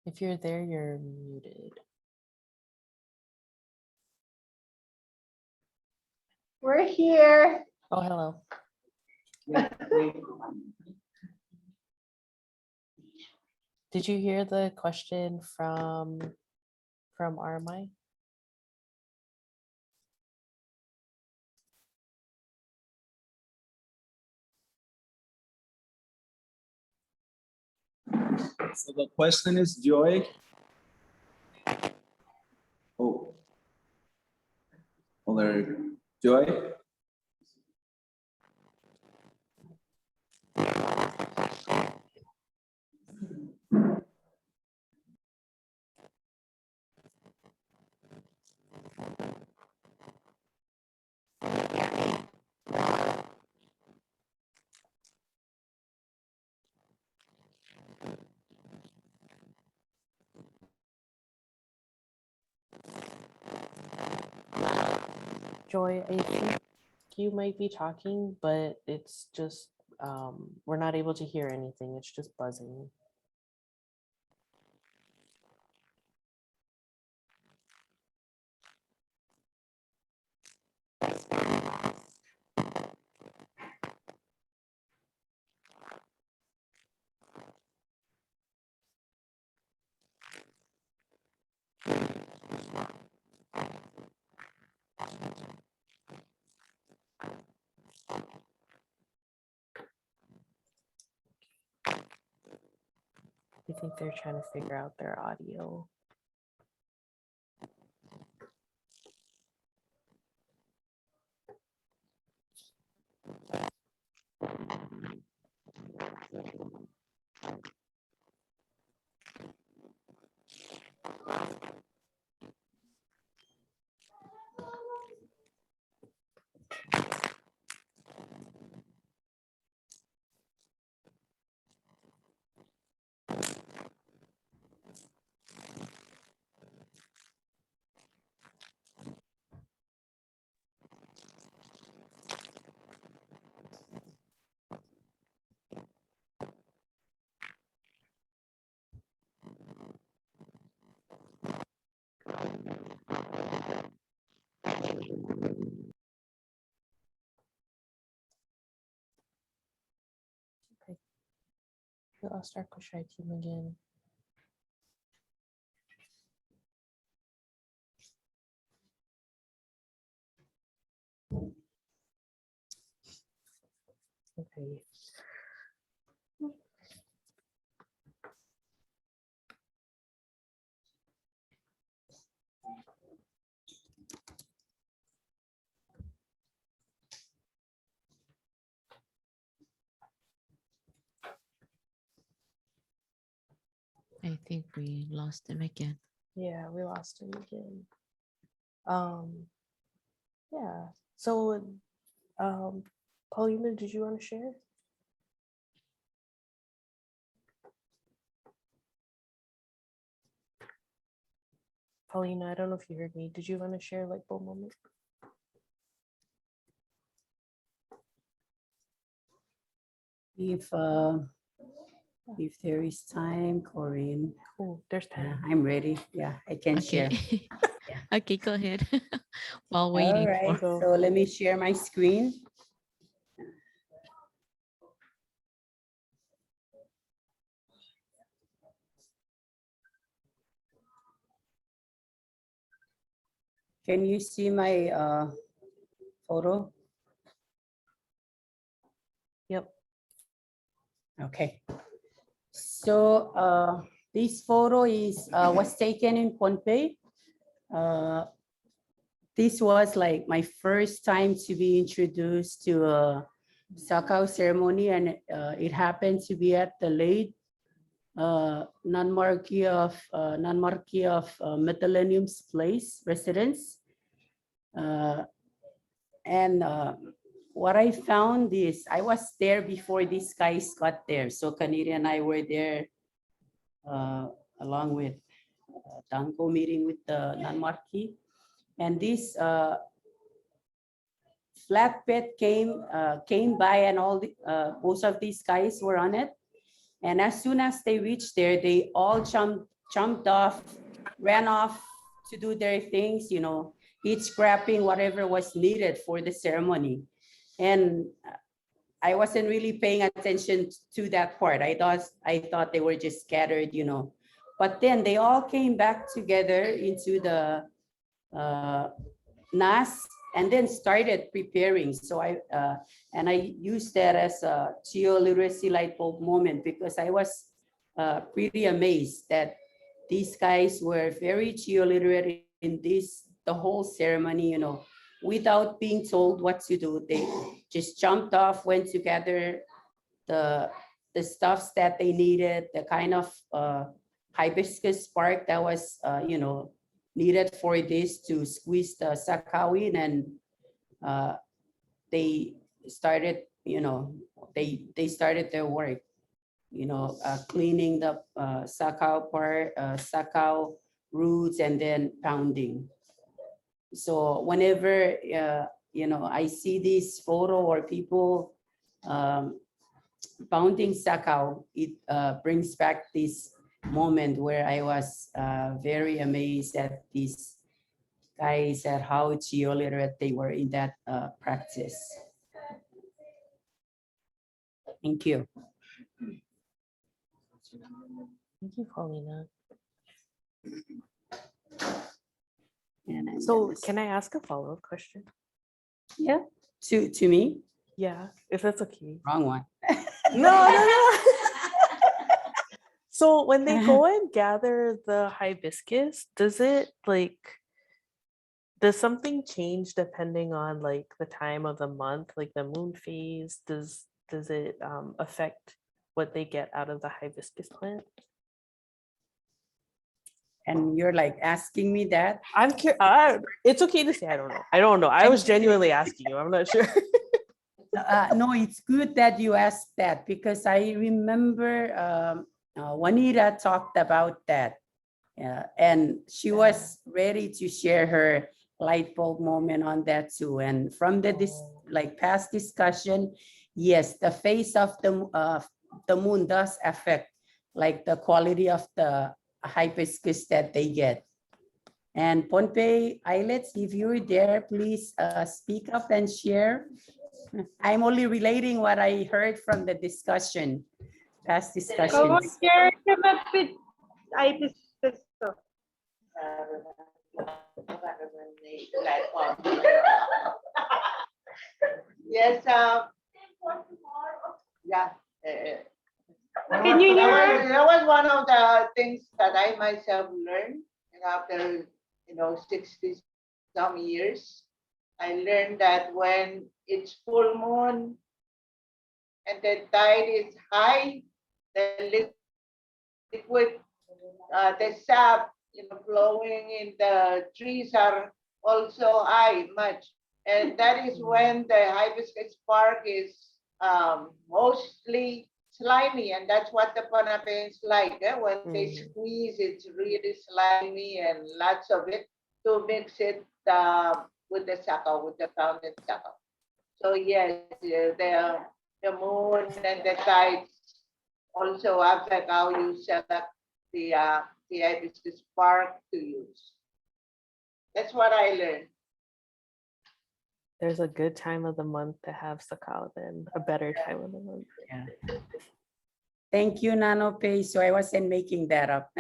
If you're there, you're muted. We're here. Oh, hello. Did you hear the question from Armai? So the question is, Joy. Oh, there, Joy. Joy, I think you might be talking, but it's just, we're not able to hear anything. It's just buzzing. I think they're trying to figure out their audio. Okay. We lost our Koshai team again. Okay. I think we lost him again. Yeah, we lost him again. Yeah. So, Paulina, did you want to share? Paulina, I don't know if you heard me. Did you want to share light bulb moment? If there is time, Corinne. Oh, there's time. I'm ready. Yeah, I can share. Okay. Okay, go ahead. While All waiting right, for. so let me share my screen. Can you see my photo? Yep. Okay. So this photo is was taken in Pohnpei. This was like my first time to be introduced to a Sakau ceremony, and it happened to be at the late non-marquee of Millennium's Place residence. And what I found is I was there before these guys got there. So Kaniri and I were there along with Danko meeting with the non-marquee. And this flatbed came by, and all the most of these guys were on it. And as soon as they reached there, they all jumped off, ran off to do their things, you know, each grabbing whatever was needed for the ceremony. And I wasn't really paying attention to that part. I thought they were just scattered, you know. But then they all came back together into the NAS and then started preparing. So I used that as a geoliteracy light bulb moment, because I was pretty amazed that these guys were very geoliterate in the whole ceremony, you know, without being told what to do. They just jumped off, went to gather the stuffs that they needed, the kind of hibiscus bark that was, you know, needed for this to squeeze the sakau in, and they started, you know, they started their work, you know, cleaning the sakau part, sakau roots, and then pounding. So whenever, you know, I see this photo or people pounding sakau, it brings back this moment where I was very amazed at these guys, at how geoliterate they were in that practice. Thank you. Thank you, Paulina. And so can I ask a follow-up question? Yeah, to me? Yeah, if that's okay. Wrong one. No. So when they go and gather the hibiscus, does something change depending on like the time of the month, like the moon phase? Does it affect what they get out of the hibiscus plant? And you're like asking me that? I'm curious. It's okay to say I don't know. I was genuinely asking you. I'm not sure. No, it's good that you asked that, because I remember Juanita talked about that, and she was ready to share her light bulb moment on that too. And from the past discussion, yes, the phase of the moon does affect like the quality of the hibiscus that they get. And Pohnpei islets, if you're there, please speak up and share. I'm only relating what I heard from the discussion, past discussions. Yes, yeah. Can you hear us? That was one of the things that I myself learned, and after 60 some years. I learned that when it's full moon and the tide is high, the liquid, the sap flowing in the trees are also high much, and that is when the hibiscus bark is mostly slimy, and that's what the panapin is like. When they squeeze, it's really slimy and lots of it to mix it with the sakaw, with the pounded sakaw. So yes, the moon and the tides also affect how you select the hibiscus bark to use. That's what I learned. There's a good time of the month to have sakao, then a better time of the month. Yeah. Thank you, Nano Pay. So I wasn't making that up.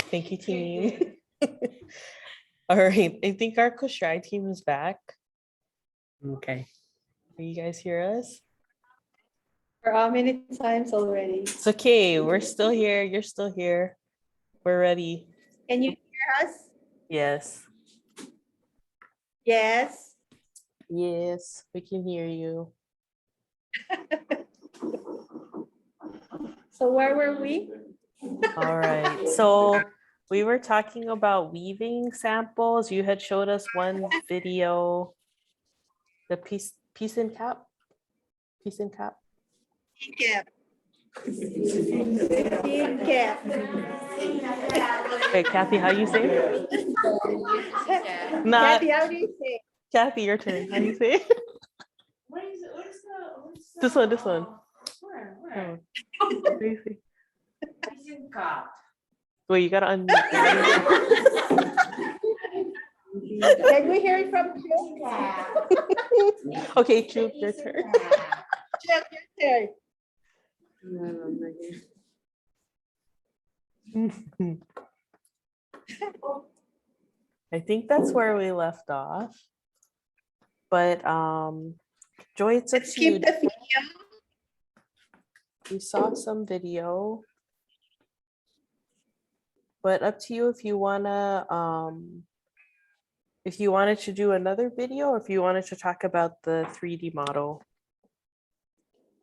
Thank you, team. All right, I think our Kushrai team is back. Okay. Can you guys hear us? For how many times already? It's okay. We're still here. You're still here. We're ready. Can you hear us? Yes. Yes. Yes, we can hear you. So where were we? All right. So we were talking about weaving samples. You had showed us one video, the piece and cap. Piece and cap. Cap. Cap. Wait, Kathy, how you say it? Kathy, how do you say? Kathy, your turn. How do you say it? What is it? What is the This one, this one. Where? Oh, what do you say? Oh. Wait, you gotta unmute. Can we hear it from Chuk? Okay, Chuk, your turn. Chuk, your turn. I think that's where we left off. But Joy, it's up to you. Skip the video. We saw some video. But up to you if you wanted to do another video or if you wanted to talk about the 3D model.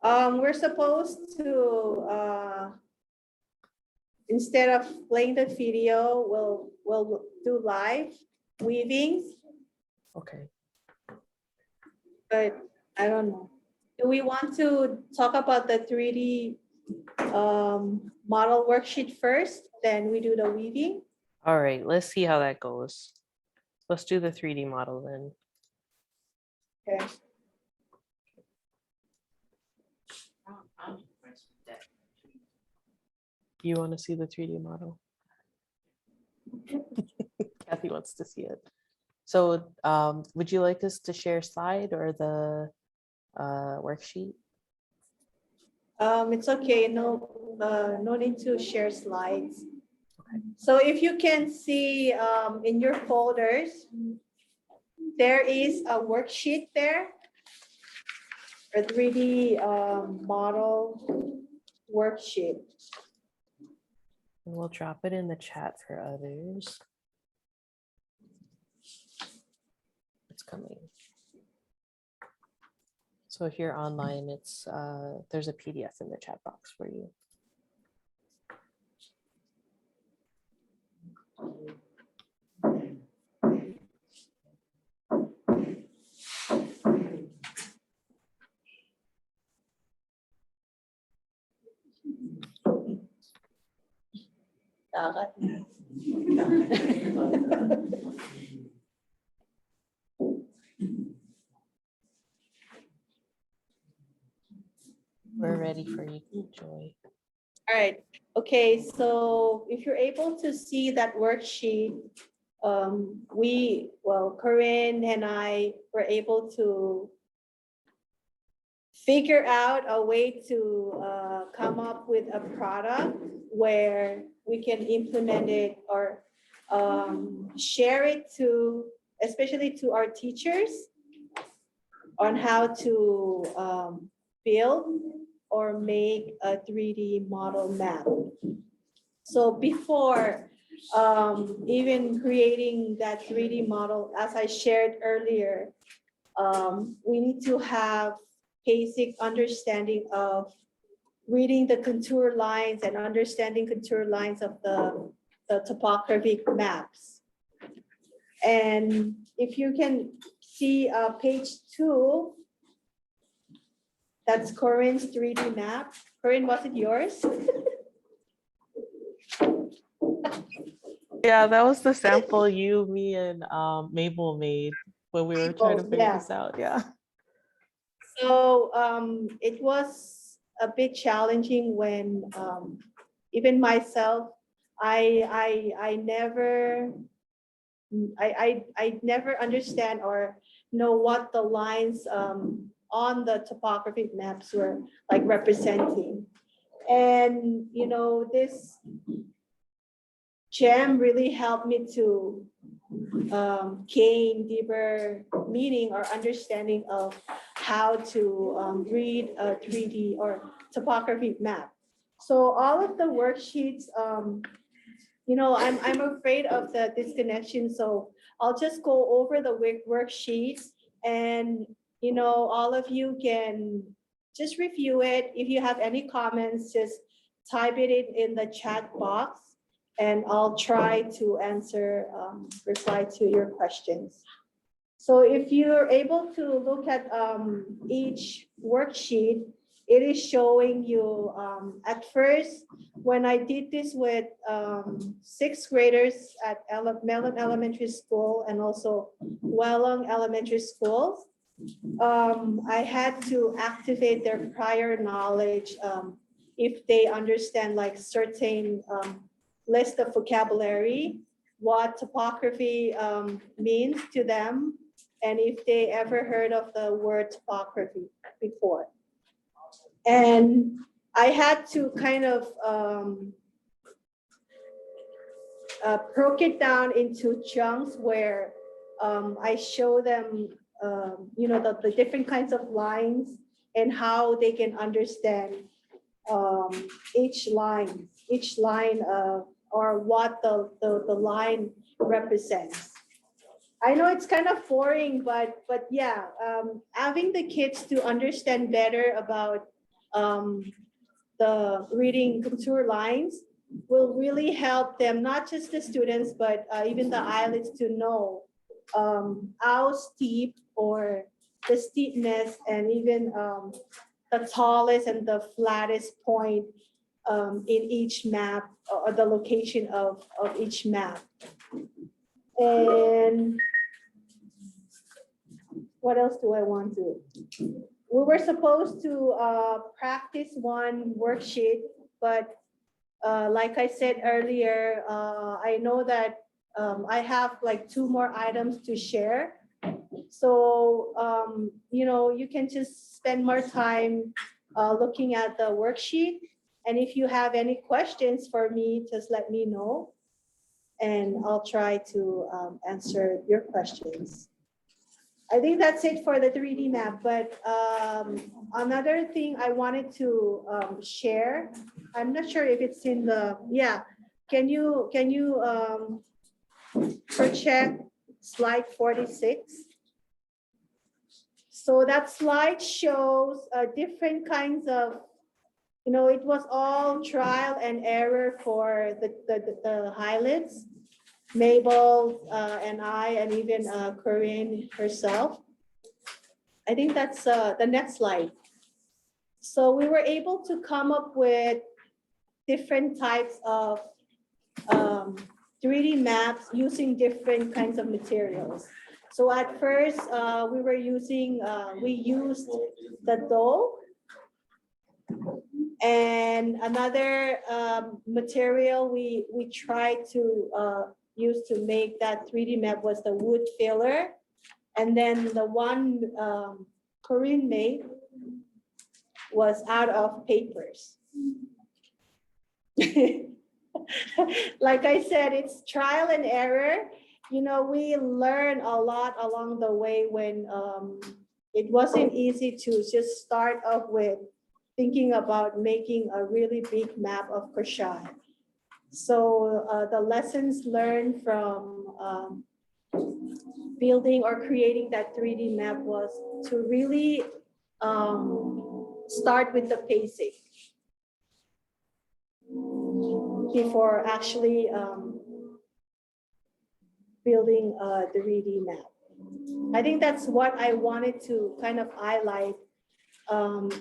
We're supposed to instead of playing the video, we'll do live weavings. Okay. But I don't know. Do we want to talk about the 3D model worksheet first, then we do the weaving? All right, let's see how that goes. Let's do the 3D model then. Okay. You want to see the 3D model? Kathy wants to see it. So would you like us to share slide or the worksheet? It's okay. No need to share slides. Okay. So if you can see in your folders, there is a worksheet there, a 3D model worksheet. And we'll drop it in the chat for others. It's coming. So if you're online, it's there's a PDF in the chat box for you. We're ready for you, Joy. All right. Okay. So if you're able to see that worksheet, Corinne and I were able to figure out a way to come up with a product where we can implement it or share it to, especially to our teachers, on how to build or make a 3D model map. So before even creating that 3D model, as I shared earlier, we need to have basic understanding of reading the contour lines and understanding contour lines of the topographic maps. And if you can see page 2, that's Corinne's 3D map. Corinne, was it yours? Yeah, that was the sample you, me, and Mabel made when we were trying to Mabel, figure yeah. this out. Yeah. So it was a bit challenging when even myself, I never understand or know what the lines on the topographic maps were like representing. And you know, this gem really helped me to gain deeper meaning or understanding of how to read a 3D or topography map. So all of the worksheets, you know, I'm afraid of the disconnection, so I'll just go over the worksheets, and you know, all of you can just review it. If you have any comments, just type it in the chat box, and I'll try to answer, reply to your questions. So if you're able to look at each worksheet, it is showing you at first, when I did this with 6th graders at Mellon Elementary School and also Wellong Elementary School, I had to activate their prior knowledge if they understand like certain list of vocabulary, what topography means to them, and if they ever heard of the word topography before. And I had to kind of broke it down into chunks where I show them, you know, the different kinds of lines and how they can understand each line or what the line represents. I know it's kind of boring, but yeah, having the kids to understand better about the reading contour lines will really help them, not just the students, but even the ISLETs to know how steep or the steepness and even the tallest and the flattest point in each map, or the location of each map. And what else do I want to? We were supposed to practice one worksheet, but like I said earlier, I know that I have like 2 more items to share. So, you know, you can just spend more time looking at the worksheet. And if you have any questions for me, just let me know, and I'll try to answer your questions. I think that's it for the 3D map, but another thing I wanted to share, I'm not sure if it's in the, yeah, can you check slide 46? So that slide shows different kinds of, you know, it was all trial and error for the highlights. Mabel and I, and even Corinne herself. I think that's the next slide. So we were able to come up with different types of 3D maps using different kinds of materials. So at first we were using, we used the dough, and another material we tried to used to make that 3D map was the wood filler. And then the one Corinne made was out of papers. Like I said, it's trial and error. You know, we learn a lot along the way when it wasn't easy to just start off with thinking about making a really big map of Kashan. So the lessons learned from building or creating that 3D map was to really start with the basic before actually building the 3D map. I think that's what I wanted to kind of highlight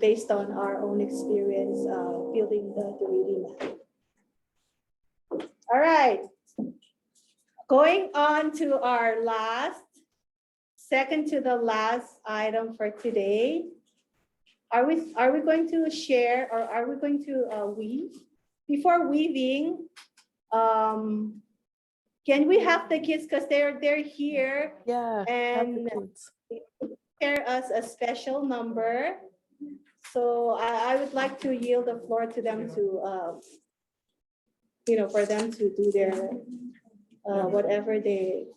based on our own experience building the reading map. All right. Going on to our second to the last item for today. Are we going to share, or are we going to weave? Before weaving, can we have the kids, because they're here, and share us a special number? So I would like to yield the floor to them to, for them to do their whatever they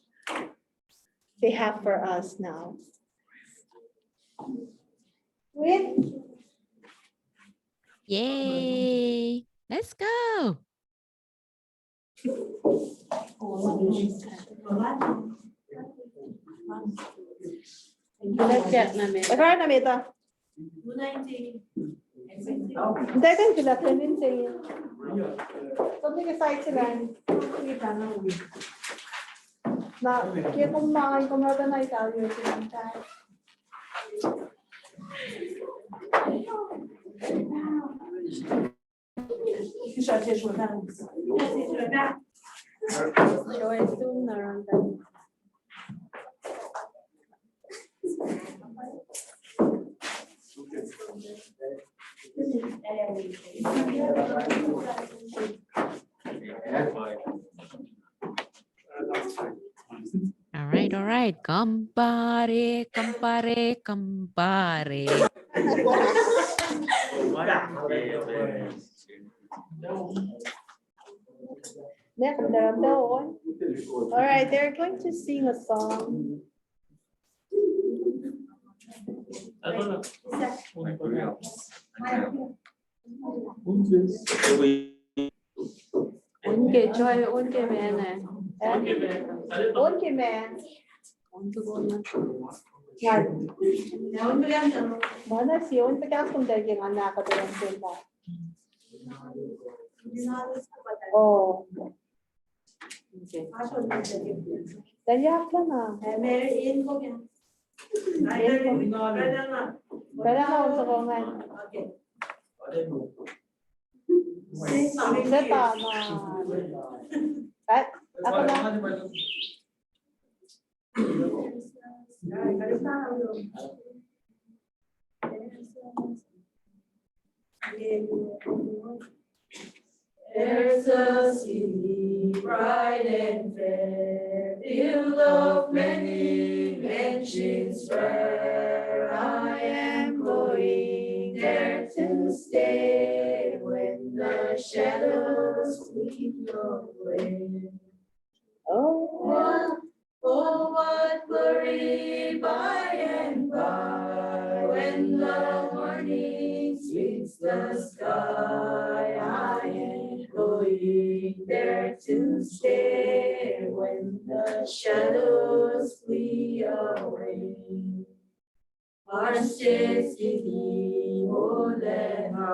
have for us now. Yay! Let's go. Ikaw na mita. Hindi kan sila din sa iyo. Sabi ka sa sila. Na kaya kung kumain na Italia sila. All right. Compare, compare, compare. All right, they're going to sing a song. Unke joy, unke mene. Unke man. Mana sih untuk yang sudah yang anak atau yang cinta. Oh. Dan ya apa na? Pwede na unsa ko nga. Seta na. Ako na. There's a city bright and fair, filled of many mansions rare. I am going there to stay when the shadows leave away. Oh, what glory by and by when the morning sweeps the sky. I am going there to stay when the shadows flee away. Arstesini modena,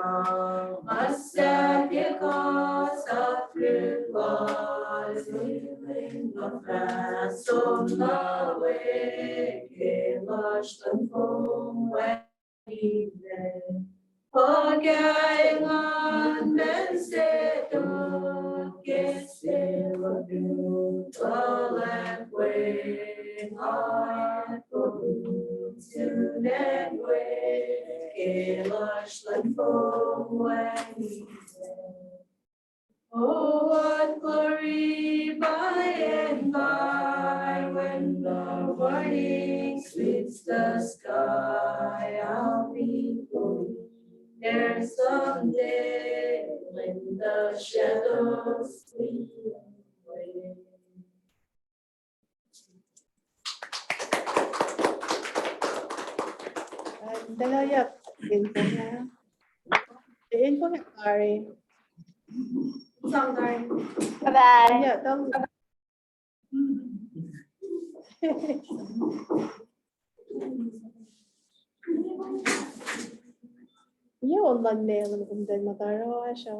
Mastapiakos Afrikas, living the fast on the way, Kelash the home when he lay. Pagayangan benseto, Kesela Butalak way, to that way, Kelash the home when he lay. Oh, what glory by and by when the morning sweeps the sky. I'll be going there someday when the shadows flee away. Dalayak. Info na. Info na, sorry. Sorry. Bye-bye. Yeah, don't. Iya, online na yung kumdan mataro siya.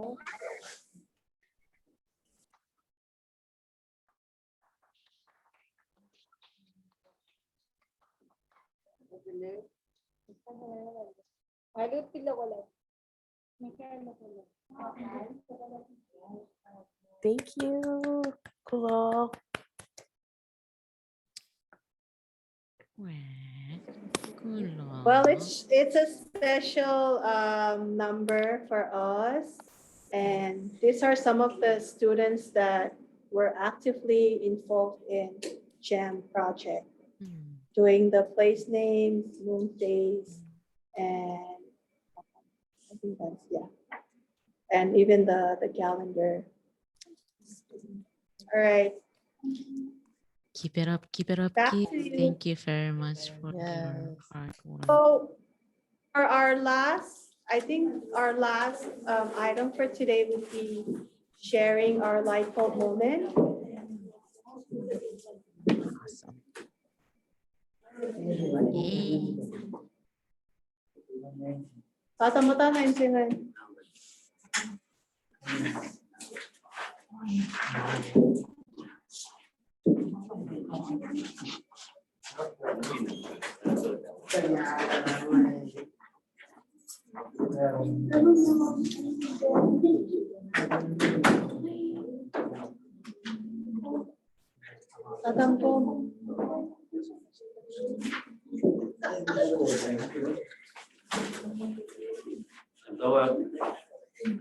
Thank you, Kulo. Well, it's a special number for us. And these are some of the students that were actively involved in JAM project, doing the place names, moon days, and I think that's, yeah. And even the calendar. All right. Keep it up, keep it up, Back keep. to you. Thank you very much for your hard work. So for our last, I think our last item for today would be sharing our light bulb moment. Awesome. Yay. Tatamutan na yung singan.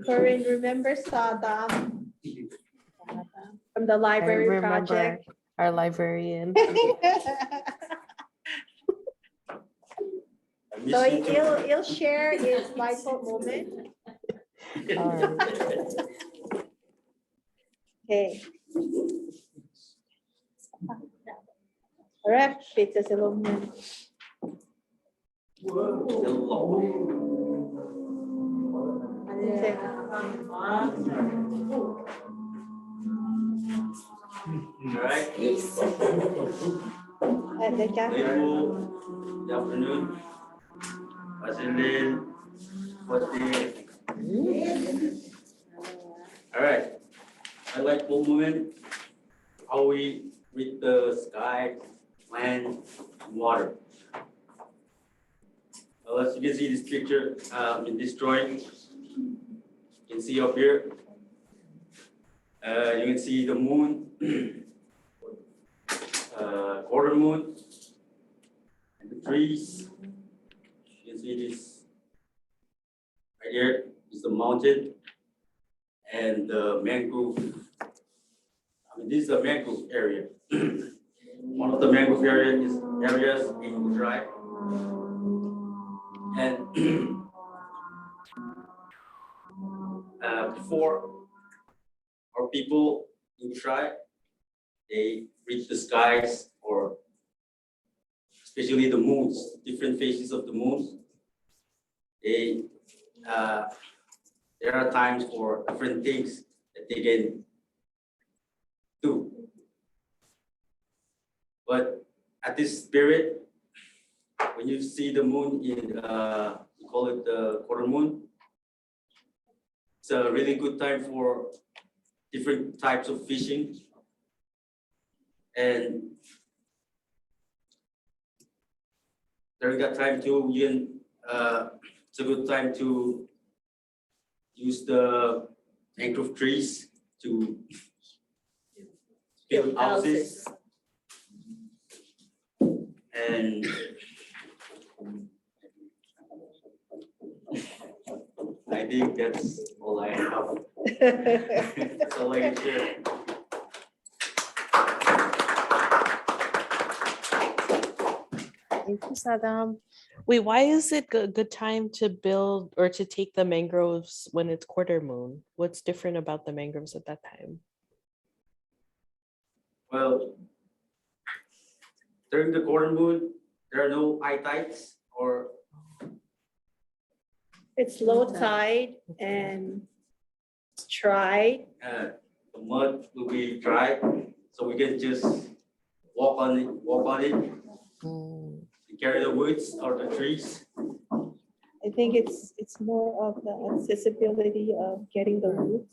Corinne, remember Sadam from the library project? Our librarian. So he'll share his light bulb moment. Okay. All right, pizza sa loob na. Alright. Good afternoon. Basilin. Alright. I like full movement, how we read the sky, land, and water. Well, as you can see this picture in this drawing, you can see up here, you can see the moon, quarter moon, and the trees. You can see this right here is the mountain and the mangrove. I mean, this is a mangrove area. One of the mangrove areas in Gujarat. And before our people in Gujarat, they read the skies, or especially the moons, different phases of the moons. They there are times for different things that they can do. But at this period, when you see the moon in, we call it the quarter moon, it's a really good time for different types of fishing. And during that time too, it's a good time to use the mangrove trees to build houses. And I think that's all I have. That's all I can share. Thank you, Sadam. Wait, why is it a good time to build or to take the mangroves when it's quarter moon? What's different about the mangroves at that time? Well, during the quarter moon, there are no high tides, or It's low tide and it's dry. the mud will be dry, so we can just walk on it, and carry the woods or the trees. I think it's more of the accessibility of getting the roots.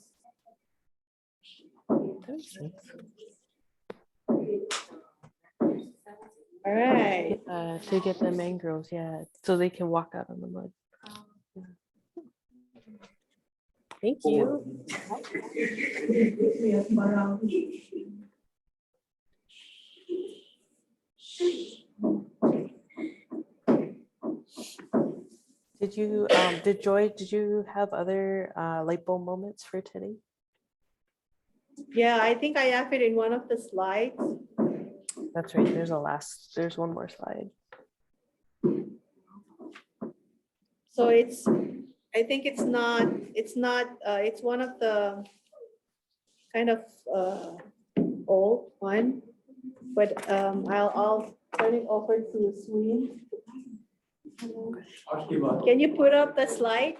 All All right. To get the mangroves, yeah, so they can walk out on the mud. Thank you. Did Joy, did you have other light bulb moments for today? Yeah, I think I have it in one of the slides. That's right, there's one more slide. So I think it's one of the kind of old one, but I'll turn it over to Sween. Can you put up the slide?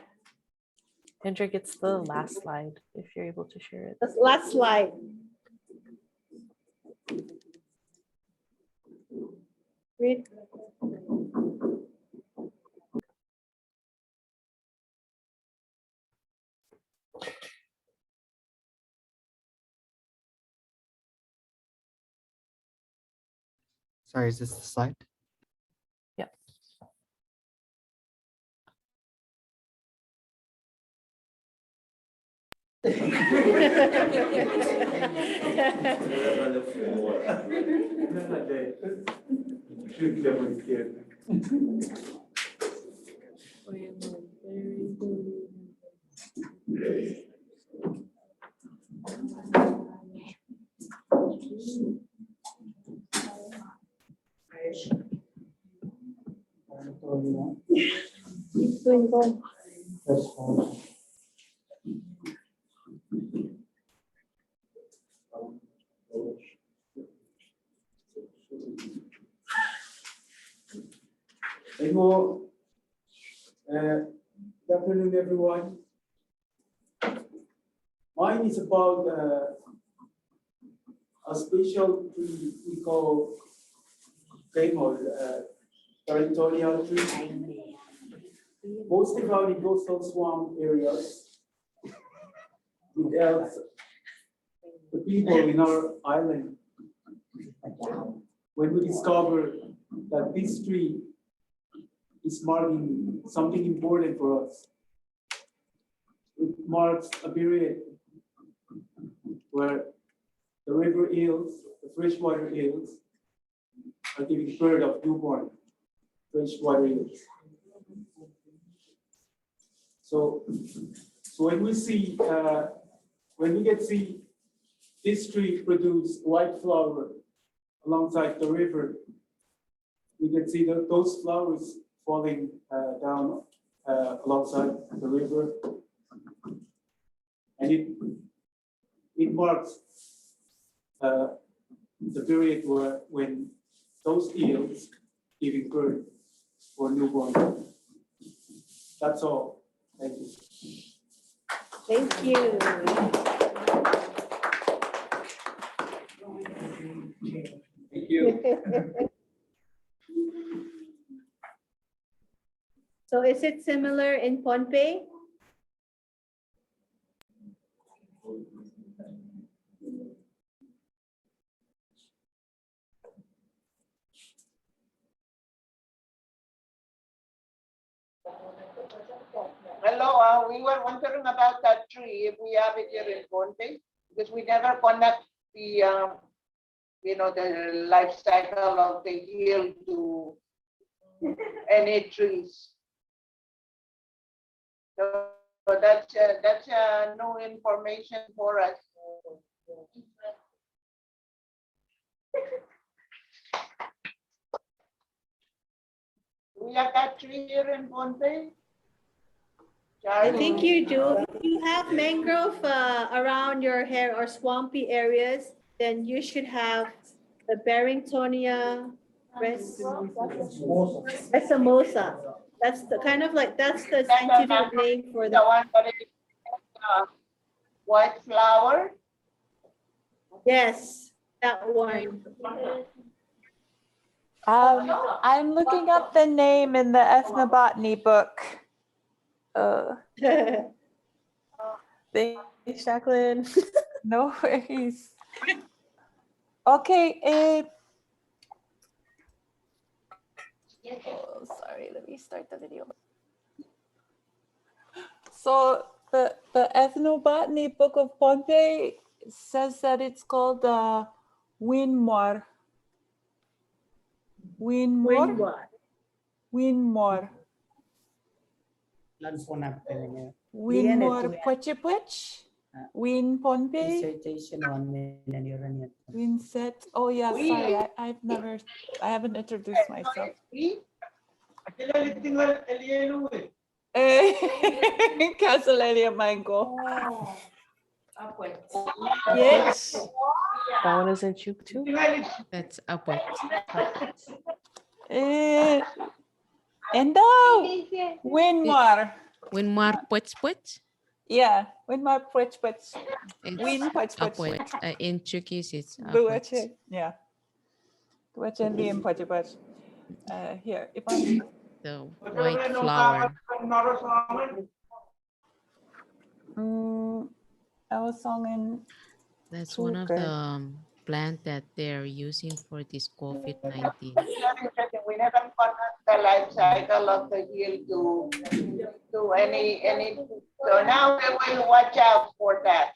Hendrik, it's the last slide, if you're able to share it. The last slide. Read. Sorry, is this the slide? Yeah. Keep going, go. Good afternoon, everyone. Mine is about a special tree we call famous territorial tree. Mostly found in coastal swamp areas. It helps the people in our island. When we discover that this tree is marking something important for us. It marks a period where the river eels, the freshwater eels, are giving birth of newborn freshwater eels. So when we get see this tree produce white flower alongside the river, we can see those flowers falling down alongside the river, and it marks the period when those eels giving birth for newborn. That's all. Thank you. Thank you. Thank you. So is it similar in Pohnpei? Hello, we were wondering about that tree, if we have it here in Pohnpei, because we never connect the, the life cycle of the eel to any trees. So that's new information for us. We have that tree here in Pohnpei. I think you do. If you have mangrove around your hair or swampy areas, then you should have the Barringtonia racemosa. That's the kind of like, that's the scientific name for the one that is white flower. Yes, that one. I'm looking up the name in the ethnobotany book. Thanks, Jacqueline. No worries. Okay, Oh, sorry, let me start the video. So the ethnobotany book of Pohnpei says that it's called Winmor. Winmor? Winmor. Winmor Pwechepwech. Win Pohnpei. Dissertation on Iranian. Winset. Oh yeah, sorry, I haven't introduced myself. Casalelia Mango. Yes. That one is in CHUT too? That's upward. Endo. Winmar. Winmar Pwech. Yeah, Winmar Pwech. Win It's Pwech. upward. In Chuukese, it's upward. Buwache. Yeah. Buwache and Win Pwech. Here, if I'm The white flower. I was singing. That's one of the plant that they're using for this COVID-19. We never connect the life cycle of the hill to any. So now we will watch out for that.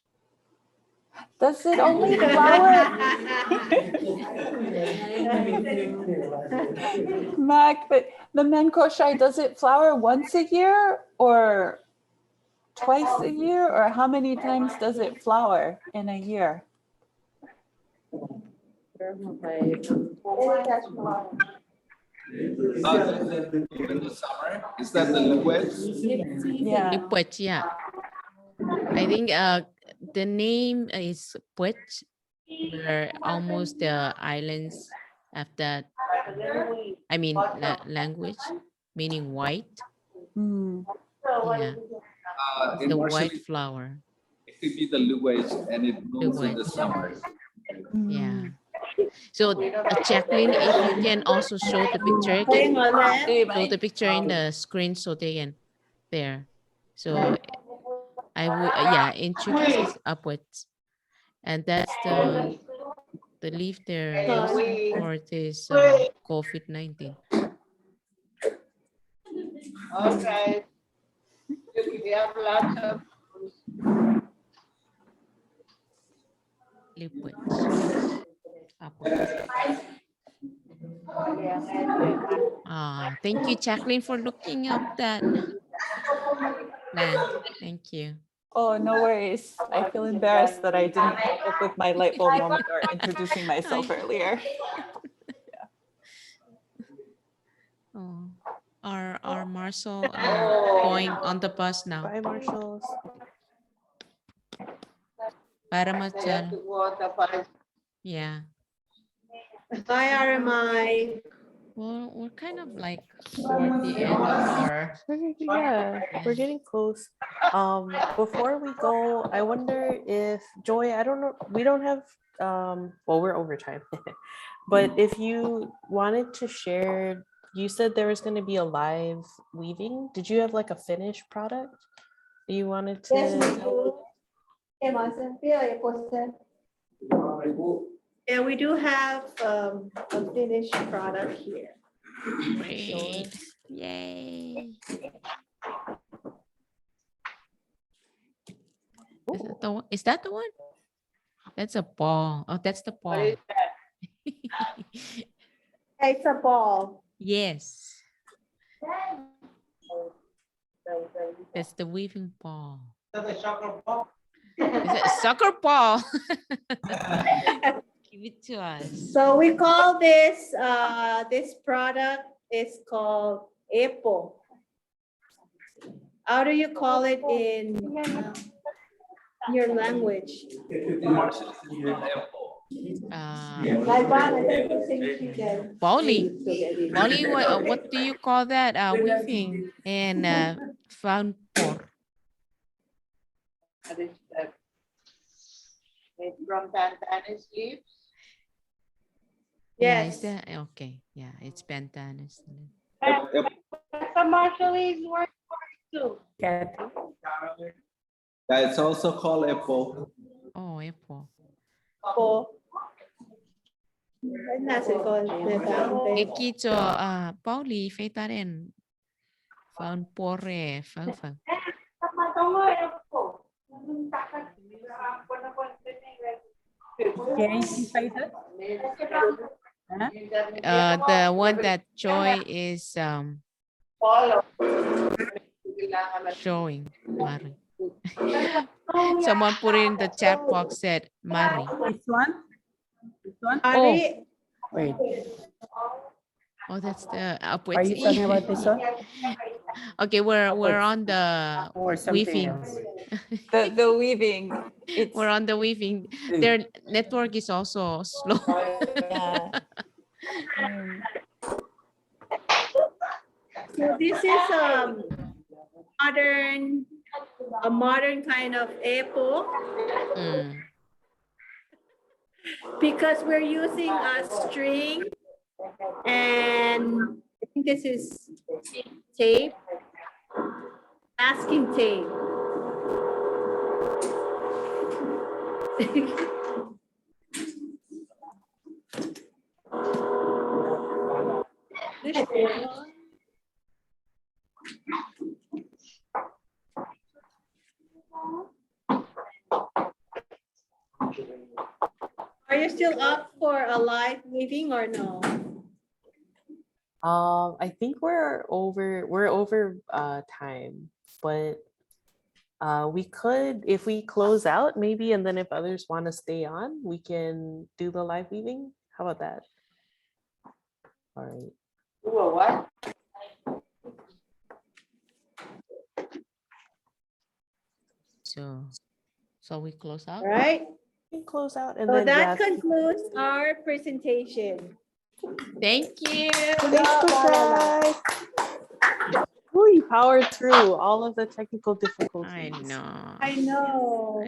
Does it only flower? Mac, but the mankoshai, does it flower once a year or twice a year, or how many times does it flower in a year? In the summer, is that the liquid? Yeah. Liquid, yeah. I think the name is Pwech, where almost the islands have that, I mean, language, meaning white. Yeah. In The Marshall, white flower. it could be the luwage and it blooms in the summer. Yeah. So Jacqueline, if you can also show the picture again, show the picture in the screen so they can there. So I would, yeah, in Chuukese it's upwards, and that's the leaf they're using for this COVID-19. Okay. We have lots of Liquids. Thank you, Jacqueline, for looking up that plant. Thank you. Oh, no worries. I feel embarrassed that I didn't come up with my light bulb moment or introducing myself earlier. Oh, our Marshall going on the bus now. Bye, Marshalls. Para Marshall. Yeah. Bye, RMI. Well, we're kind of like toward the end of our. Yeah, we're getting close. Before we go, I wonder if Joy, I don't know, we don't have well, we're over time. But if you wanted to share, you said there was going to be a live weaving. Did you have like a finished product that you wanted to? Yes, we do. Yeah, we do have a finished product here. Great. Yay. Is that the one? That's a ball. Oh, that's the ball. It's a ball. Yes. That's the weaving ball. the soccer ball. Is it a soccer ball? Give it to us. So we call this this product is called Epo. How do you call it in your language? Bowling. Bowling, what do you call that? Weaving and found por. Made from pandanus leaves. Yeah, Yes. is that okay? Yeah, it's pandanus. Some Marshallese work for it too. Yeah, it's also called apple. Oh, apple. Apple. Cái kia cho bao lì phê ta đen phun pore phun. The one that Joy is showing, Mari. Someone put in the chat box said Mari. This one? This one? Oh, Wait. oh, that's the Are you talking about this one? Okay, we're on the Or something weaving. else? The weaving. We're on the weaving. Their network is also slow. Yeah. So this is a modern kind of epo because we're using a string and I think this is tape, masking tape. Are you still up for a live weaving or no? I think we're over time, but we could, if we close out maybe, and then if others want to stay on, we can do the live weaving. How about that? All right. What? So we close out. All right. We can close out and So then that concludes our presentation. Thank you. Thanks, you powered through all of the technical difficulties. I know. I know.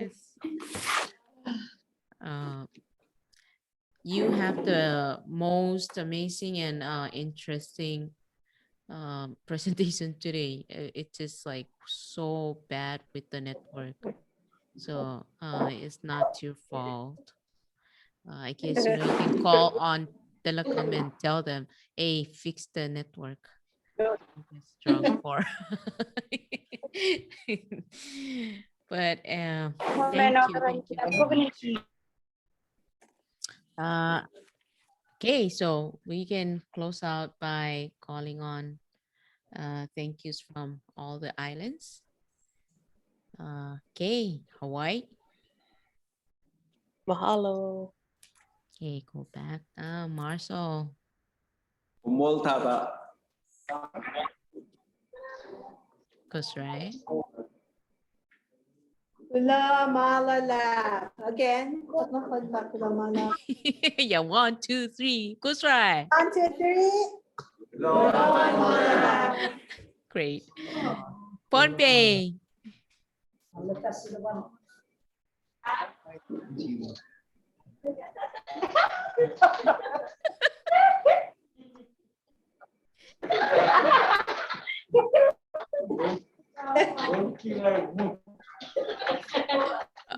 You have the most amazing and interesting presentation today. It's just like so bad with the network. So it's not your fault. I guess you can call on Telecom and tell them, hey, fix the network. Strong for. But thank you. Okay, so we can close out by calling on thank yous from all the islands. Okay, Hawaii. Mahalo. Okay, go back. Marshall. Moltava. Kusrai. Kula malala. Again. Yeah, 1, 2, 3. Kusrai. 1, 2, 3. Great. Pohnpei.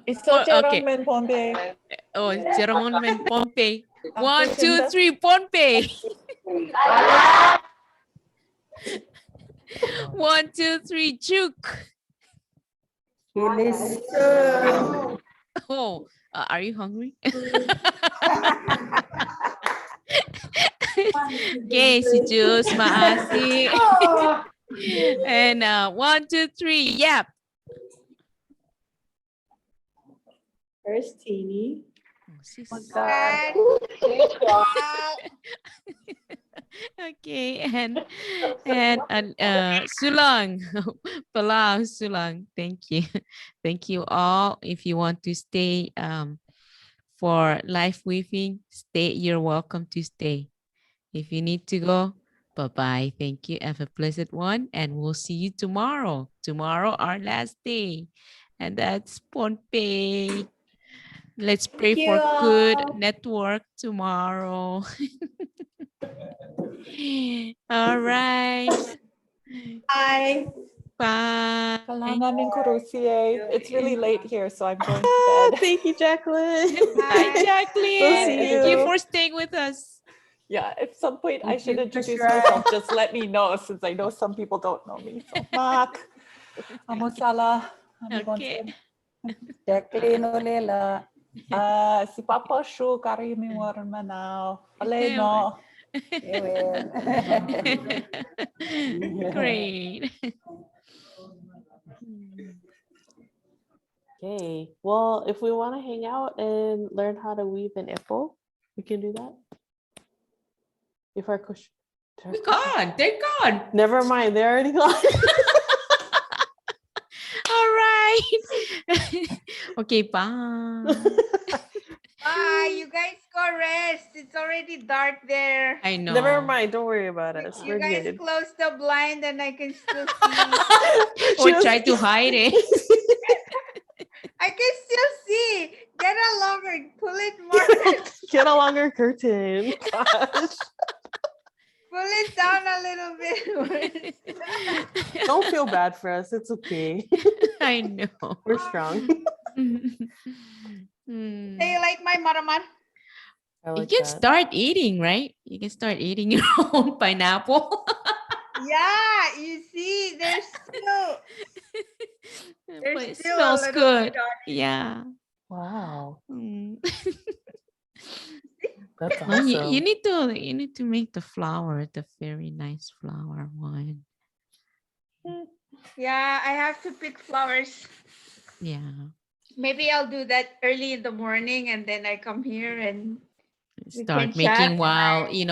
It's so Okay. Pohnpei. Oh, Jeroen and Pohnpei. 1, 2, 3, Pohnpei. 1, 2, 3, Chuk. Oh, are you hungry? Okay, si Jus, maasi. And 1, 2, 3, yep. First, Teeny. Okay, and Sulang, Palau Sulang, thank you all. If you want to stay for live weaving, you're welcome to stay. If you need to go, bye-bye. Thank you. Have a pleasant one, and we'll see you tomorrow. Tomorrow, our last day, and that's Pohnpei. Let's pray for good network tomorrow. All right. Bye. Bye. Kailangan ng kurusiye. It's really late here, so I'm going to bed. Thank you, Jacqueline. Bye, Jacqueline. see Thank you you. for staying with us. Yeah, at some point I Thank should you, introduce Bushra. myself. Just let me know, since I know some people don't know me. So, Mark, Amosala, Okay. Jacqueline Olela. Si Papa Shu, Karimi Warmanao, Aleno. Great. Okay. Well, if we want to hang out and learn how to weave an ipo, we can do that. If our kush. We're gone. They're gone. Never mind. They're already gone. All right. Okay, bye. Bye, you guys go rest. It's already dark there. I know. Never mind. Don't worry about us. You We're guys good. close the blind and I can still see. Or try to hide it. I can still see. Get a longer, pull it more. Get a longer curtain. Gosh. Pull it down a little bit. Don't feel bad for us. It's okay. I know. We're strong. Do you like my maraman? You can start eating, right? You can start eating your own pineapple. Yeah, you see, there's still. But it still a smells little good. bit on it. Yeah. Wow. Mm. That's No, you awesome. need to make the flour, the very nice flour one. Yeah, I have to pick flowers. Yeah. Maybe I'll do that early in the morning and then I come here and we Start can chat. making while you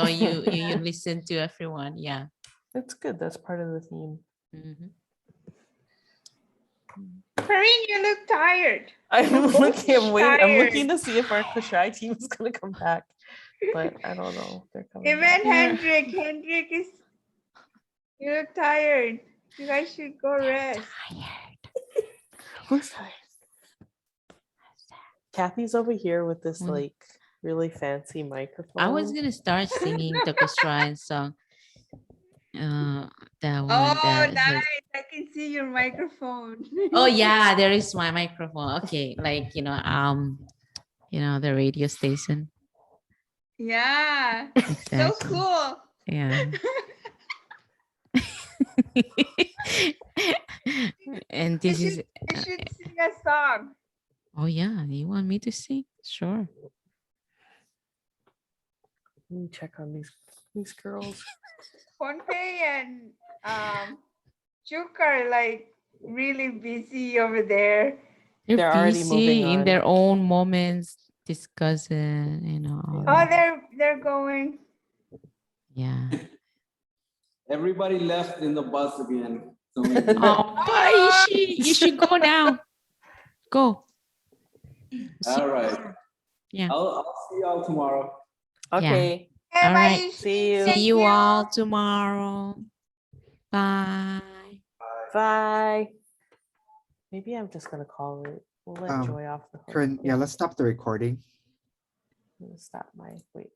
listen to everyone. Yeah. That's good. That's part of the theme. Mhm. Corinne, you look tired. I'm looking. I'm waiting. I'm Tired. looking to see if our Kushai team is gonna come back, but I don't know if they're coming Even back. Hendrik is. You look tired. You guys should go rest. Who's tired? Kathy's over here with this like really fancy microphone. I was gonna start singing the Australian song. That one. Oh, that nice. has- I can see your microphone. Oh yeah, there is my microphone. Okay, like the radio station. Yeah. So Exactly. cool. Yeah. And this is. You should sing a song. Oh yeah, you want me to sing? Sure. Let me check on these girls. Ponpei and Chuk are like really busy over there. They're already busy moving in on. their own moments, discussing, all Oh, that. they're going. Yeah. Everybody left in the bus again. So Oh, bye, you should go now. Go. all right. Yeah. I'll see y'all tomorrow. Okay. All right. See you. See you all tomorrow. Bye. Bye. Maybe I'm just gonna call it. We'll let Joy off the hook. Corinne, yeah, let's stop the recording. I'm gonna stop my wait.